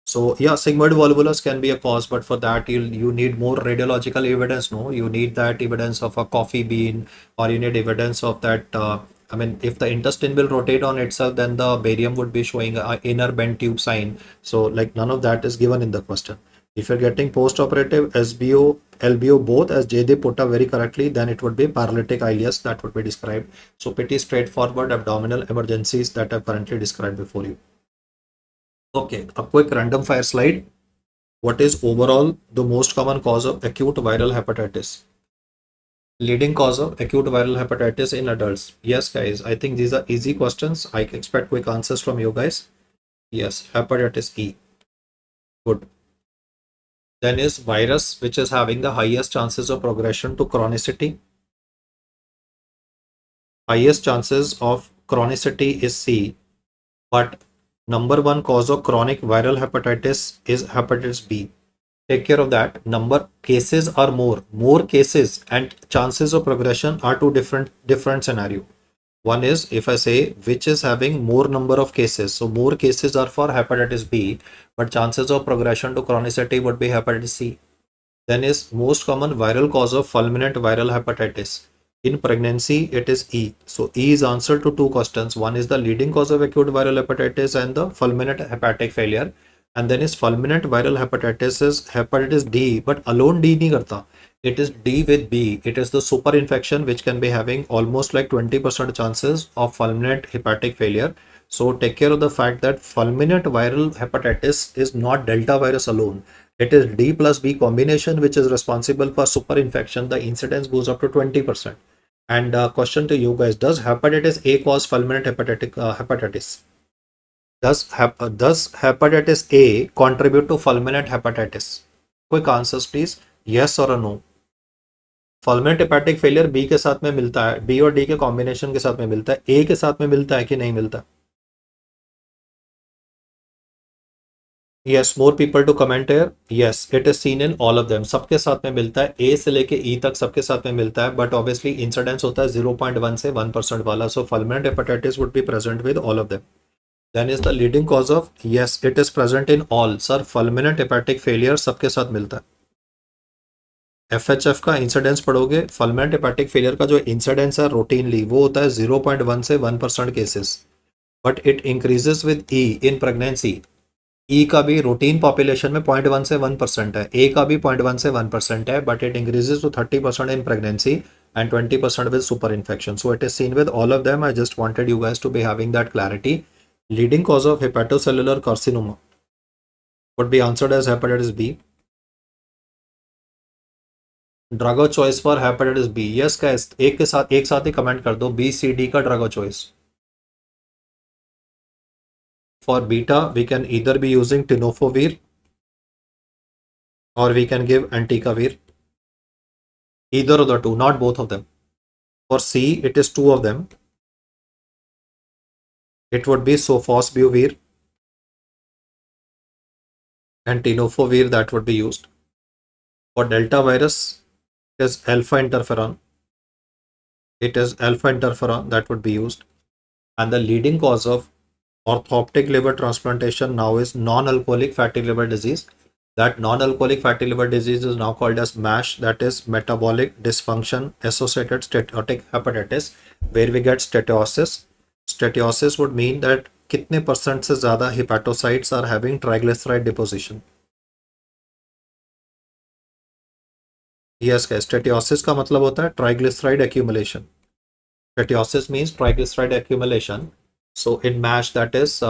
So yeah, sigmoid volvulus can be a cause, but for that you need more radiological evidence. No, you need that evidence of a coffee bean, or you need evidence of that. I mean, if the intestine will rotate on itself, then the barium would be showing a inner bent tube sign. So like none of that is given in the question. If you're getting post-operative SBO, LBO both, as Jaydeep put up very correctly, then it would be paralytic ileus that would be described. So pretty straightforward abdominal emergencies that I've currently described before you. Okay, a quick random fire slide. What is overall the most common cause of acute viral hepatitis? Leading cause of acute viral hepatitis in adults. Yes, guys, I think these are easy questions. I expect quick answers from you guys. Yes, hepatitis E. Good. Then is virus, which is having the highest chances of progression to chronicity. Highest chances of chronicity is C, but number one cause of chronic viral hepatitis is hepatitis B. Take care of that. Number cases are more cases and chances of progression are two different scenario. One is if I say which is having more number of cases, so more cases are for hepatitis B, but chances of progression to chronicity would be hepatitis C. Then is most common viral cause of fulminant viral hepatitis. In pregnancy, it is E. So E is answer to two questions. One is the leading cause of acute viral hepatitis and the fulminant hepatic failure. And then is fulminant viral hepatitis is hepatitis D, but alone D nahi karta. It is D with B. It is the super infection which can be having almost like 20% chances of fulminant hepatic failure. So take care of the fact that fulminant viral hepatitis is not delta virus alone. It is D plus B combination which is responsible for super infection. The incidence goes up to 20%. And question to you guys, does hepatitis A cause fulminant hepatitis? Does hepatitis A contribute to fulminant hepatitis? Quick answers please. Yes or a no? Fulminant hepatic failure B के साथ में मिलता है, B और D के combination के साथ में मिलता है, ए के साथ में मिलता है कि नहीं मिलता? Yes, more people to comment here. Yes, it is seen in all of them. सबके साथ में मिलता है, A से लेके E तक सबके साथ में मिलता है, but obviously incidence होता है 0.1 से 1% वाला. So fulminant hepatitis would be present with all of them. Then is the leading cause of, yes, it is present in all. Sir, fulminant hepatic failure सबके साथ मिलता है. FHF का इंसिडेंस पढ़ोगे, fulminant hepatic failure का जो incidence है routinely वो होता है 0.1 से 1% cases, but it increases with E in pregnancy. E का भी रूटीन पॉपुलेशन में 0.1 से 1% है, ए का भी 0.1 से 1% है, but it increases to 30% in pregnancy and 20% with super infection. So it is seen with all of them. I just wanted you guys to be having that clarity. Leading cause of hepatocellular carcinoma would be answered as hepatitis B. Drug of choice for hepatitis B. Yes guys, एक साथ ही comment कर दो, B C D का drug of choice. For beta, we can either be using tenofovir or we can give entecavir. Either of the two, not both of them. For C, it is two of them. It would be sofosbuvir and tenofovir that would be used. For delta virus, it is alpha interferon. It is alpha interferon that would be used. And the leading cause of orthoptic liver transplantation now is non-alcoholic fatty liver disease. That non-alcoholic fatty liver disease is now called as MASH, that is metabolic dysfunction associated steatotic hepatitis, where we get steatosis. Steatosis would mean that कितने % से ज़्यादा hepatocytes are having triglyceride deposition. Yes guys, steatosis का मतलब होता है triglyceride accumulation. Steatosis means triglyceride accumulation. So in MASH, that is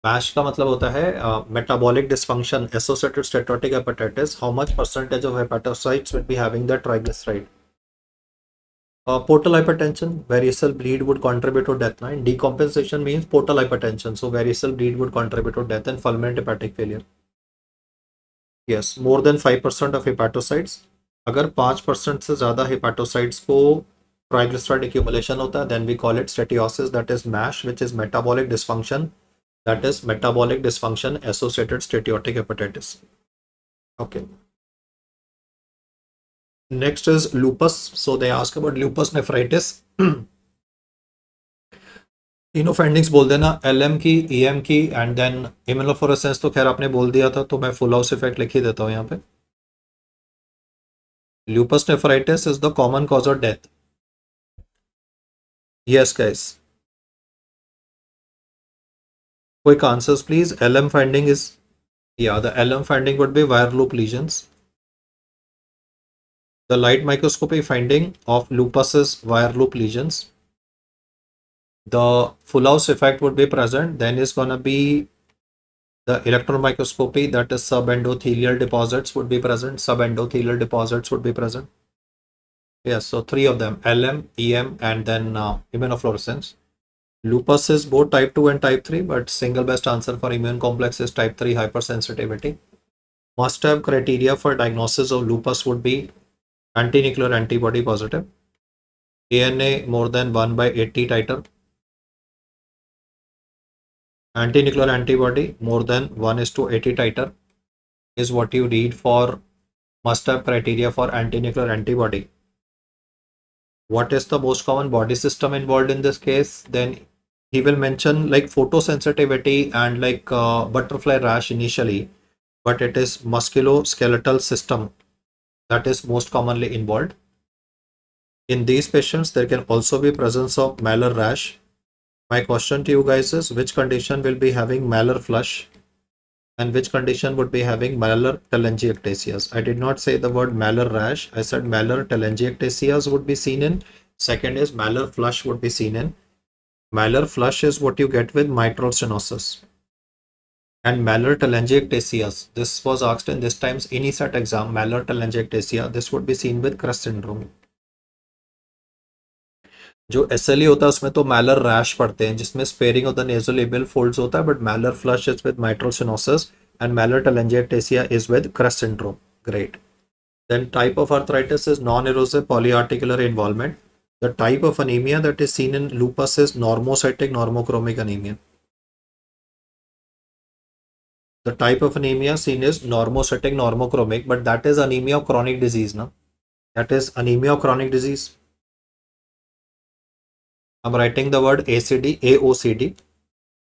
MASH का मतलब होता है metabolic dysfunction associated steatotic hepatitis. How much percentage of hepatocytes will be having the triglyceride? Portal hypertension, variceal bleed would contribute to death. And decompensation means portal hypertension. So variceal bleed would contribute to death and fulminant hepatic failure. Yes, more than 5% of hepatocytes. अगर 5% से ज़्यादा hepatocytes को triglyceride accumulation होता है, then we call it steatosis, that is MASH, which is metabolic dysfunction. That is metabolic dysfunction associated steatotic hepatitis. Okay. Next is lupus. So they ask about lupus nephritis. तीनों findings बोल देना, LM की, EM की and then immunofluorescence तो खैर आपने बोल दिया था, तो मैं फुल हाउस इफेक्ट लिख ही देता हूँ यहाँ पे. Lupus nephritis is the common cause of death. Yes guys. Quick answers please. LM finding is, the LM finding would be wire loop lesions. The light microscopy finding of lupus is wire loop lesions. The full house effect would be present. Then is gonna be the electron microscopy, that is subendothelial deposits would be present. Subendothelial deposits would be present. Yes, so three of them, LM, EM, and then immunofluorescence. Lupus is both type 2 and type 3, but single best answer for immune complex is type 3 hypersensitivity. Must have criteria for diagnosis of lupus would be antinuclear antibody positive, ANA more than 1/80 titer, antinuclear antibody more than 1:80 titer is what you read for must have criteria for antinuclear antibody. What is the most common body system involved in this case? Then he will mention like photosensitivity and like butterfly rash initially, but it is musculoskeletal system that is most commonly involved. In these patients, there can also be presence of malar rash. My question to you guys is, which condition will be having malar flush and which condition would be having malar telangiectasias? I did not say the word malar rash. I said malar telangiectasias would be seen in. Second is malar flush would be seen in. Malar flush is what you get with mitral stenosis. And malar telangiectasias, this was asked in this time's INI-CET exam, malar telangiectasia, this would be seen with Crest syndrome. जो SLE होता है उसमें तो मैलर rash पड़ते हैं जिसमें sparing of the nasolabial folds होता है, but malar flush is with mitral stenosis and malar telangiectasia is with CREST syndrome. Great. Then type of arthritis is non-erosive polyarticular involvement. The type of anemia that is seen in lupus is normocytic normochromic anemia. The type of anemia seen is normocytic normochromic, but that is anemia of chronic disease, no? That is anemia of chronic disease. I'm writing the word AOCD,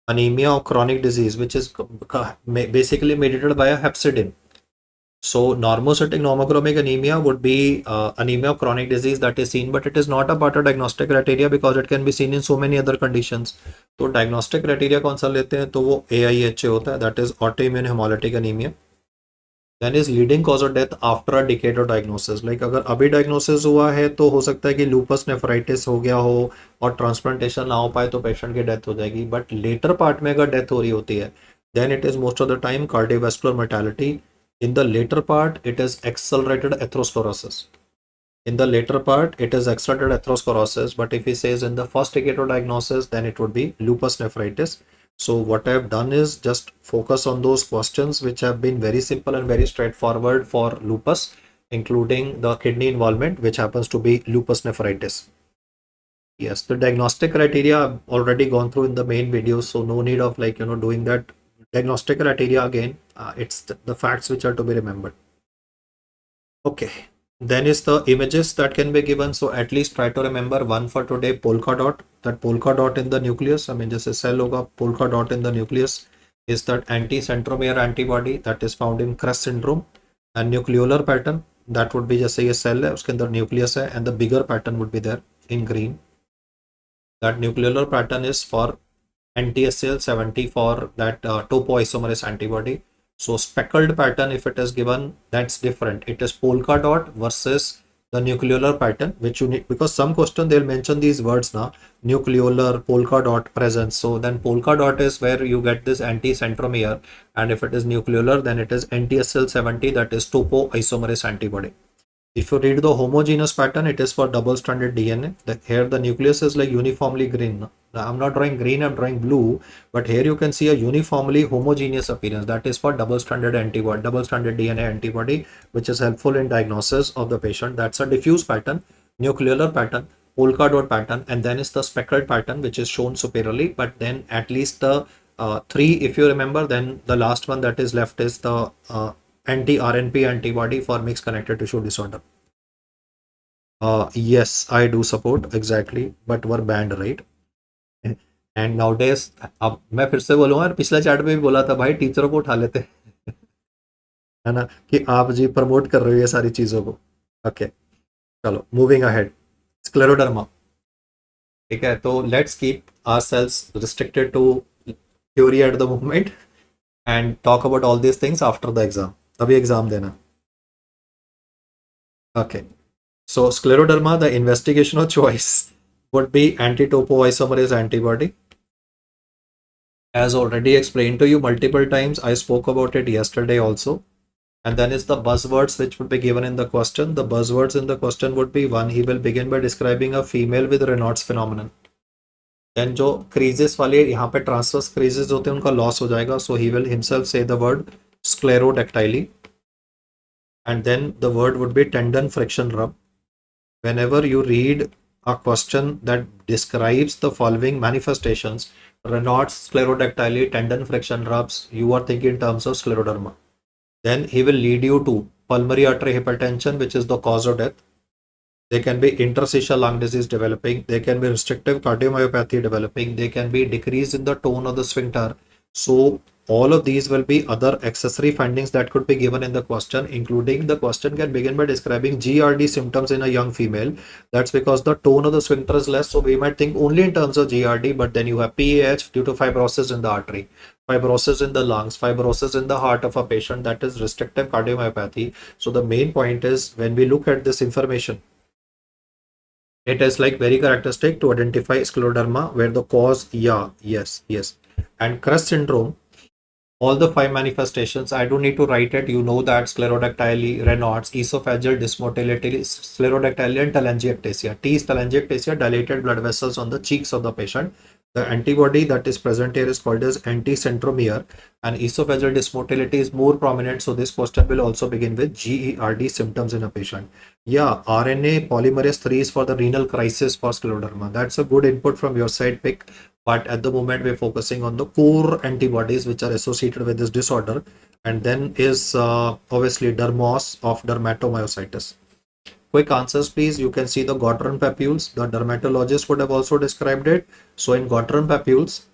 anemia of chronic disease, which is basically mediated by a hepcidin. So normocytic normochromic anemia would be anemia of chronic disease that is seen, but it is not a part of diagnostic criteria because it can be seen in so many other conditions. तो diagnostic criteria कौन सा लेते हैं, तो वो AIHA होता है, that is autoimmune hemolytic anemia. Then is leading cause of death after a decade of diagnosis. Like अगर अभी diagnosis हुआ है तो हो सकता है कि lupus nephritis हो गया हो और transplantation ना हो पाए तो patient की death हो जाएगी, but later part में अगर death हो रही होती है then it is most of the time cardiovascular mortality. In the later part, it is accelerated atherosclerosis. In the later part, it is accelerated atherosclerosis. But if he says in the first decade of diagnosis, then it would be lupus nephritis. So what I've done is just focus on those questions which have been very simple and very straightforward for lupus, including the kidney involvement, which happens to be lupus nephritis. Yes, the diagnostic criteria I've already gone through in the main video, so no need of doing that diagnostic criteria again. It's the facts which are to be remembered. Okay, then is the images that can be given. So at least try to remember one for today, polka dot. That polka dot in the nucleus, I mean just a cell hoga, polka dot in the nucleus is that anti-centromere antibody that is found in CREST syndrome, and nucleolar pattern that would be जैसे ये cell है उसके अंदर nucleus है, and the bigger pattern would be there in green. That nucleolar pattern is for anti-SCL70 for that topoisomerase antibody. So speckled pattern, if it is given, that's different. It is polka dot versus the nucleolar pattern, which you need, because some question they'll mention these words now, nucleolar, polka dot, presence. So then polka dot is where you get this anti-centromere, and if it is nucleolar, then it is anti-SCL70, that is topoisomerase antibody. If you read the homogeneous pattern, it is for double-stranded DNA. Here the nucleus is like uniformly green. Now, I'm not drawing green, I'm drawing blue, but here you can see a uniformly homogeneous appearance. That is for double-stranded antibody, double-stranded DNA antibody, which is helpful in diagnosis of the patient. That's a diffuse pattern, nucleolar pattern, polka dot pattern, and then is the speckled pattern, which is shown superiorly. But then at least the three, if you remember, then the last one that is left is the anti-RNP antibody for mixed connective tissue disorder. Yes, I do support exactly, but we're banned, right? And nowadays, अब मैं फिर से बोलूंगा, और पिछले chat में भी बोला था भाई, टीचरों को उठा लेते है ना, कि आप जी प्रमोट कर रहे हो ये सारी चीजों को. ओके, चलो मूविंग अहेड. स्क्लेरोडर्मा. ठीक है, तो let's keep ourselves restricted to theory at the moment and talk about all these things after the exam. अभी एग्जाम देना. Okay, so scleroderma, the investigational choice would be anti-topoisomerase antibody. As already explained to you multiple times, I spoke about it yesterday also. And then is the buzzwords which would be given in the question. The buzzwords in the question would be: one, he will begin by describing a female with Raynaud's phenomenon. Then जो creases वाले यहाँ पे transverse creases होते हैं उनका loss हो जाएगा. So he will himself say the word sclerodactyly. And then the word would be tendon friction rub. Whenever you read a question that describes the following manifestations, Raynaud's, sclerodactyly, tendon friction rubs, you are thinking in terms of scleroderma. Then he will lead you to pulmonary artery hypertension, which is the cause of death. There can be interstitial lung disease developing. There can be restrictive cardiomyopathy developing. There can be decrease in the tone of the sphincter. So all of these will be other accessory findings that could be given in the question, including the question can begin by describing GRD symptoms in a young female. That's because the tone of the sphincter is less. So we might think only in terms of GRD, but then you have PAH due to fibrosis in the artery, fibrosis in the lungs, fibrosis in the heart of a patient, that is restrictive cardiomyopathy. So the main point is when we look at this information, it is like very characteristic to identify scleroderma where the cause, yes. And CREST syndrome, all the five manifestations, I don't need to write it. You know that sclerodactyly, Raynaud's, esophageal dysmotility, sclerodactyly, and telangiectasia. T is telangiectasia, dilated blood vessels on the cheeks of the patient. The antibody that is present here is called as anti-centromere, and esophageal dysmotility is more prominent. So this question will also begin with GERD symptoms in a patient. Yeah, RNA polymerase 3 is for the renal crisis for scleroderma. That's a good input from your side, pick. But at the moment we're focusing on the core antibodies which are associated with this disorder, and then is obviously dermos of dermatomyositis. Quick answers please. You can see the Gottron papules. The dermatologist would have also described it. So in Gottron papules,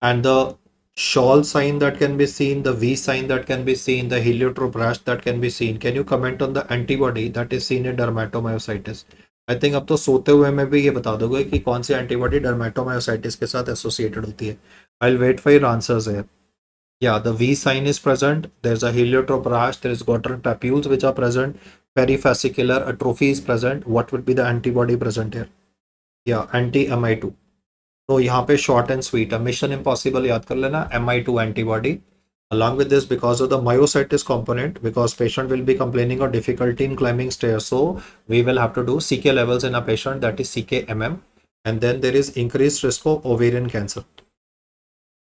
and the shawl sign that can be seen, the V sign that can be seen, the heliotrope rash that can be seen. Can you comment on the antibody that is seen in dermatomyositis? I think अब तो सोते हुए में भी ये बता दोगे कि कौन सी एंटीबॉडी डर्मेटोमायोसाइटिस के साथ एसोसिएटेड होती है. I will wait for your answers here. Yeah, the V sign is present. There's a heliotrope rash. There is Gottron papules which are present. Perifascicular atrophy is present. What would be the antibody present here? Yeah, anti-MI2. तो यहाँ पे short and sweet. Mission Impossible याद कर लेना. MI2 antibody. Along with this, because of the myositis component, because patient will be complaining of difficulty in climbing stairs, so we will have to do CK levels in a patient, that is CKMM. and then there is increased risk of ovarian cancer.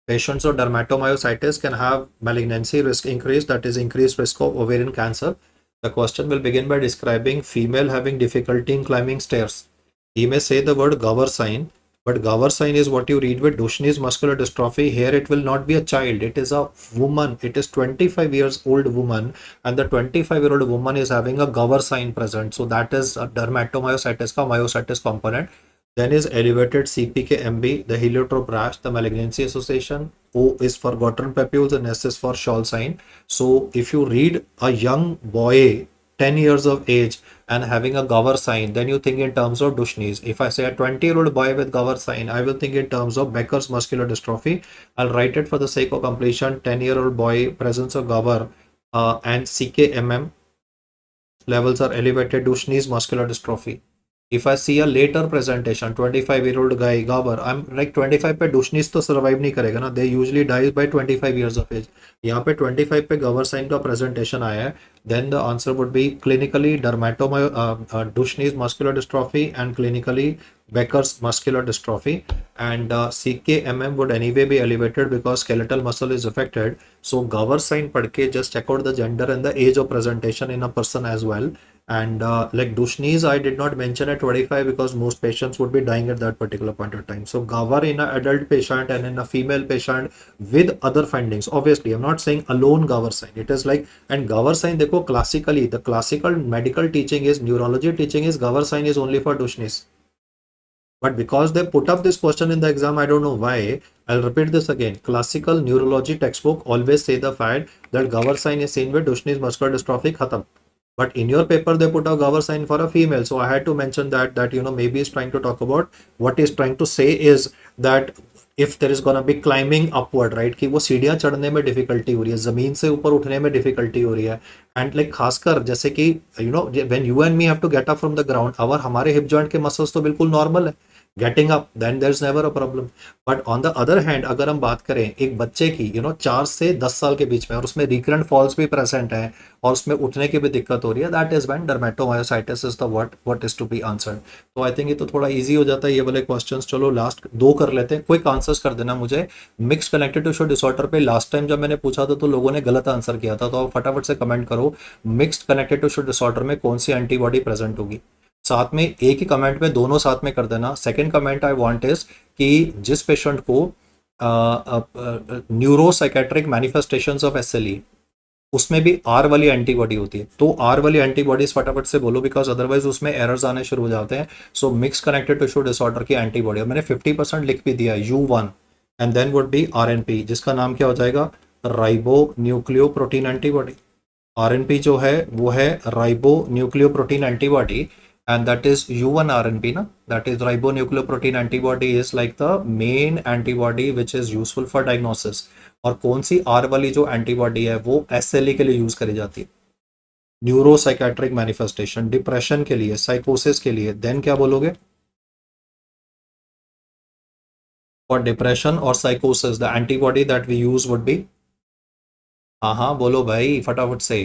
Patients with dermatomyositis can have malignancy risk increase, that is increased risk of ovarian cancer. The question will begin by describing female having difficulty in climbing stairs. He may say the word Gower sign, but Gower sign is what you read with Duchene's muscular dystrophy. Here it will not be a child, it is a woman. It is 25 years old woman, and the 25-year-old woman is having a Gower sign present. So that is a dermatomyositis ka myositis component. Then is elevated CPK-MB, the heliotrope rash, the malignancy association. O is for Gottron papules and S is for Scholl sign. So if you read a young boy, 10 years of age, and having a Gower sign, then you think in terms of Duchene's. If I say a 20-year-old boy with Gower sign, I will think in terms of Becker's muscular dystrophy. I'll write it for the sake of completion. 10-year-old boy, presence of Gower, and CKMM levels are elevated, Duchene's muscular dystrophy. If I see a later presentation, 25-year-old guy, Gabber, I'm like 25 पे Duchene's तो survive नहीं करेगा ना, they usually die by 25 years of age. यहाँ पे 25 पे Gabber sign का presentation आया है, then the answer would be clinically Duchene's muscular dystrophy and clinically Becker's muscular dystrophy, and CKMM would anyway be elevated because skeletal muscle is affected. So Gabber sign पढ़ के just check out the gender and the age of presentation in a person as well. And like Duchene's, I did not mention at 25 because most patients would be dying at that particular point of time. So Gawar in an adult patient and in a female patient with other findings. Obviously, I'm not saying alone Gawar sign. It is like, and Gawar sign, देखो classically, the classical medical teaching is, neurology teaching is Gawar sign is only for Duchene's. But because they put up this question in the exam, I don't know why. I'll repeat this again. Classical neurology textbook always say the fact that Gawar sign is seen with Duchene's muscular dystrophy, khatam. But in your paper, they put a Gawar sign for a female. So I had to mention that, you know, maybe he's trying to talk about, what he's trying to say is that if there is gonna be climbing upward, right, कि वो सीढ़ियाँ चढ़ने में difficulty हो रही है, जमीन से ऊपर उठने में डिफिकल्टी हो रही है, एंड लाइक खासकर जैसे कि you know when you and me have to get up from the ground, our हमारे हिप जॉइंट के मसल्स तो बिल्कुल नॉर्मल है, getting up then there is never a problem. But on the other hand अगर हम बात करें एक बच्चे की, यू नो 4 से 10 साल के बीच में, और उसमें रिकरेंट फॉल्स भी प्रेजेंट है और उसमें उठने की भी दिक्कत हो रही है, that is when dermatomyositis is the what is to be answered. तो आई थिंक ये तो थोड़ा इजी हो जाता है ये वाले क्वेश्चंस. चलो लास्ट दो कर लेते हैं, क्विक आंसर्स कर देना मुझे. मिक्स्ड कनेक्टिव टिश्यू डिसऑर्डर पे लास्ट टाइम जब मैंने पूछा था तो लोगों ने गलत आंसर किया था, तो आप फटाफट से कमेंट करो मिक्स्ड कनेक्टिव टिश्यू डिसऑर्डर में कौन सी एंटीबॉडी प्रेजेंट होगी. साथ में एक ही कमेंट में दोनों साथ में कर देना. Second comment I want is कि जिस पेशेंट को न्यूरोसाइकेट्रिक मैनिफेस्टेशंस ऑफ एसएलई, उसमें भी आर वाली एंटीबॉडी होती है, तो आर वाली एंटीबॉडीज फटाफट से बोलो, बिकॉज अदरवाइज उसमें एरर्स आने शुरू हो जाते हैं. So mix connected tissue disorder की एंटीबॉडी, मैंने 50% लिख भी दिया, U1, and then would be RNP, जिसका नाम क्या हो जाएगा, ribonucleoprotein antibody. RNP जो है वो है ribonucleoprotein antibody, and that is U1 RNP ना, that is ribonucleoprotein antibody is like the main antibody which is useful for diagnosis. और कौन सी R वाली जो एंटीबॉडी है वो SLE के लिए यूज करी जाती है, न्यूरोसाइकेट्रिक मैनिफेस्टेशन, डिप्रेशन के लिए, साइकोसिस के लिए. देन क्या बोलोगे, फॉर डिप्रेशन और साइकोसिस the antibody that we use would be, हाँ हाँ बोलो भाई फटाफट से.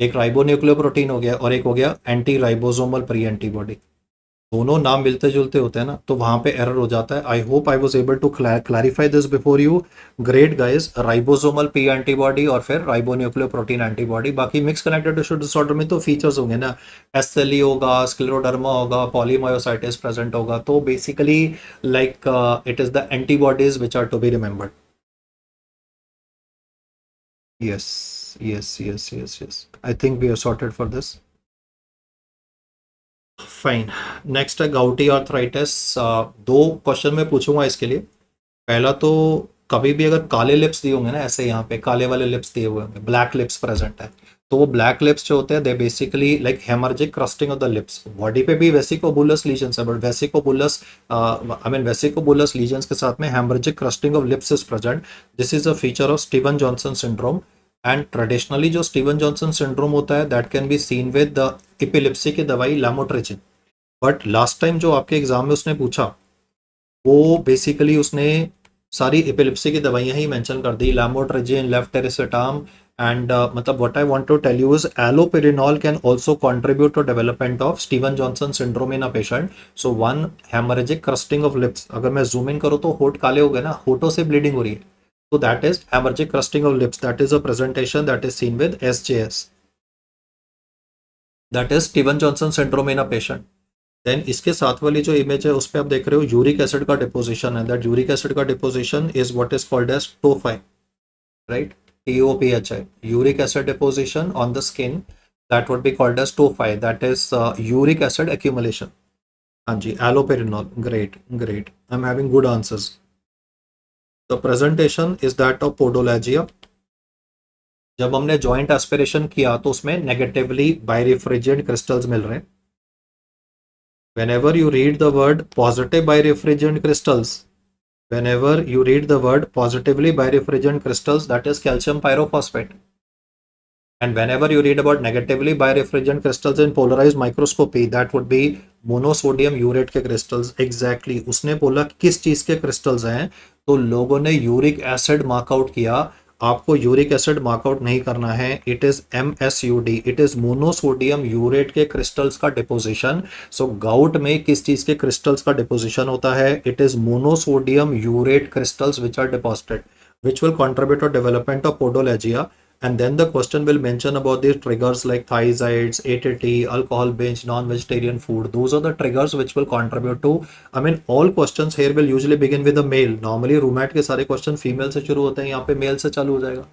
एक राइबोन्यूक्लियोप्रोटीन हो गया और एक हो गया एंटी राइबोसोमल प्री एंटीबॉडी. दोनों नाम मिलते जुलते होते हैं ना, तो वहां पे एरर हो जाता है. I hope I was able to clarify this before you. Great guys, ribosomal pre antibody और फिर राइबोन्यूक्लियोप्रोटीन एंटीबॉडी. बाकी मिक्स कनेक्टेड टिश्यू डिसऑर्डर में तो फीचर्स होंगे ना, एसएलई होगा, स्क्लेरोडर्मा होगा, पॉलीमायोसाइटिस प्रेजेंट होगा. तो basically like it is the antibodies which are to be remembered. Yes. I think we are sorted for this. Fine. Next है गाउटी आर्थराइटिस. दो क्वेश्चन मैं पूछूंगा इसके लिए. पहला तो कभी भी अगर काले लिप्स दिए होंगे ना, ऐसे यहाँ पे काले वाले लिप्स दिए हुए होंगे, ब्लैक लिप्स प्रेजेंट है, तो वो ब्लैक लिप्स जो होते हैं they basically like haemorrhagic crusting of the lips. Body पे भी वेसिकोबुलस लीजन्स है, बट वेसिकोबुलस लीजन्स के साथ में haemorrhagic crusting of lips is present. This is a feature of Steven Johnson syndrome. And traditionally जो स्टीवन जॉनसन सिंड्रोम होता है that can be seen with the epilepsy की दवाई लैमोट्रेजिन. But last time जो आपके एग्जाम में उसने पूछा वो बेसिकली उसने सारी एपिलेप्सी की दवाइयां ही मेंशन कर दी, लैमोट्रेजिन, लेफ्टेरिसेटाम And what I want to tell you is allopurinol can also contribute to development of Steven-Johnson syndrome in a patient. So one hemorrhagic crusting of lips. अगर मैं zoom in करूँ तो होठ काले हो गए ना, होठों से bleeding हो रही है. So that is hemorrhagic crusting of lips. That is a presentation that is seen with SJS. That is Steven-Johnson syndrome in a patient. Then इसके साथ वाली जो इमेज है उस पर आप देख रहे हो यूरिक एसिड का डिपोजिशन है. दैट यूरिक एसिड का deposition is what is called as tophi, right? TOPHI, uric acid deposition on the skin, that would be called as tophi. That is uric acid accumulation. हाँ जी, allopurinol. Great, great. I'm having good answers. The presentation is that of podologia. जब हमने joint aspiration किया तो उसमें negatively birefringent crystals मिल रहे हैं. Whenever you read the word positive birefringent crystals, whenever you read the word positively birefringent crystals, that is calcium pyrophosphate. And whenever you read about negatively birefringent crystals in polarized microscopy, that would be monosodium urate के crystals. Exactly. उसने बोला किस चीज के crystals हैं, तो लोगों ने यूरिक एसिड मार्कआउट किया. आपको यूरिक एसिड मार्कआउट नहीं करना है. It is MSUD, it is monosodium urate के क्रिस्टल्स का डिपोजिशन. सो गाउट में किस चीज के क्रिस्टल्स का डिपोजिशन होता है? It is monosodium urate crystals which are deposited, which will contribute to development of podologia. And then the question will mention about these triggers like thiazides, ATT, alcohol binge, non-vegetarian food. Those are the triggers which will contribute to, I mean, all questions here will usually begin with a male. Normally rheumat के सारे question female से शुरू होते हैं, यहाँ पे male से चालू हो जाएगा.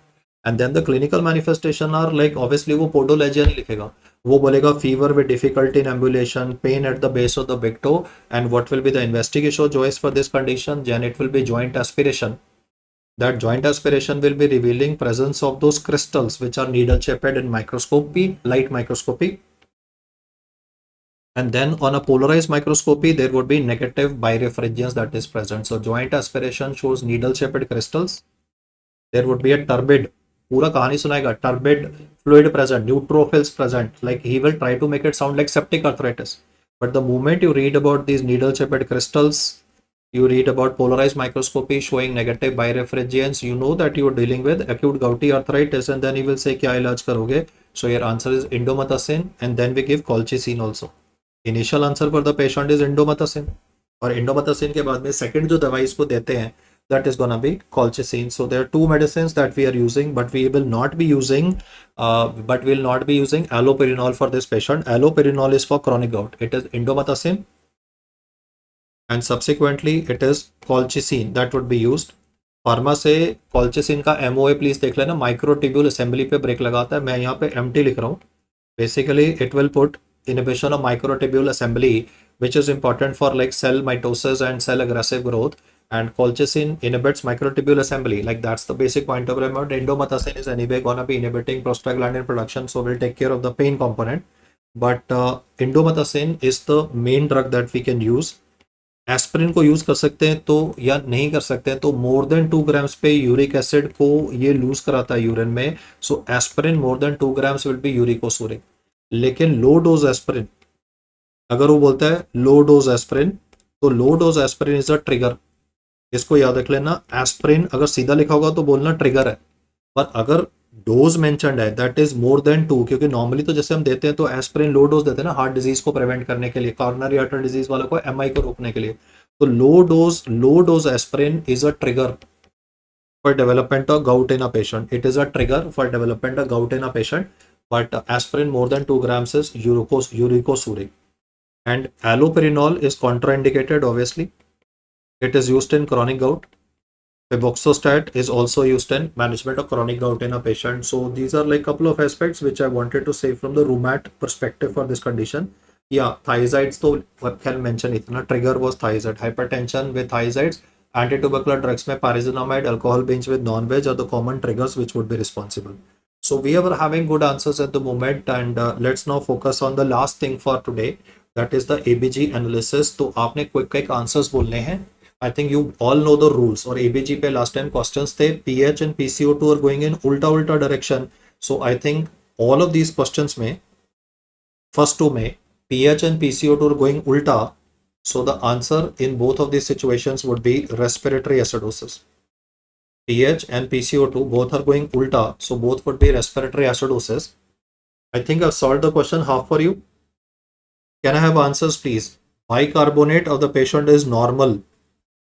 And then the clinical manifestation are like, obviously वो podologia नहीं लिखेगा, वो बोलेगा fever with difficulty in ambulation, pain at the base of the big toe. And what will be the investigation choice for this condition? Then it will be joint aspiration. That joint aspiration will be revealing presence of those crystals which are needle shaped in microscopy, light microscopy. And then on a polarized microscopy, there would be negative birefringence that is present. So joint aspiration shows needle shaped crystals. There would be a turbid, पूरा कहानी सुनाएगा, turbid fluid present, neutrophils present. Like he will try to make it sound like septic arthritis. But the moment you read about these needle shaped crystals, you read about polarized microscopy showing negative birefringence, you know that you are dealing with acute gouty arthritis. And then he will say क्या इलाज करोगे? So your answer is indomethacin, and then we give colchicine also. Initial answer for the patient is indomethacin, और indomethacin के बाद में second जो दवाई इसको देते हैं, that is gonna be colchicine. So there are two medicines that we are using, but we will not be using allopurinol for this patient. Allopurinol is for chronic gout. It is indomethacin, and subsequently it is colchicine that would be used. Pharma से colchicine का MOA please देख लेना, microtubule assembly पे break लगाता है. मैं यहाँ पे MT लिख रहा हूँ. Basically it will put inhibition of microtubule assembly, which is important for like cell mitosis and cell aggressive growth. And colchicine inhibits microtubule assembly. Like that's the basic point of remember. Indomethacin is anyway gonna be inhibiting prostaglandin production, so we'll take care of the pain component. But indomethacin is the main drug that we can use. Aspirin को use कर सकते हैं तो या नहीं कर सकते हैं, तो मोर देन 2 ग्राम्स पे यूरिक एसिड को ये लूज कराता है यूरिन में. So aspirin more than 2 grams will be uricosuric. लेकिन लो डोज एस्पिरिन, अगर वो बोलता है लो डोज एस्पिरिन, तो low dose aspirin is a trigger. इसको याद रख लेना. एस्पिरिन अगर सीधा लिखा होगा तो बोलना ट्रिगर है, पर अगर डोज मेंशन्ड है दैट इज मोर देन 2, क्योंकि नॉर्मली तो जैसे हम देते हैं तो एस्पिरिन लो डोज देते हैं ना, हार्ट डिजीज को प्रिवेंट करने के लिए, कॉर्नरी आर्टरी डिजीज वालों को, MI को रोकने के लिए. तो low dose aspirin is a trigger for development of gout in a patient. It is a trigger for development of gout in a patient, but aspirin more than 2 grams is uricosuric. And allopurinol is contraindicated, obviously. It is used in chronic gout. Febuxostat is also used in management of chronic gout in a patient. So these are like couple of aspects which I wanted to say from the rheumat perspective for this condition. Yeah, thiazides तो can mention इतना trigger was thiazide. Hypertension with thiazides, antitubercular drugs में pyrazinamide, alcohol binge with non-veg are the common triggers which would be responsible. So we are having good answers at the moment, and let's now focus on the last thing for today, that is the ABG analysis. तो आपने quick answers बोलने हैं. I think you all know the rules. और ABG पे last time questions थे, pH and PCO2 are going in उल्टा direction. So I think all of these questions में first two में pH and PCO2 are going ulta. So the answer in both of these situations would be respiratory acidosis. pH and PCO2 both are going ulta, so both would be respiratory acidosis. I think I've solved the question half for you. Can I have answers please? Bicarbonate of the patient is normal.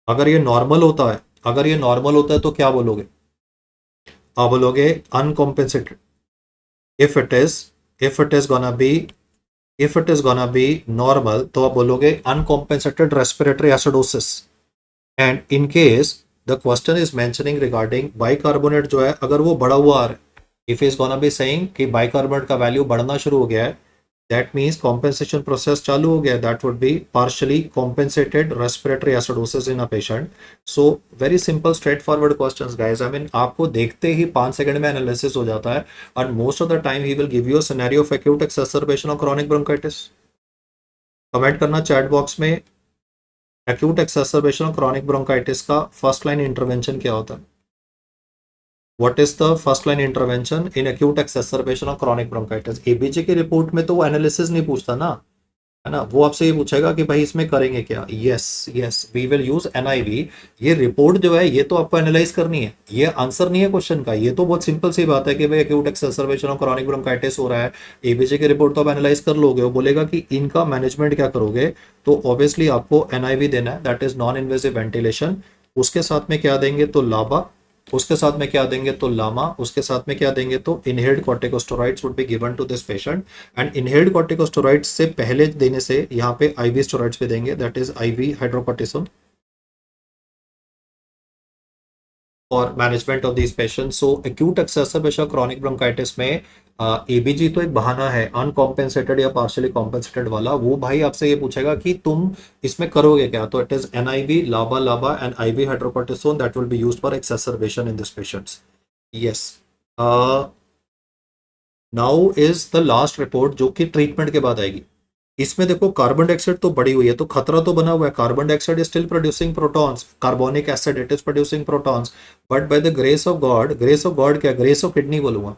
अगर ये normal होता है, अगर ये normal होता है तो क्या बोलोगे? आप बोलोगे अनकॉम्पेंसेटेड. if it is if it is gonna be if it is gonna be normal तो आप बोलोगे uncompensated respiratory acidosis. and in case the question is mentioning regarding bicarbonate जो है अगर वो बढ़ा हुआ आ रहा है, if is gonna be saying कि bicarbonate का वैल्यू बढ़ना शुरू हो गया है, that means compensation process चालू हो गया, that would be partially compensated respiratory acidosis in a patient. So very simple straightforward questions guys. I mean आपको देखते ही 5 सेकंड में एनालिसिस हो जाता है, and most of the time he will give you a scenario of acute exacerbation of chronic bronchitis. Comment करना chat box में acute exacerbation of chronic bronchitis का first line intervention क्या होता है? What is the first line intervention in acute exacerbation of chronic bronchitis? ABG की report में तो वो एनालिसिस नहीं पूछता ना, है ना, वो आपसे ये पूछेगा कि भाई इसमें करेंगे क्या. Yes yes we will use NIV. ये रिपोर्ट जो है ये तो आपको एनालाइज करनी है, ये आंसर नहीं है क्वेश्चन का. ये तो बहुत सिंपल सी बात है कि भाई एक्यूट एक्सेसरबेशन ऑफ क्रॉनिक ब्रोंकाइटिस हो रहा है, एबीजी की रिपोर्ट तो आप एनालाइज कर लोगे. वो बोलेगा कि इनका मैनेजमेंट क्या करोगे, तो ऑब्वियसली आपको एनआईवी देना है, that is non invasive ventilation. उसके साथ में क्या देंगे तो लाबा, उसके साथ में क्या देंगे तो लामा, उसके साथ में क्या देंगे तो inhaled corticosteroids would be given to this patient. And inhaled corticosteroids से पहले देने से यहाँ पे आईवी स्टेरॉइड्स पे देंगे, दैट इज आईवी हाइड्रोकोर्टिसोन और management of this patient. So acute exacerbation chronic bronchitis में एबीजी तो एक बहाना है, अनकॉम्पेंसेटेड या पार्शियली कॉम्पेंसेटेड वाला. वो भाई आपसे ये पूछेगा कि तुम इसमें करोगे क्या, तो it is NIV LABA LABA and IV hydrocortisone that will be used for exacerbation in this patients. Yes. Now is the last report जो कि ट्रीटमेंट के बाद आएगी. इसमें देखो कार्बन डाइऑक्साइड तो बढ़ी हुई है, तो खतरा तो बना हुआ है. Carbon dioxide is still producing protons, carbonic acid it is producing protons, but by the grace of God, grace of God क्या, ग्रेस ऑफ किडनी बोलूंगा.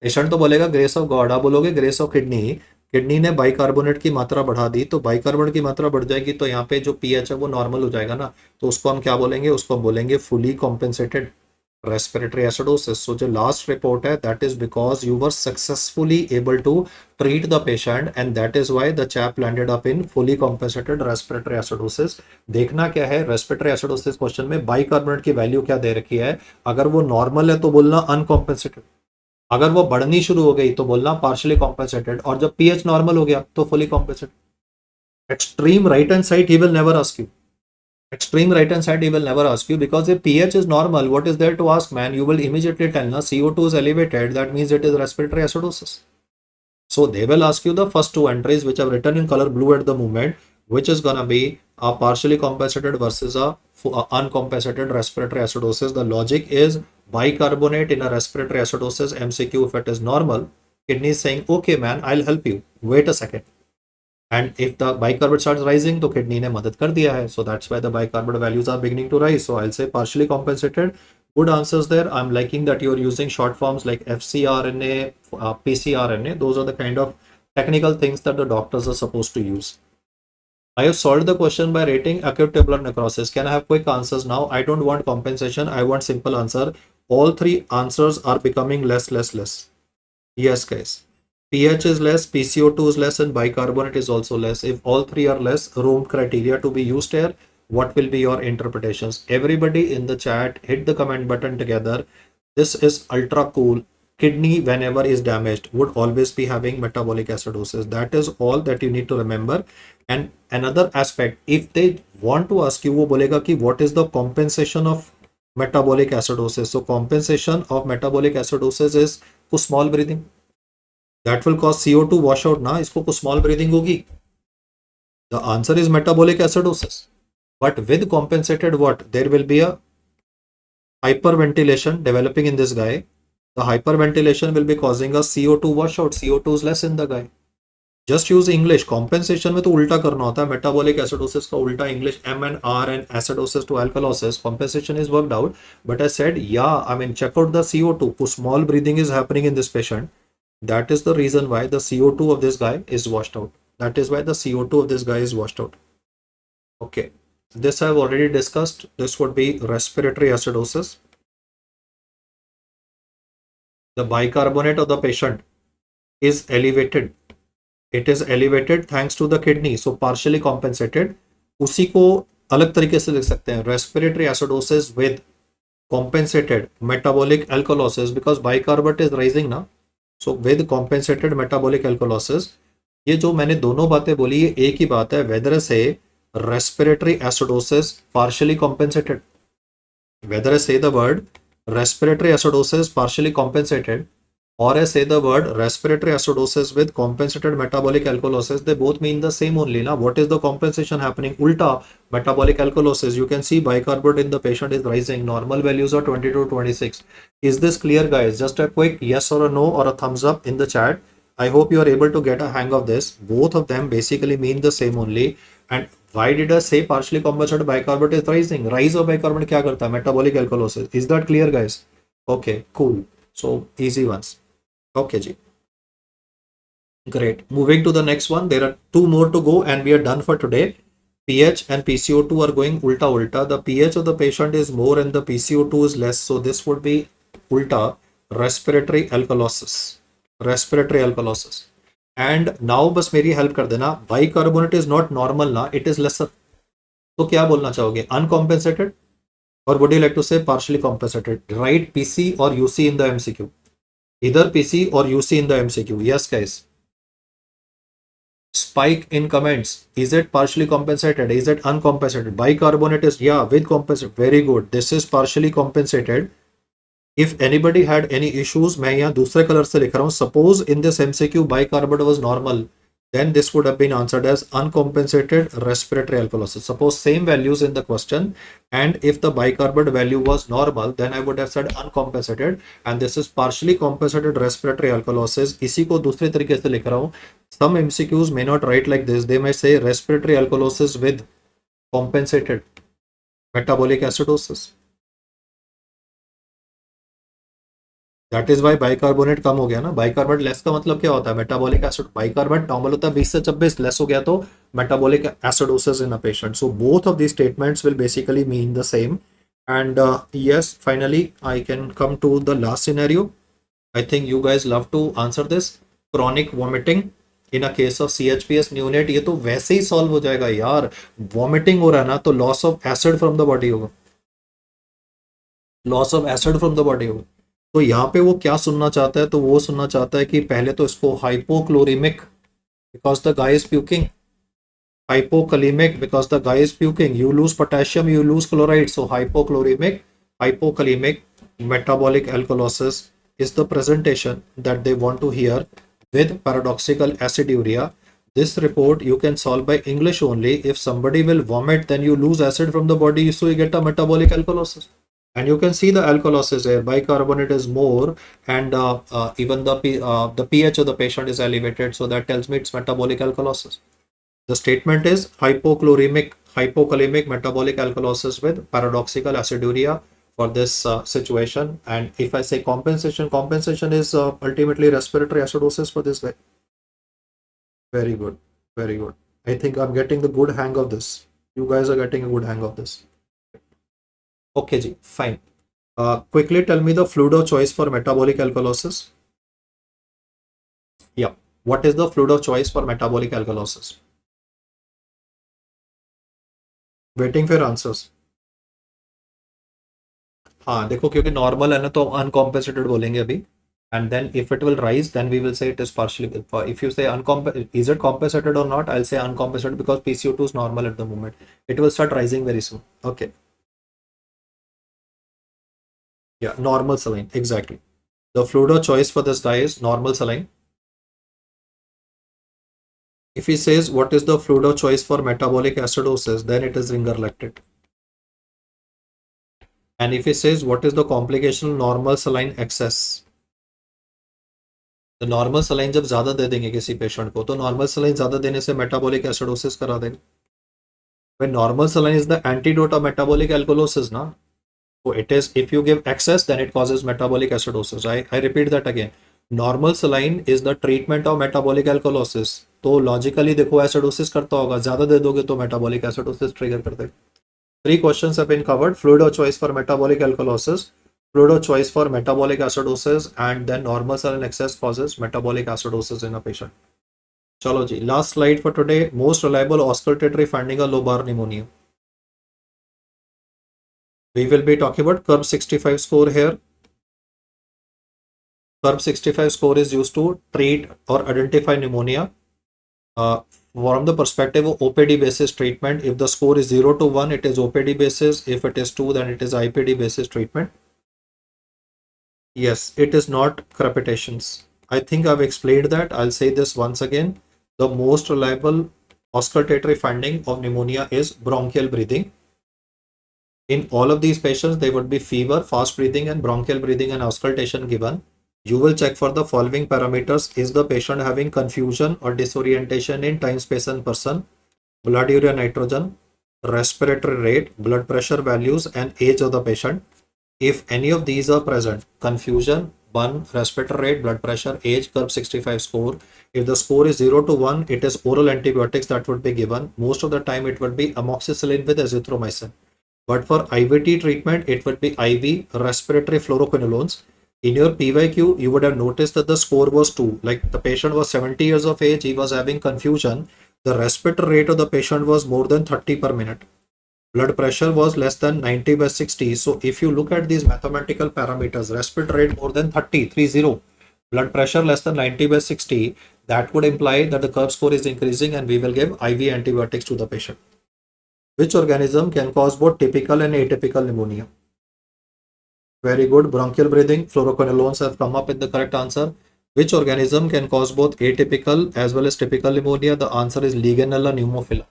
पेशेंट तो बोलेगा ग्रेस ऑफ गॉड, आप बोलोगे ग्रेस ऑफ किडनी. किडनी ने bicarbonate की मात्रा बढ़ा दी, तो बाइकार्बोनेट की मात्रा बढ़ जाएगी तो यहाँ पे जो पीएच है वो नॉर्मल हो जाएगा ना, तो उसको हम क्या बोलेंगे, उसको बोलेंगे fully compensated respiratory acidosis. So the last report है that is because you were successfully able to treat the patient and that is why the chap landed up in fully compensated respiratory acidosis. देखना क्या है respiratory acidosis question में, bicarbonate की value क्या दे रखी है. अगर वो नॉर्मल है तो बोलना अनकॉम्पेंसेटेड, अगर वो बढ़नी शुरू हो गई तो बोलना पार्शियली कॉम्पेंसेटेड, और जब पीएच नॉर्मल हो गया तो fully compensated. Extreme right hand side he will never ask you. Extreme right hand side he will never ask you, because if pH is normal, what is there to ask, man? You will immediately tell na CO2 is elevated, that means it is respiratory acidosis. So they will ask you the first two entries which are written in color blue at the moment, which is gonna be a partially compensated versus a uncompensated respiratory acidosis. The logic is bicarbonate in a respiratory acidosis MCQ if it is normal. Kidney is saying okay man, I'll help you, wait a second. And if the bicarbonate starts rising, तो kidney ने मदद कर दिया है. So that's why the bicarbonate values are beginning to rise. So I'll say partially compensated. Good answers there. I'm liking that you're using short forms like FCRNA, PCRNA. Those are the kind of technical things that the doctors are supposed to use. I have solved the question by rating acute tubular necrosis. Can I have quick answers now? I don't want compensation. I want simple answer. All three answers are becoming less, less, less. Yes, guys. pH is less, PCO2 is less, and bicarbonate is also less. If all three are less, room criteria to be used here, what will be your interpretations? Everybody in the chat, hit the comment button together. This is ultra cool. Kidney, whenever is damaged, would always be having metabolic acidosis. That is all that you need to remember. And another aspect, if they want to ask you, वो बोलेगा कि what is the compensation of metabolic acidosis? So compensation of metabolic acidosis is कुछ small breathing. That will cause CO2 washout ना, इसको कुछ small breathing होगी. The answer is metabolic acidosis. But with compensated what? There will be a hyperventilation developing in this guy. The hyperventilation will be causing a CO2 washout. CO2 is less in the guy. Just use English. Compensation में तो उल्टा करना होता है. Metabolic acidosis का उल्टा English MNR and acidosis to alkalosis. Compensation is worked out. But I said, yeah, I mean, check out the CO2. कुछ small breathing is happening in this patient. That is the reason why the CO2 of this guy is washed out. That is why the CO2 of this guy is washed out. Okay. This I have already discussed. This would be respiratory acidosis. the bicarbonate of the patient is elevated. It is elevated thanks to the kidney, so partially compensated. उसी को अलग तरीके से लिख सकते हैं, respiratory acidosis with compensated metabolic alkalosis, because bicarbonate is rising ना, so with compensated metabolic alkalosis. ये जो मैंने दोनों बातें बोली ये एक ही बात है, whether say respiratory acidosis partially compensated, whether I say the word respiratory acidosis partially compensated or I say the word respiratory acidosis with compensated metabolic alkalosis, they both mean the same only. Now, what is the compensation happening? Ulta, metabolic alkalosis. You can see bicarbonate in the patient is rising. Normal values are 20 to 26. Is this clear, guys? Just a quick yes or a no or a thumbs up in the chat. I hope you are able to get a hang of this. Both of them basically mean the same only. And why did I say partially compensated bicarbonate is rising? Rise of bicarbonate क्या करता है? Metabolic alkalosis. Is that clear, guys? Okay, cool. So easy ones. Okay, Ji. Great. Moving to the next one. There are two more to go and we are done for today. pH and PCO2 are going ulta. The pH of the patient is more and the PCO2 is less. So this would be ulta, respiratory alkalosis. Respiratory alkalosis. And now बस मेरी help कर देना. Bicarbonate is not normal ना, it is lesser. तो क्या बोलना चाहोगे? Uncompensated? Or would you like to say partially compensated? Write PC or UC in the MCQ. Either PC or UC in the MCQ. Yes, guys. Spike in comments. Is it partially compensated? Is it uncompensated? Bicarbonate is, yeah, with compensate. Very good. This is partially compensated. If anybody had any issues, मैं यहाँ दूसरे colour से लिख रहा हूँ. Suppose in this MCQ bicarbonate was normal, then this would have been answered as uncompensated respiratory alkalosis. Suppose same values in the question, and if the bicarbonate value was normal, then I would have said uncompensated, and this is partially compensated respiratory alkalosis. इसी को दूसरे तरीके से लिख रहा हूँ. Some MCQs may not write like this. They may say respiratory alkalosis with compensated metabolic acidosis. That is why bicarbonate कम हो गया ना. बाइकार्बोनेट लेस का मतलब क्या होता है? Metabolic acid. बाइकार्बोनेट नॉर्मल होता है 20 से 26, लेस हो गया तो metabolic acidosis in a patient. So both of these statements will basically mean the same. And yes, finally I can come to the last scenario. I think you guys love to answer this. Chronic vomiting in a case of CHPS neonate. ये तो वैसे ही solve हो जाएगा यार. Vomiting हो रहा है ना, तो loss of acid from the body होगा. Loss of acid from the body होगा. तो यहाँ पे वो क्या सुनना चाहता है? तो वो सुनना चाहता है कि पहले तो इसको hypochloremic because the guy is puking, hypokalemic because the guy is puking. You lose potassium, you lose chloride. So hypokalemic metabolic alkalosis is the presentation that they want to hear with paradoxical aciduria. This report you can solve by English only. If somebody will vomit, then you lose acid from the body, so you get a metabolic alkalosis. And you can see the alkalosis here. Bicarbonate is more, and even the pH of the patient is elevated. So that tells me it's metabolic alkalosis. The statement is hypokalemic metabolic alkalosis with paradoxical aciduria for this situation. And if I say compensation is ultimately respiratory acidosis for this guy. Very good, very good. I think I'm getting the good hang of this. You guys are getting a good hang of this. Okay, ji, fine. Quickly tell me the fluid of choice for metabolic alkalosis. Yeah, what is the fluid of choice for metabolic alkalosis? Waiting for answers. हाँ देखो, क्योंकि normal है ना तो अनकॉम्पेंसेटेड बोलेंगे अभी. And then if it will rise, then we will say it is partially. If you say is it compensated or not, I'll say uncompensated because PCO2 is normal at the moment. It will start rising very soon. Okay. Yeah, normal saline, exactly. The fluid of choice for this guy is normal saline. If he says what is the fluid of choice for metabolic acidosis, then it is ringer lactate. And if he says what is the complication normal saline excess, the normal saline जब ज़्यादा दे देंगे किसी patient को, तो normal saline ज़्यादा देने से metabolic acidosis करा देंगे. When normal saline is the antidote of metabolic alkalosis, ना. So it is, if you give excess, then it causes metabolic acidosis. I repeat that again. Normal saline is the treatment of metabolic alkalosis. तो logically देखो acidosis करता होगा, ज़्यादा दे दोगे तो metabolic acidosis trigger कर देगा. 3 questions have been covered. Fluid of choice for metabolic alkalosis. Fluid of choice for metabolic acidosis, and then normal saline excess causes metabolic acidosis in a patient. Chalo ji, last slide for today. Most reliable auscultatory finding of lobar pneumonia. We will be talking about curve 65 score here. Curve 65 score is used to treat or identify pneumonia. From the perspective of OPD basis treatment, if the score is 0 to 1, it is OPD basis. If it is 2, then it is IPD basis treatment. Yes, it is not crepitations. I think I've explained that. I'll say this once again. The most reliable auscultatory finding of pneumonia is bronchial breathing. In all of these patients, there would be fever, fast breathing, and bronchial breathing and auscultation given. You will check for the following parameters. Is the patient having confusion or disorientation in time, space, and person? Blood urea nitrogen, respiratory rate, blood pressure values, and age of the patient. If any of these are present, confusion, 1, respiratory rate, blood pressure, age, curve 65 score. If the score is 0 to 1, it is oral antibiotics that would be given. Most of the time it would be amoxicillin with azithromycin. But for IVT treatment, it would be IV respiratory fluoroquinolones. In your PYQ, you would have noticed that the score was 2. Like the patient was 70 years of age, he was having confusion. The respiratory rate of the patient was more than 30 per minute. Blood pressure was less than 90/60. So if you look at these mathematical parameters, respiratory rate more than 30, blood pressure less than 90/60, that would imply that the curve score is increasing and we will give IV antibiotics to the patient. Which organism can cause both typical and atypical pneumonia? Very good. Bronchial breathing, fluoroquinolones have come up with the correct answer. Which organism can cause both atypical as well as typical pneumonia? The answer is Legionella pneumophila.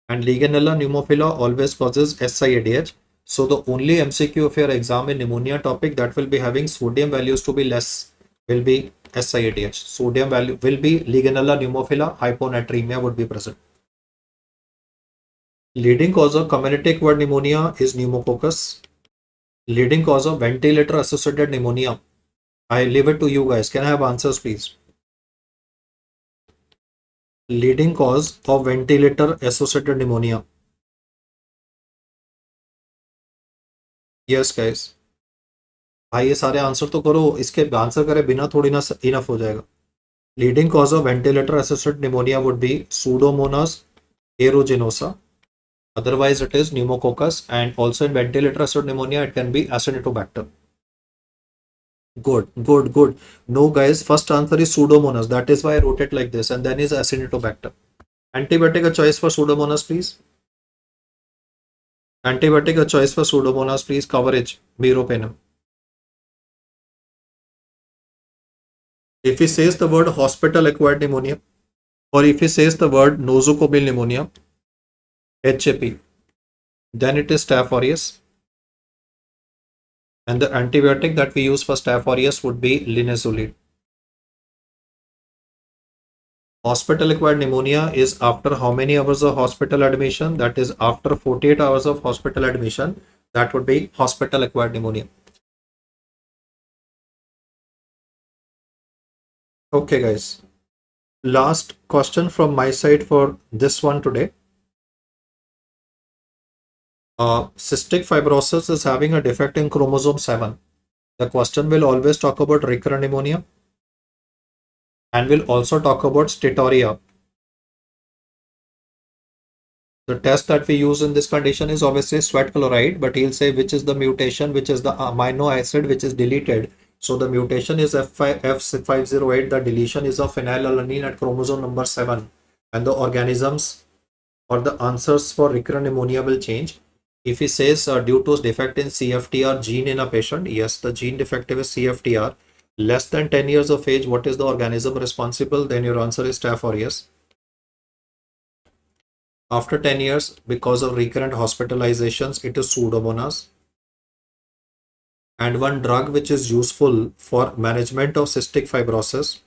And Legionella pneumophila always causes SIADH. So the only MCQ of your exam in pneumonia topic that will be having sodium values to be less will be SIADH. Sodium value will be Legionella pneumophila, hyponatremia would be present. Leading cause of community acquired pneumonia is pneumococcus. Leading cause of ventilator associated pneumonia. I leave it to you guys. Can I have answers, please? Leading cause of ventilator associated pneumonia. Yes, guys. भाई ये सारे answer तो करो, इसके answer करे बिना थोड़ी ना इनफ हो जाएगा. Leading cause of ventilator associated pneumonia would be Pseudomonas aeruginosa. Otherwise, it is pneumococcus, and also in ventilator associated pneumonia, it can be Acinetobacter. Good, good, good. No, guys, first answer is Pseudomonas. That is why I wrote it like this, and then is Acinetobacter. Antibiotic a choice for Pseudomonas, please. Antibiotic a choice for Pseudomonas, please. Coverage, meropenem. If he says the word hospital acquired pneumonia, or if he says the word nosocomial pneumonia, HAP, then it is Staph aureus. And the antibiotic that we use for Staph aureus would be linezolid. Hospital acquired pneumonia is after how many hours of hospital admission? That is after 48 hours of hospital admission. That would be hospital acquired pneumonia. Okay, guys. Last question from my side for this one today. Cystic fibrosis is having a defect in chromosome 7. The question will always talk about recurrent pneumonia and will also talk about steatorrhea. The test that we use in this condition is obviously sweat chloride, but he'll say which is the mutation, which is the amino acid which is deleted. So the mutation is F508, the deletion is of phenylalanine at chromosome number 7, and the organisms or the answers for recurrent pneumonia will change. If he says due to defect in CFTR gene in a patient, yes, the gene defective is CFTR. Less than 10 years of age, what is the organism responsible? Then your answer is Staph aureus. After 10 years, because of recurrent hospitalizations, it is Pseudomonas. And one drug which is useful for management of cystic fibrosis.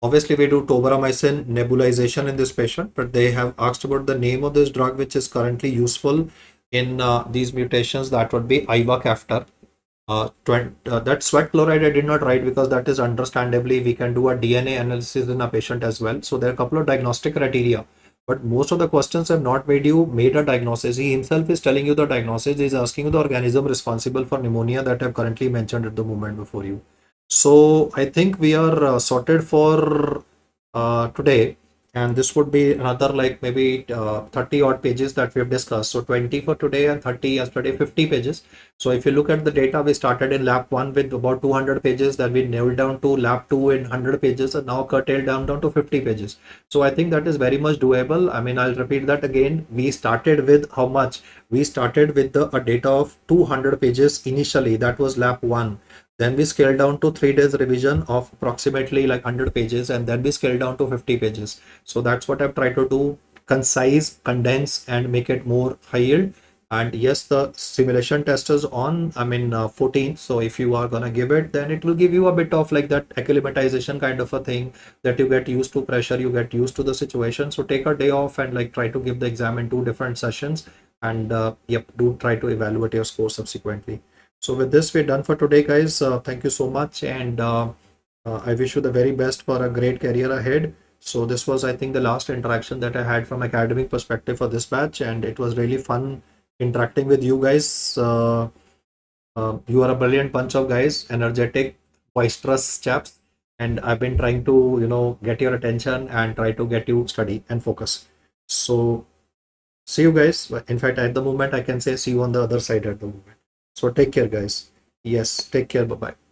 Obviously, we do tobramycin nebulization in this patient, but they have asked about the name of this drug which is currently useful in these mutations. That would be ivacaftor. That sweat chloride I did not write because that is understandably we can do a DNA analysis in a patient as well. So there are a couple of diagnostic criteria. but most of the questions have not made a diagnosis. He himself is telling you the diagnosis. He is asking you the organism responsible for pneumonia that I've currently mentioned at the moment before you. So I think we are sorted for today, and this would be another like maybe 30 odd pages that we have discussed. So 20 for today and 30 yesterday, 50 pages. So if you look at the data, we started in lab 1 with about 200 pages, then we nailed down to lab 2 in 100 pages, and now curtailed down to 50 pages. So I think that is very much doable. I mean, I'll repeat that again. We started with how much? We started with a data of 200 pages initially. That was lab 1. Then we scaled down to 3 days revision of approximately like 100 pages, and then we scaled down to 50 pages. So that's what I've tried to do: concise, condense, and make it more high yield. And yes, the simulation test is on, I mean, 14th. So if you are gonna give it, then it will give you a bit of like that acclimatization kind of a thing, that you get used to pressure, you get used to the situation. So take a day off and like try to give the exam in 2 different sessions, and yep, do try to evaluate your score subsequently. So with this, we're done for today, guys. Thank you so much, and I wish you the very best for a great career ahead. So this was, I think, the last interaction that I had from academic perspective for this batch, and it was really fun interacting with you guys. You are a brilliant bunch of guys, energetic, boisterous chaps, and I've been trying to, get your attention and try to get you study and focus. So see you guys. In fact, at the moment, I can say see you on the other side at the moment. So take care, guys. Yes, take care. Bye bye.